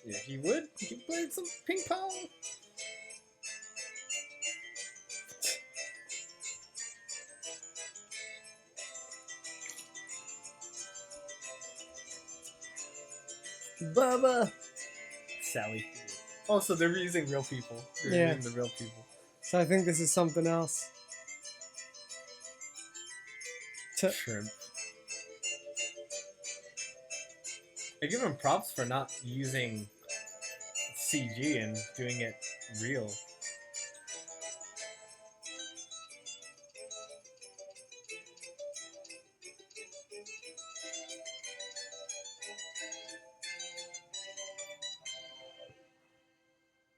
Yeah, he would. He played some ping pong. Bubba. Sally. Oh, so they're using real people. They're Yeah. using the real people. So I think this is something else. Shrimp. I give him props for not using CG and doing it real.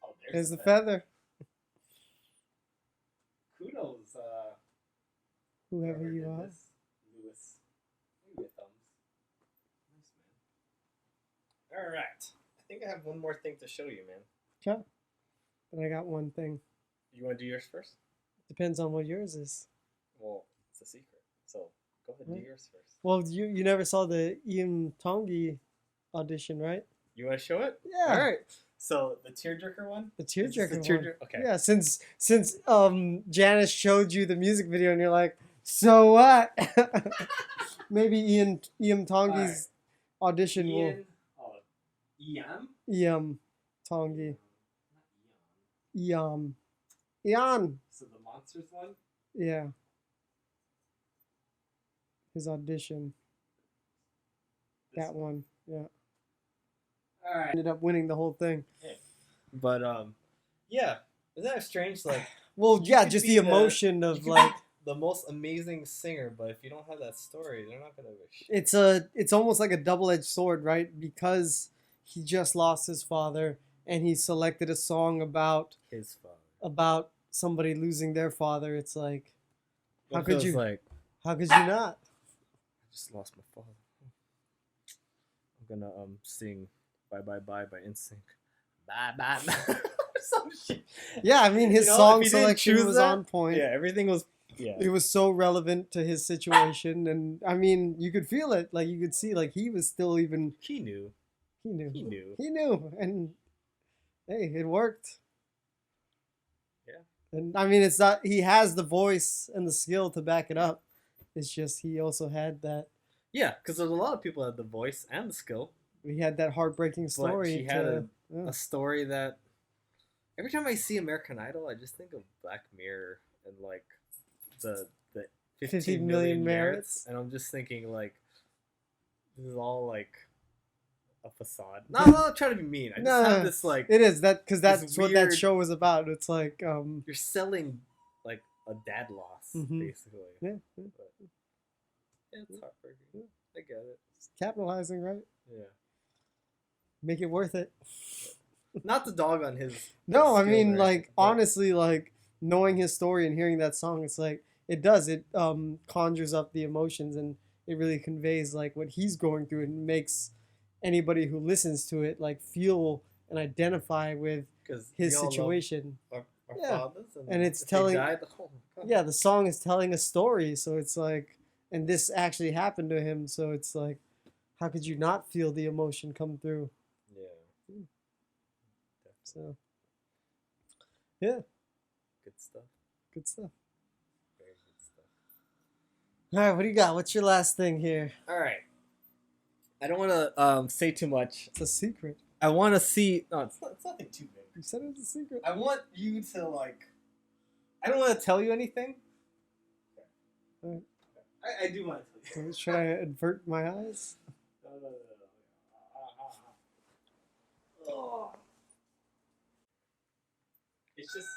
Oh, There's the feather. Kudos, Whoever you are. Lewis. Give me a thumbs. Nice, man. Alright. I think I have one more thing to show you, man. Okay. But I got one thing. You want to do yours first? Depends on what yours is. Well, it's a secret. So go ahead and do Right. yours first. Well, you never saw the Iam Tongi audition, right? You want to show it? Yeah. Alright. So the tearjerker one? The Is this tearjerker the one. tearjerker? Okay. Yeah, since Janice showed you the music video and you're like, so what? Maybe Iam Tongi's audition Ian. Oh, Iam? will Iam Tongi. Iam. Ian. So the monsters one? Yeah. His audition. That one, yeah. All right. Ended up winning the whole thing. But yeah, isn't that strange? Like, well, you yeah, could just be the emotion of you could like be the most amazing singer, but if you don't have that story, they're not gonna give a shit. it's almost like a double-edged sword, right? Because he just lost his father and he selected a song about His father. about somebody losing their father. It's like, how What if it could was you like, how could you not? I just lost my father. I'm gonna sing "Bye Bye Bye" by NSYNC. Bye bye bye. Some shit. Yeah, I mean his You know, song if he didn't selection choose was that, on point. Yeah, everything was. Yeah. It was so relevant to his situation, and I mean, you could feel it. Like you could see, like he was still even. He knew. He knew. He knew. He knew, and hey, it worked. Yeah. And I mean, it's not. He has the voice and the skill to back it up. It's just he also had that. Yeah, because there's a lot of people that had the voice and the skill. He had that heartbreaking story. But she had yeah. a story that every time I see American Idol, I just think of Black Mirror and like the 15 million merits, and I'm just thinking like this is all like a facade. No, I'm not trying to be mean. I just have this like it is that because that's what that weird- show was about. It's like you're selling like a dad loss basically. Yeah, But, yeah, it's heartbreaking. I get it. it's capitalizing, right? Yeah. Make it worth it. Not the dog on his. No, I skill mean, or like anything, but- honestly, like knowing his story and hearing that song, it's like it does. It conjures up the emotions and it really conveys like what he's going through and makes anybody who listens to it like feel and identify with 'Cause his we all love situation. Our Yeah. fathers, And it's if they telling. died, oh my God. Yeah, the song is telling a story, so it's like, and this actually happened to him, so it's like, how could you not feel the emotion come through? Yeah. So, yeah, Good stuff. good stuff. Very good stuff. All right, what do you got? What's your last thing here? All right. I don't want to say too much. It's a secret. I want to see. No, it's nothing too big. You said it was a secret. I want you to like. I don't want to tell you anything. Alright. I do want to tell you. Should I avert my eyes? No. Oh. It's just.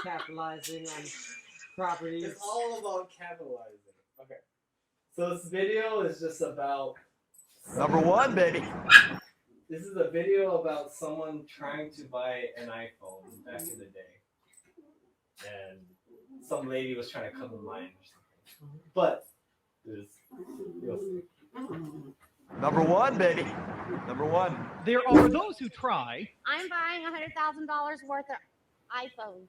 Capitalizing on properties. It's all about capitalizing. Okay. So this video is just about. Number one, baby. This is a video about someone trying to buy an iPhone back in the day. And some lady was trying to come in line or something. But you'll see. Number one, baby. Number one. There are those who try. I'm buying $100,000 worth of iPhones.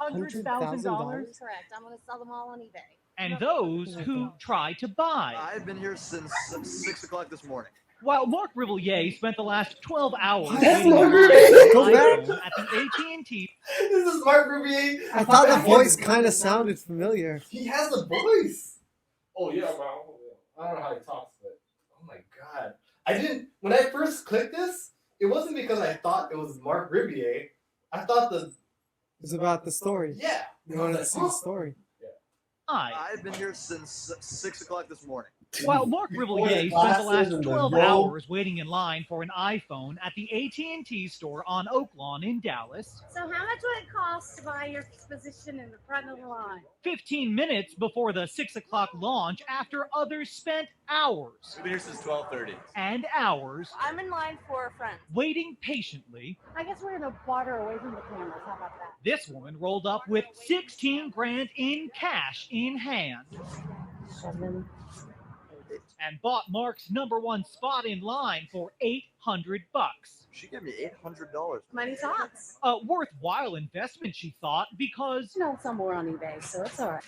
$100,000. Correct. I'm going to sell them all on eBay. And those who try to buy. I've been here since 6 o'clock this morning. While Marc Ribillet spent the last 12 hours That's waiting Marc in line Ribillet. for Go an back. iPhone at the AT&T. This is Marc Ribillet. I thought the voice kind of sounded familiar. He has a voice. Oh yeah, bro. I don't know how he talks, but oh my god, I didn't. When I first clicked this, it wasn't because I thought it was Marc Ribillet. I thought It's about the story. yeah. You wanted to see the story. I've been here since 6 o'clock this morning. While Marc Ribillet spent the last 12 hours waiting in line for an iPhone at the AT&T store on Oak Lawn in Dallas, So how much would it cost to buy your position in the front of the line? 15 minutes before the 6 o'clock launch after others spent hours I've been here since 12:30. and hours I'm in line for a friend. waiting patiently. I guess we're going to water away from the cameras. How about that? This woman rolled up with 16 grand in cash in hand and bought Mark's #1 spot in line for $800. She gave me $800. Money talks. A worthwhile investment, she thought, because You know, somewhere on eBay, so it's all right.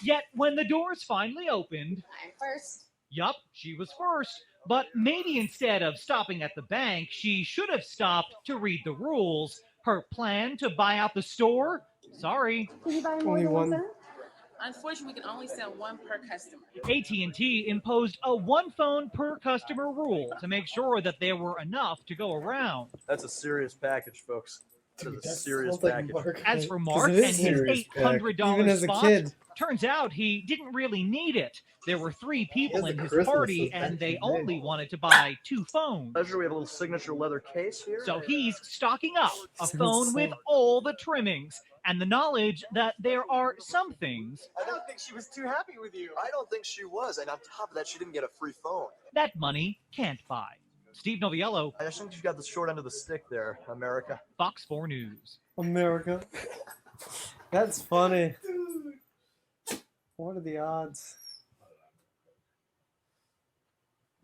yet when the doors finally opened, I'm first. yup, she was first. But maybe instead of stopping at the bank, she should have stopped to read the rules. Her plan to buy out the store? Sorry. Can you buy more Only than one. one cent? Unfortunately, we can only send one per customer. AT&T imposed a one phone per customer rule to make sure that there were enough to go around. That's a serious package, folks. Dude, That's a that serious sounds like package. Mark. As for 'Cause Mark it and is his serious pack. $800 Even as a spot, kid. turns out he didn't really need it. There were 3 people has in a his Christmas party, list and they actually made. only wanted to buy 2 phones. Pleasure, we have a little signature leather case here. So he's stocking up a Sounds phone with so- all the trimmings and the knowledge that there are some things I don't think she was too happy with you. I don't think she was, and on top of that, she didn't get a free phone. that money can't buy. Steve Noviello, I just think you got the short end of the stick there, America. Fox 4 News. America. That's funny. What are the odds?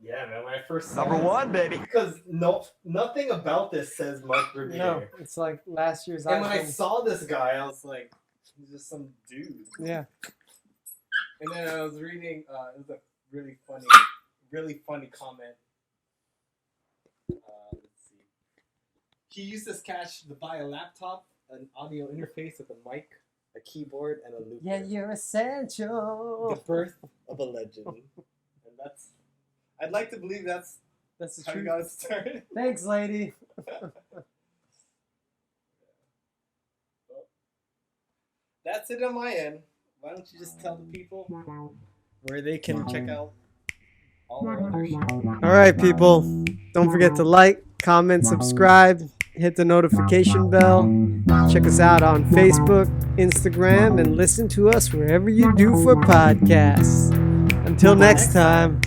Yeah, man. When I first Number one, baby. because nothing about this says Marc Ribillet. No, it's like last year's And when I iPhone. saw this guy, I was like, he's just some dude. Yeah. And then I was reading. It was a really funny comment. Let's see. He used this cash to buy a laptop, an audio interface with a mic, a keyboard, and a looper. Yeah, you're essential. The birth of a legend. And that's. I'd like to believe that's That's the how you truth. got it started. Thanks, lady. That's it on my end. Why don't you just tell the people where they can check out all our other shit? All right, people. Don't forget to like, comment, subscribe, hit the notification bell. Check us out on Facebook, Instagram, and listen to us wherever you do for podcasts. Until next time.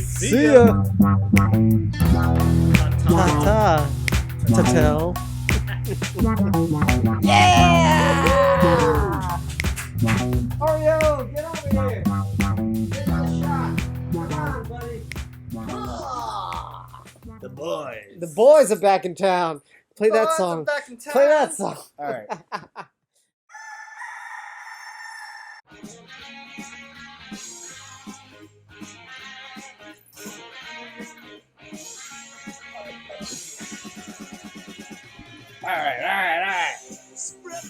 See ya. Ta-ta. Ta-tel. Yeah! Oreo, get over here. Get the shot. Come on, buddy. The boys. The boys are back in town. Play that Boys are song. back in town. Play that song. All right. All right.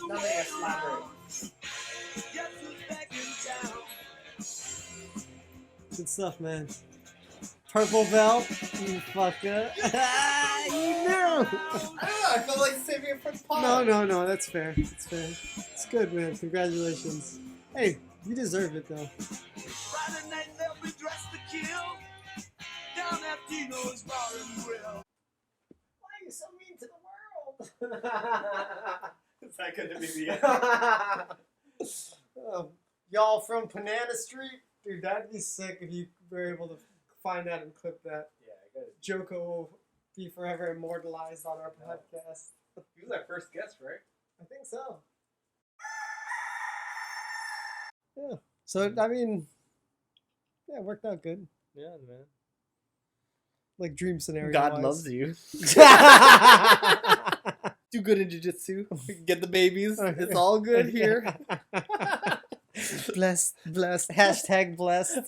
Nothing is slapping. Good stuff, man. Purple belt. You fucker. You knew. I felt like saving it for the pod. No. That's fair. It's fair. It's good, man. Congratulations. Hey, you deserve it, though. Friday night they'll be dressed to kill. Down at Dino's Bar and Grill. Why are you so mean to the world? Is that going to be the end? Y'all from Panana Street? Dude, that'd be sick if you were able to find that and clip that. Yeah, I got it. Joko will be forever immortalized on our podcast. He was our first guest, right? I think so. Yeah. So, I mean, yeah, it worked out good. Yeah, man. Like dream scenario. God loves you. Do good in jiu-jitsu. Get the babies. It's all good here. Blessed. Hashtag blessed.